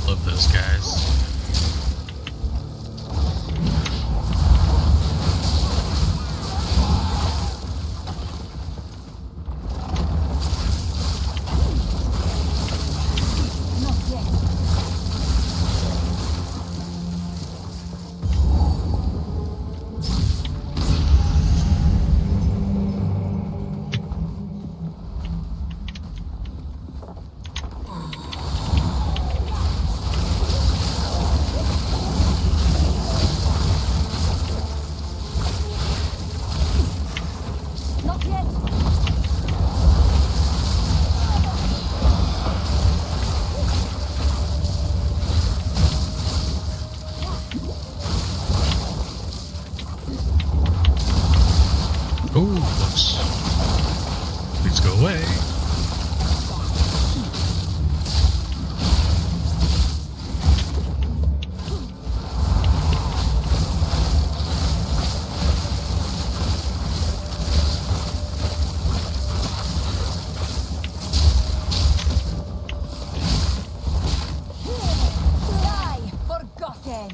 Love those guys. Oh, whoops. Please go away. Lie forgotten.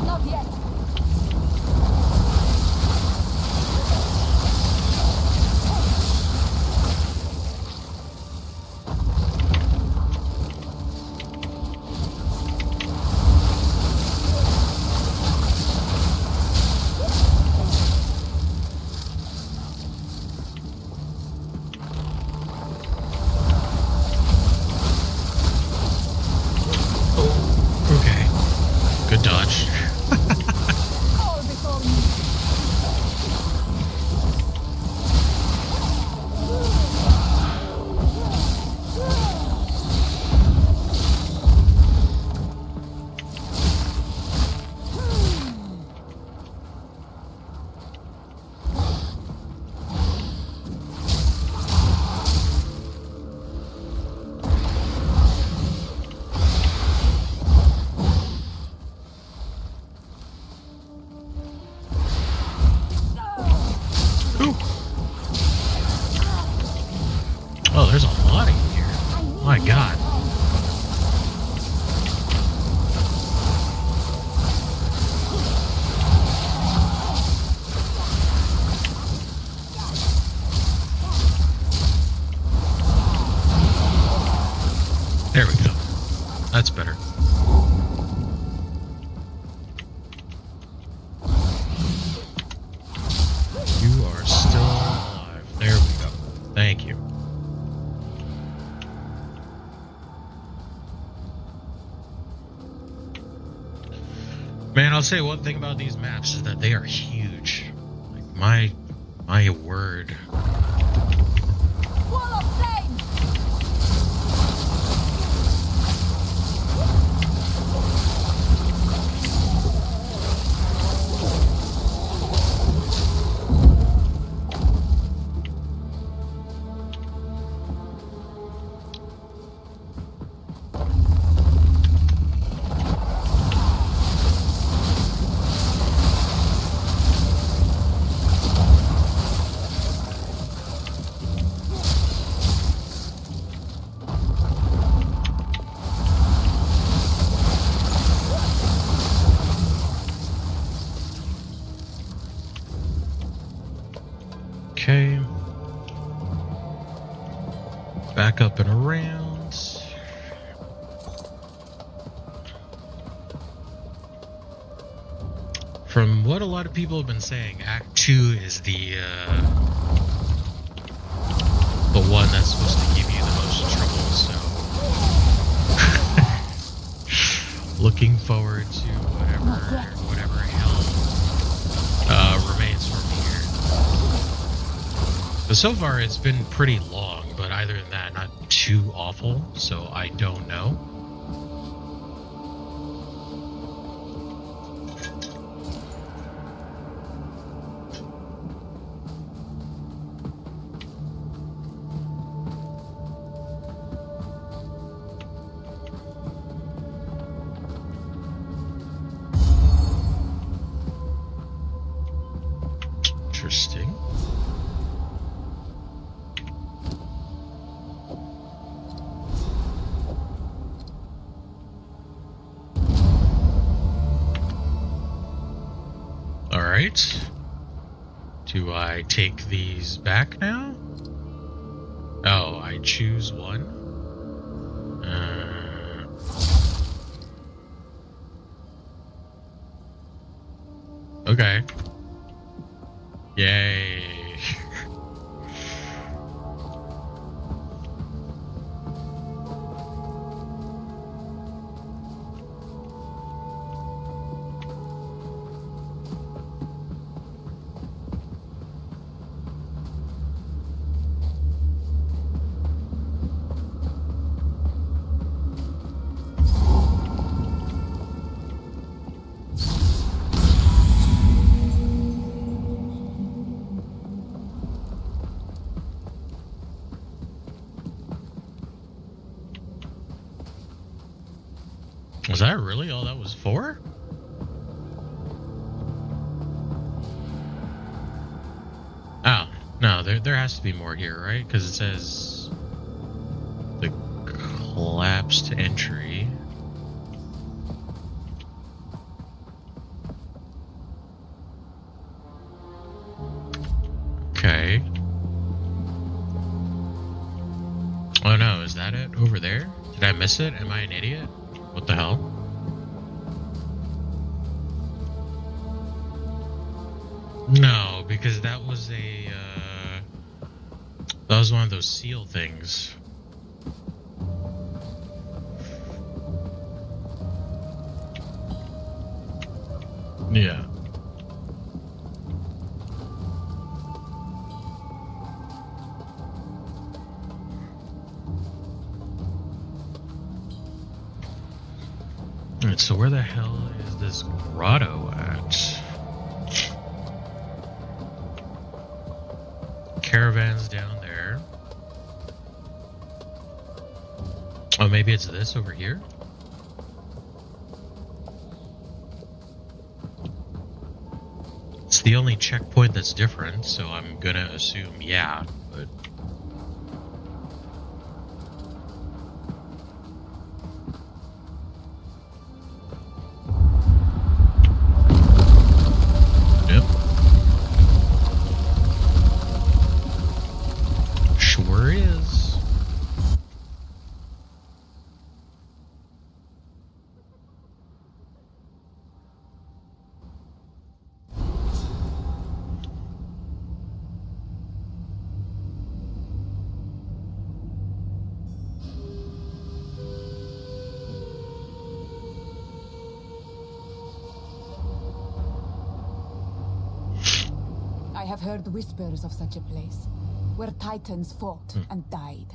Not yet. Okay. Good dodge. All before me. Ooh. Oh, there's a lot in here. My God. There we go. That's better. You are still alive. There we go. Thank you. Man, I'll say one thing about these maps is that they are huge. Like my word. Wall of flame. Okay. Back up and around. From what a lot of people have been saying, Act 2 is the one that's supposed to give you the most trouble, so looking forward to whatever hell remains for me here. But so far it's been pretty long, but either than that, not too awful, so I don't know. Interesting. All right. Do I take these back now? Oh, I choose one. Okay. Yay. Was that really all that was for? Oh, no, there has to be more here, right? Because it says the collapsed entry. Okay. Oh no, is that it over there? Did I miss it? Am I an idiot? What the hell? No, because that was that was one of those seal things. Yeah. Alright, so where the hell is this grotto at? Caravans down there. Oh, maybe it's this over here? It's the only checkpoint that's different, so I'm gonna assume yeah, but... Yep. Sure is. I have heard whispers of such a place, where titans fought and died.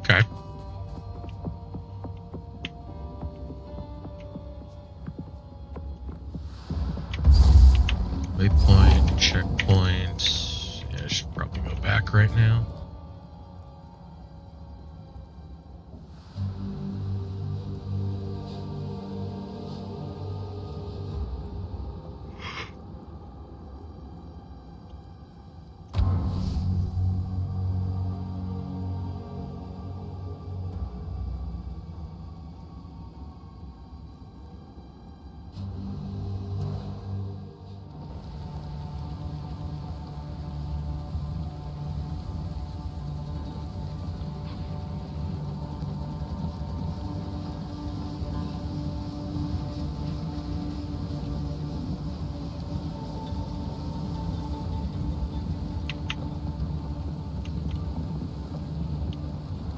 Okay. Waypoint, checkpoint. Yeah, I should probably go back right now.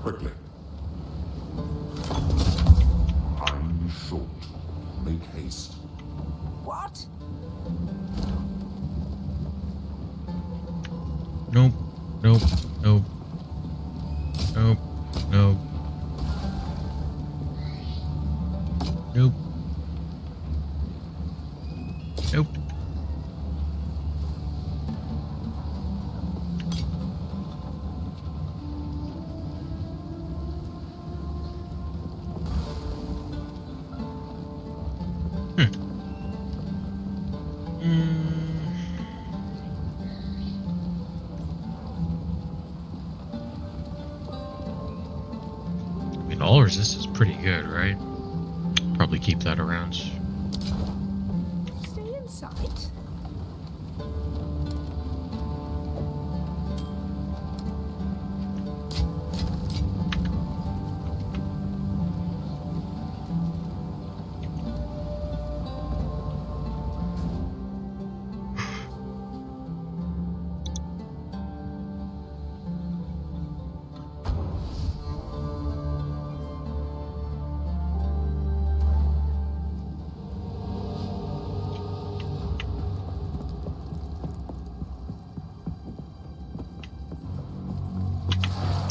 quickly. Time is short. Make haste. What? Nope. Nope. Nope. Nope. Nope. Nope. Nope. I mean, all resist is pretty good, right? Probably keep that around. Stay in sight.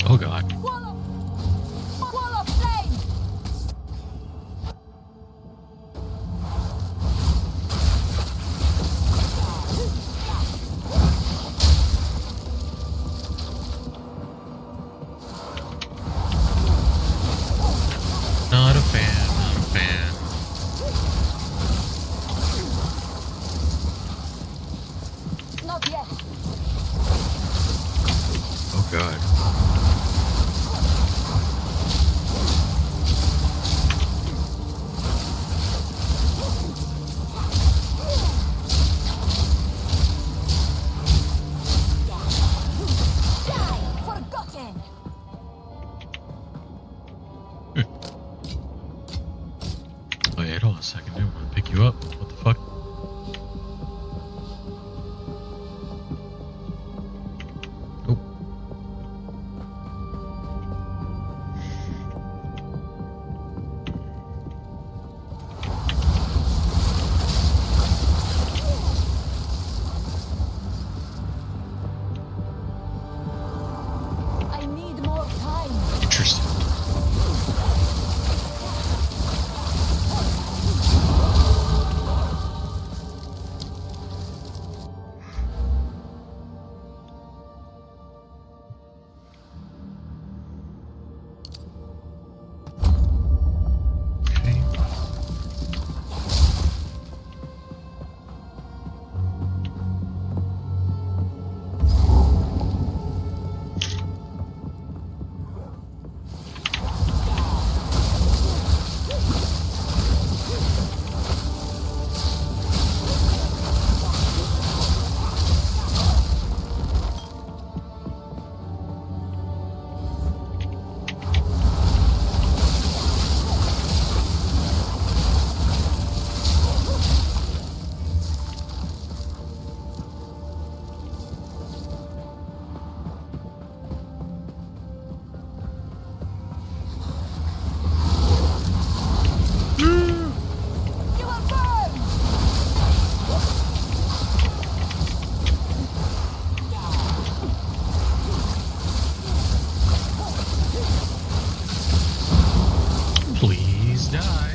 Oh god. Wall of flame! Not a fan, not a fan. Not yet. Oh god. Forgotten. Wait, hold on a second, dude. I want to pick you up. What the fuck? Oh. I need more time. Interesting. Okay. You will burn! Please die.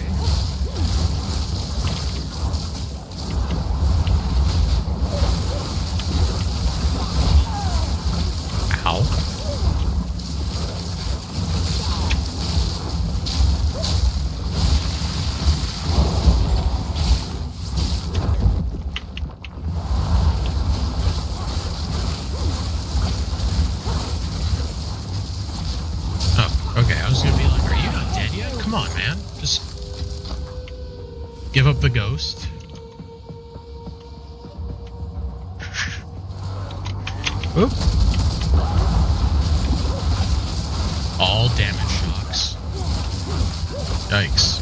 Ow. Oh, okay. I was gonna be like, are you not dead yet? Come on, man. Just give up the ghost. Oop. All damage shocks. Yikes.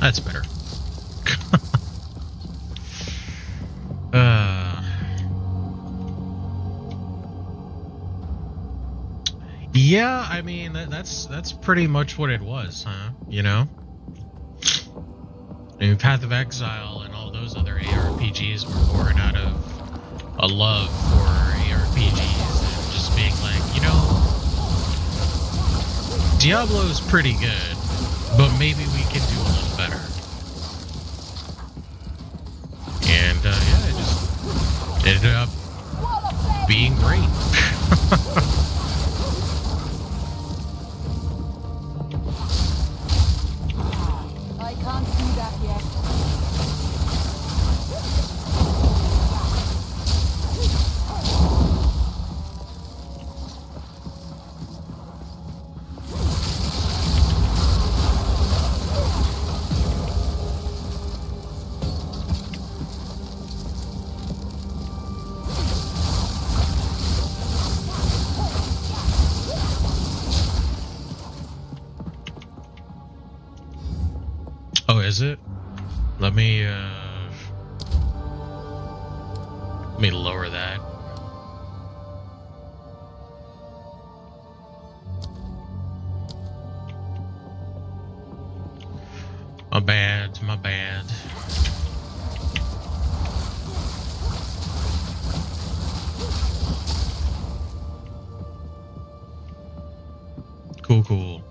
That's better. uh, yeah, I mean that's pretty much what it was, huh? You know, I mean, Path of Exile and all those other ARPGs were born out of a love for ARPGs and just being like, you know, Diablo's pretty good, but maybe we can do a little better. And yeah, it just ended up being great. I can't do that yet. Oh, is it? Let me lower that. My bad, my bad. Cool, cool.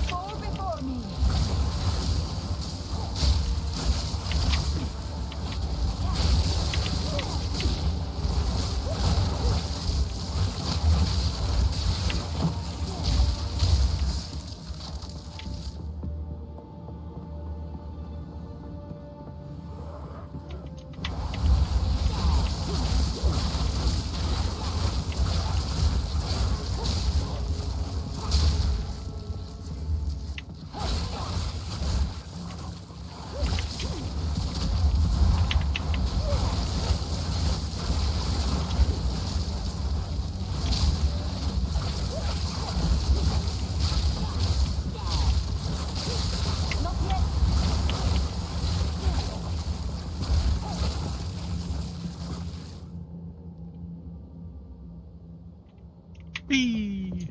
Fall before me. Not yet. Whee!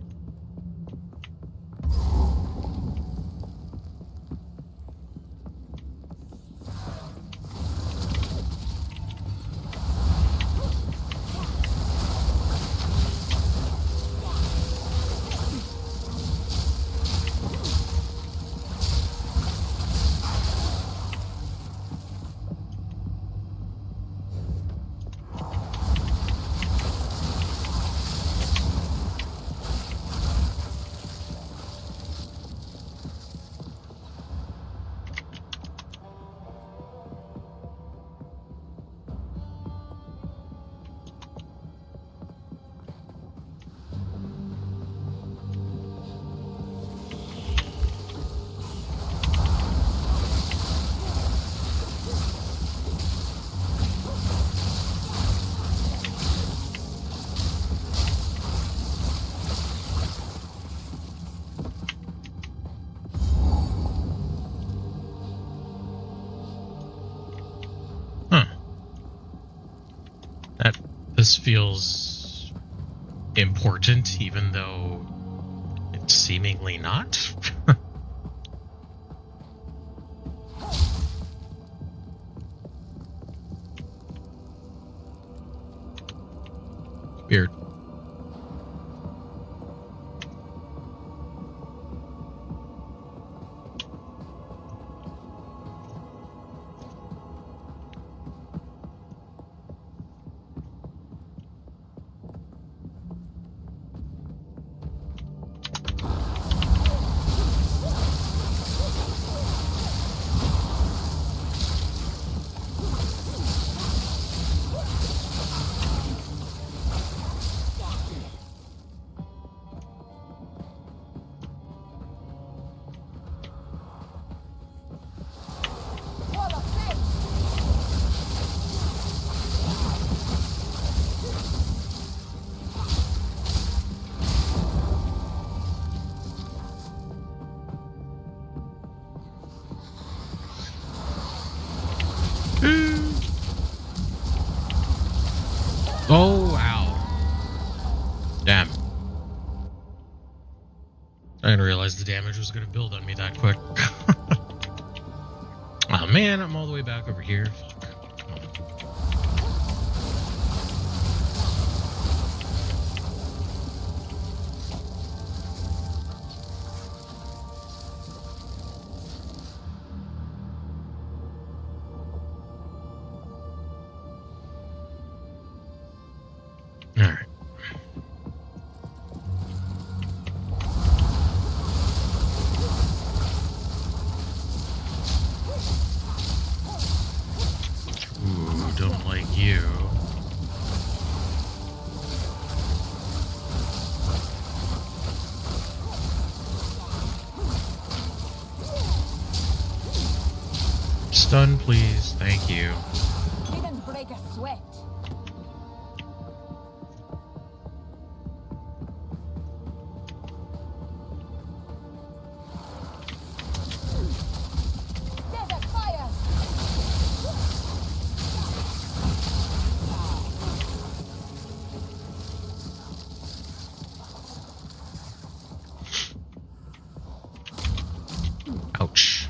Huh. This feels important, even though it's seemingly not. Weird. I didn't realize the damage was going to build on me that quick. Oh man, I'm all the way back over here. Come on. All right. Ooh, don't like you. Stun, please. Thank you. Didn't break a sweat. Desert fire. Ouch.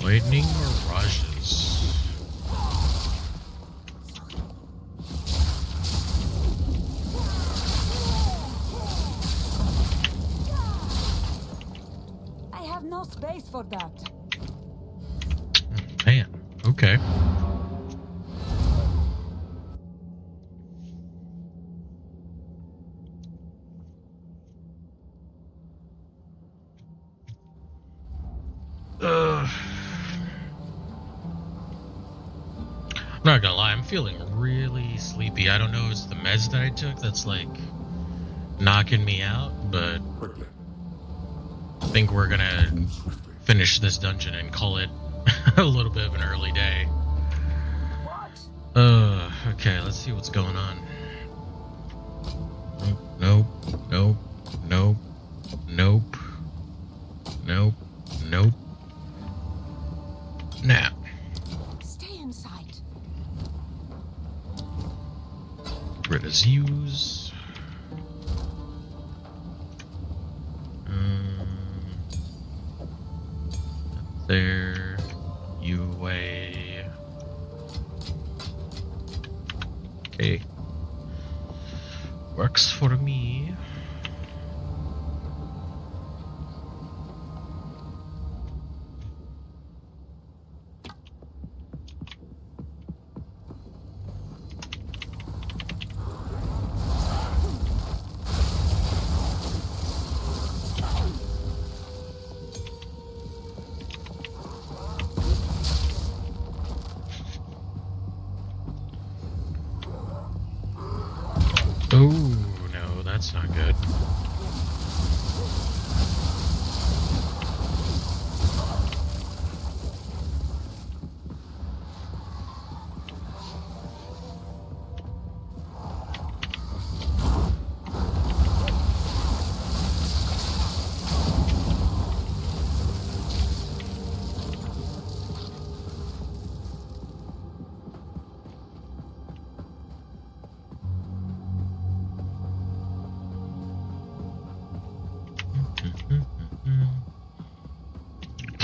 Lightning mirages. I have no space for that. Man, okay. I'm not gonna lie, I'm feeling really sleepy. I don't know if it's the meds that I took that's like knocking me out, but I think we're gonna finish this dungeon and call it a little bit of an early day. Okay, let's see what's going on. Nope, nope, nope, nope, nope, nope. Now. Stay inside. Rid of use. There. You away. Okay. Works for me. Oh, no, that's not good.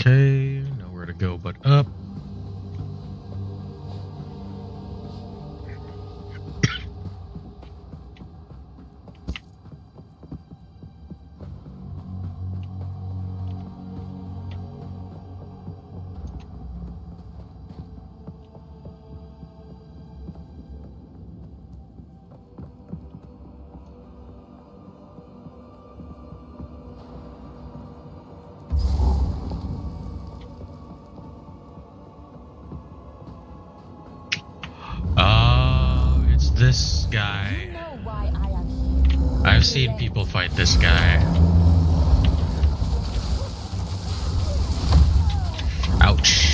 Okay, nowhere to go but up. Oh, it's this guy. You know why I am here. I've seen people fight this guy. Ouch.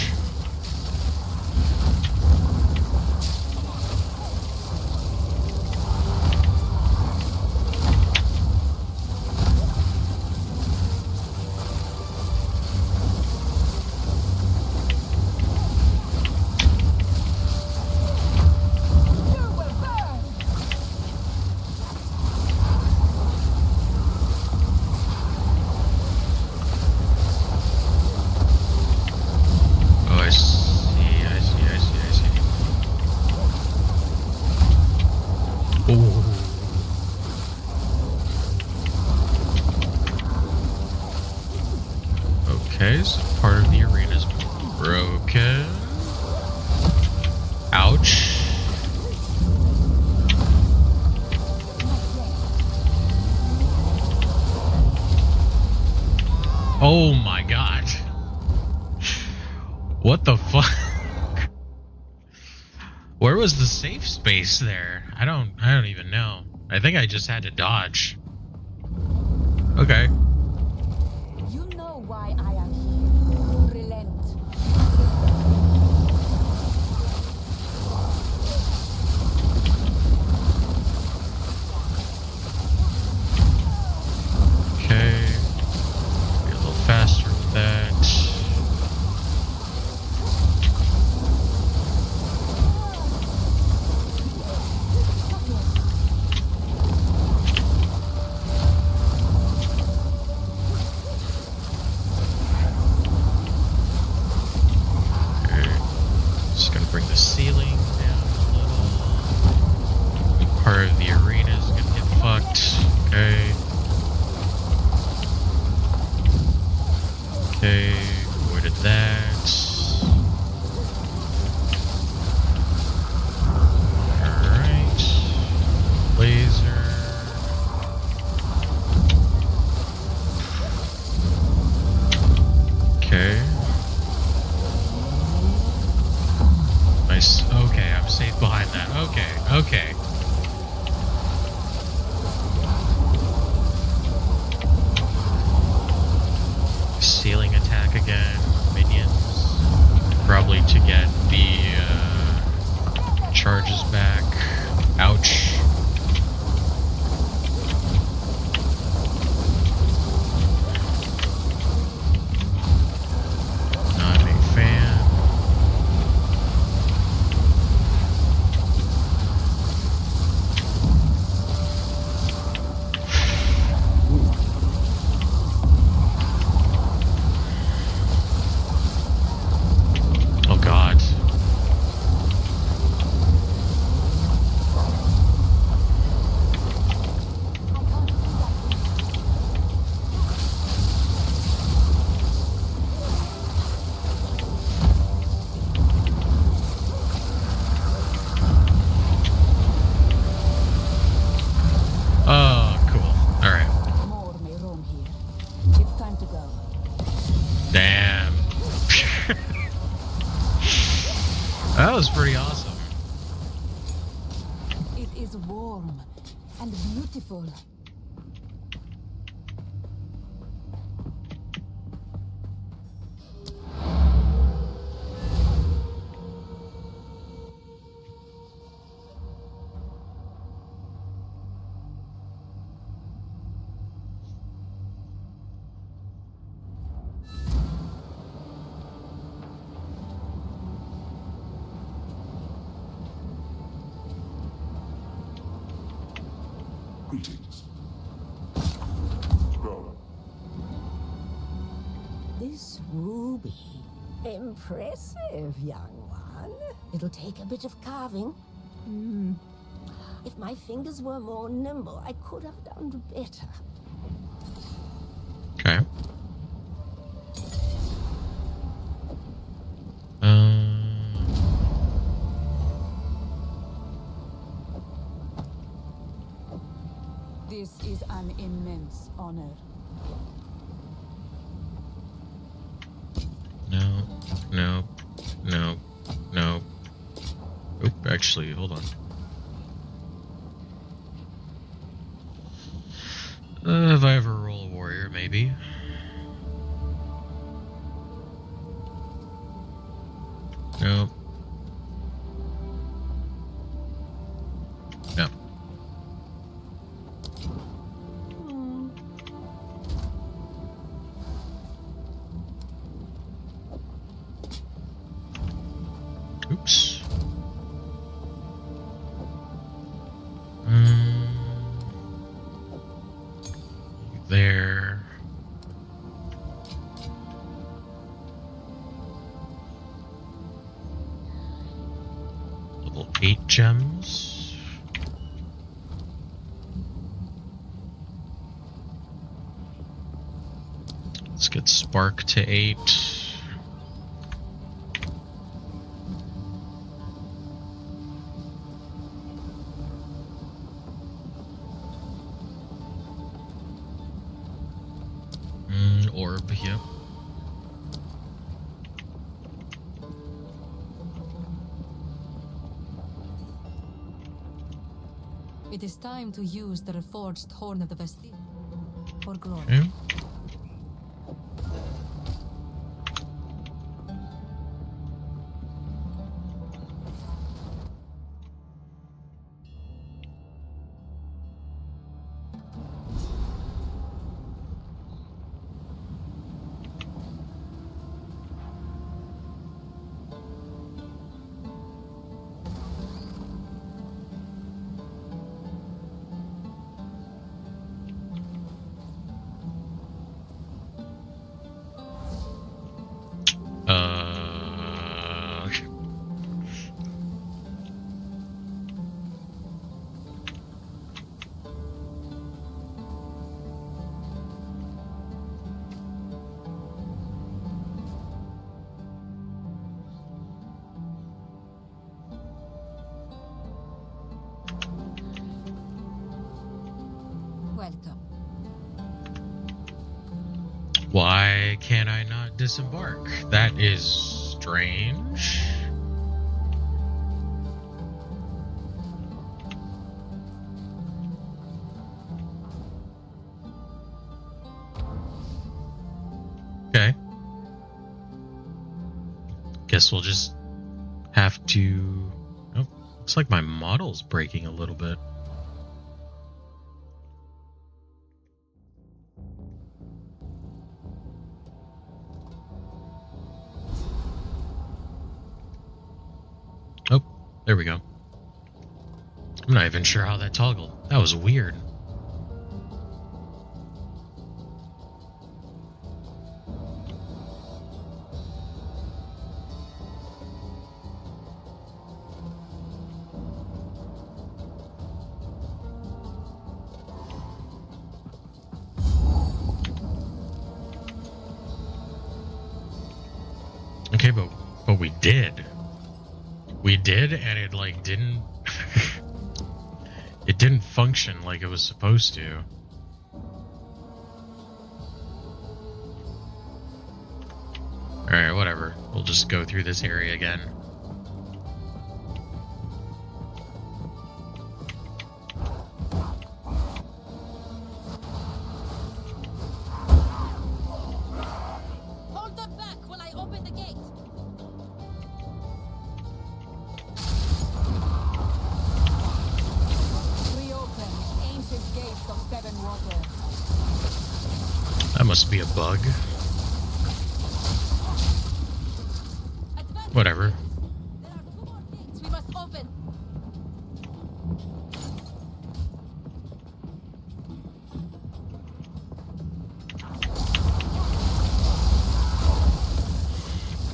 Okay, so part of the arena's broken. Ouch. Oh my god. What the fuck? Where was the safe space there? I don't even know. I think I just had to dodge. Okay. You know why I am here. Relent. Okay. Be a little faster with that. Okay, avoided that. Alright. Laser. Okay. Nice. Okay, I'm safe behind that. Okay, okay. Ceiling attack again. Minions. Probably to get the charges back. Ouch. Not a fan. Oh god. Oh, cool. Alright. More may roam here. It's time to go. Damn. That was pretty awesome. It is warm and beautiful. Greetings. Go. This ruby. Impressive, young one. It'll take a bit of carving. If my fingers were more nimble, I could have done better. Okay. This is an immense honor. No, no, no, no. Oop, actually, hold on. If I ever roll a warrior, maybe. Nope. No. Oops. There. Level 8 gems. Let's get Spark to 8. Orb, yep. It is time to use the reforged horn of the Vestige for glory. Okay. Why can I not disembark? That is strange. Okay. Guess we'll just have to... Oh, looks like my model's breaking a little bit. Oh, there we go. I'm not even sure how that toggled. That was weird. Okay, but we did. We did, and it like didn't it didn't function like it was supposed to. Alright, whatever. We'll just go through this area again. Hold them back while I open the gate. Reopen ancient gates of seven waters. That must be a bug. Whatever. There are 2 more gates we must open.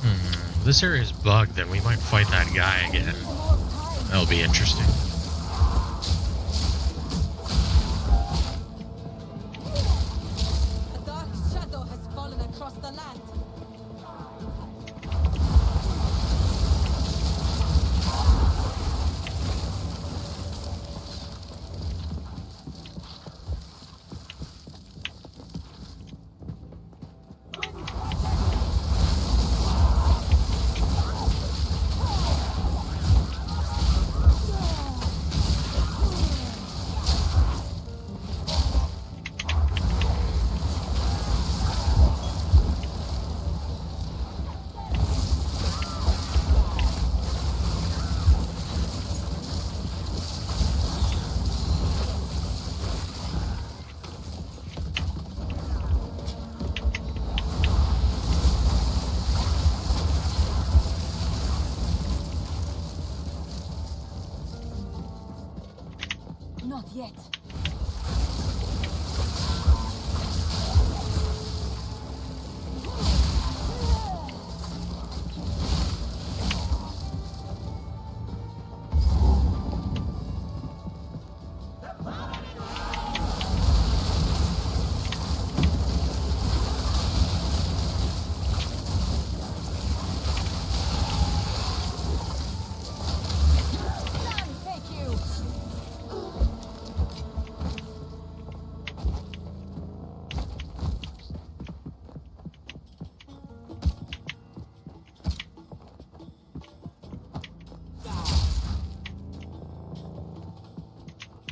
If this area is bugged, then we might fight that guy again. That'll be interesting. A dark shadow has fallen across the land. Not yet.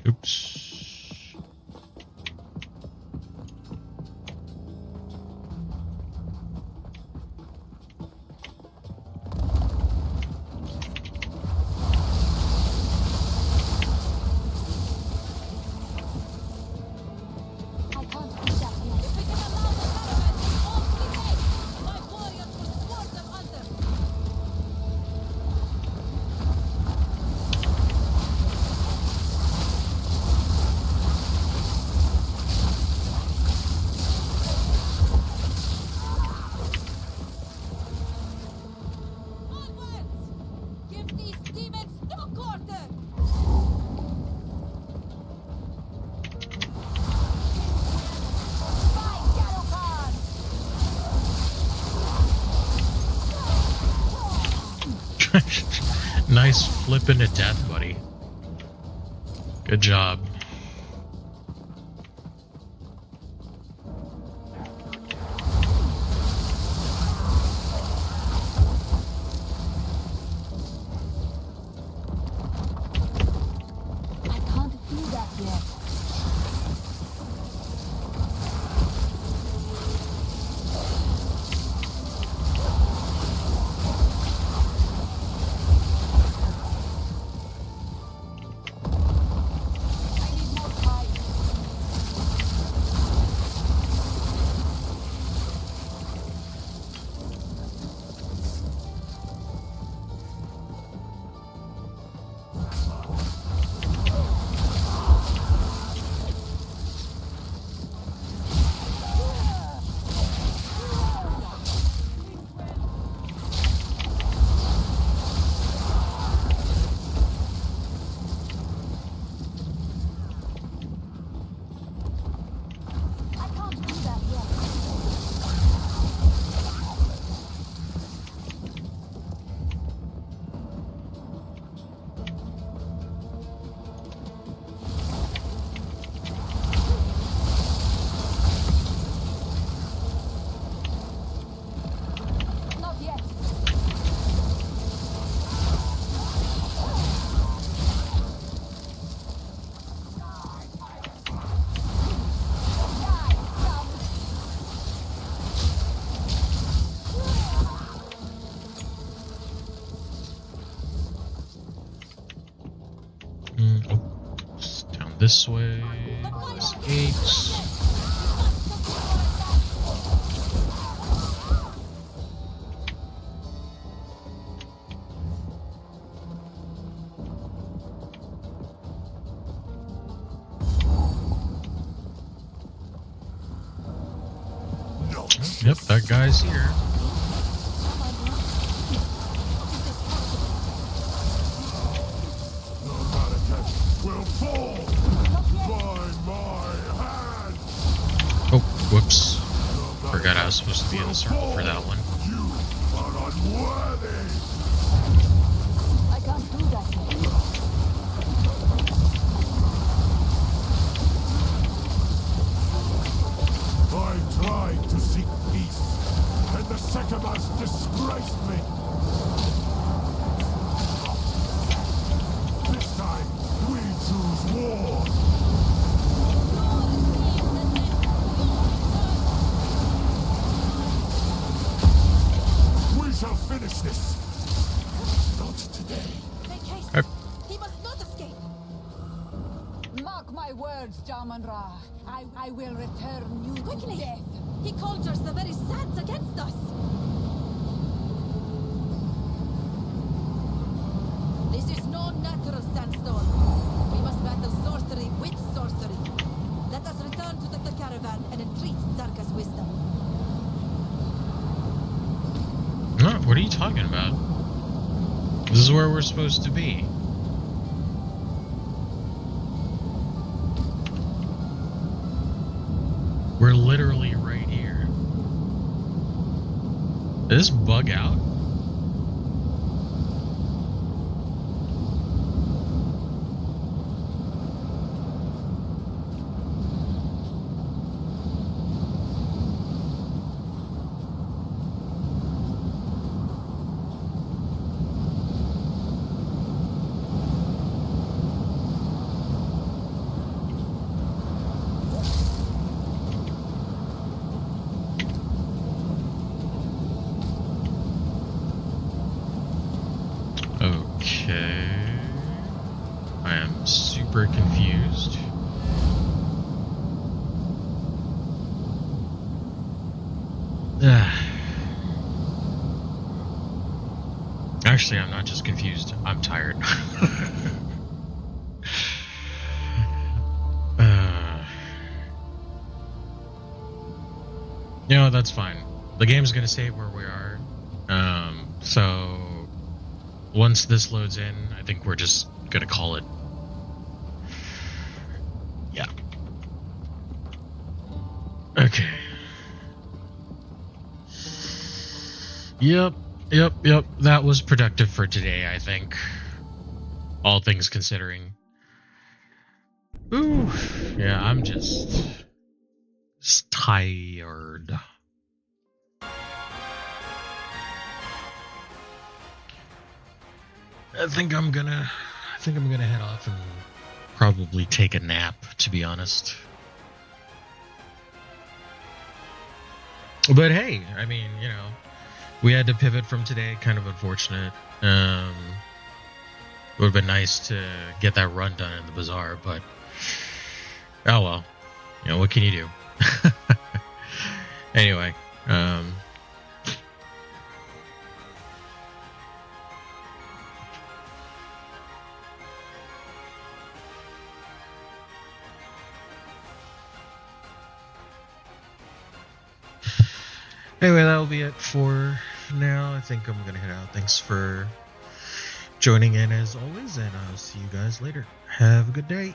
Oops. I can't push that yet. If we can allow the caravan to off the gate, my warriors will swarm them under. Onwards! Give these demons no quarter! Nice flipping to death, buddy. Good job. this way. Investigate. Yep, that guy's here. Will fall by my hand. Oh, whoops. Forgot I was supposed to be in the circle for that one. You are unworthy. I can't do that. I tried to seek peace, and the Sekemas disgraced me. This time, we choose war. We shall finish this. Not today. He must not escape. Mark my words, Jaman-Ra. I will return you Quickly! to death. He conjures the very sands against us. This is no natural sandstorm. We must battle sorcery with sorcery. Let us return to the caravan and entreat Zarka's wisdom. No, what are you talking about? This is where we're supposed to be. We're literally right here. Did this bug out? Okay. I am super confused. Actually, I'm not just confused. I'm tired. You know, that's fine. The game's gonna save where we are. So once this loads in, I think we're just gonna call it. Yeah. Okay. Yep. That was productive for today, I think. All things considering. Ooh. Yeah, I'm just tired. I think I'm gonna head off and probably take a nap, to be honest. But hey, I mean, you know, we had to pivot from today, kind of unfortunate. It would have been nice to get that run done in the Bazaar, but oh well. You know, what can you do? Anyway, anyway, that'll be it for now. I think I'm gonna head out. Thanks for joining in as always, and I'll see you guys later. Have a good day.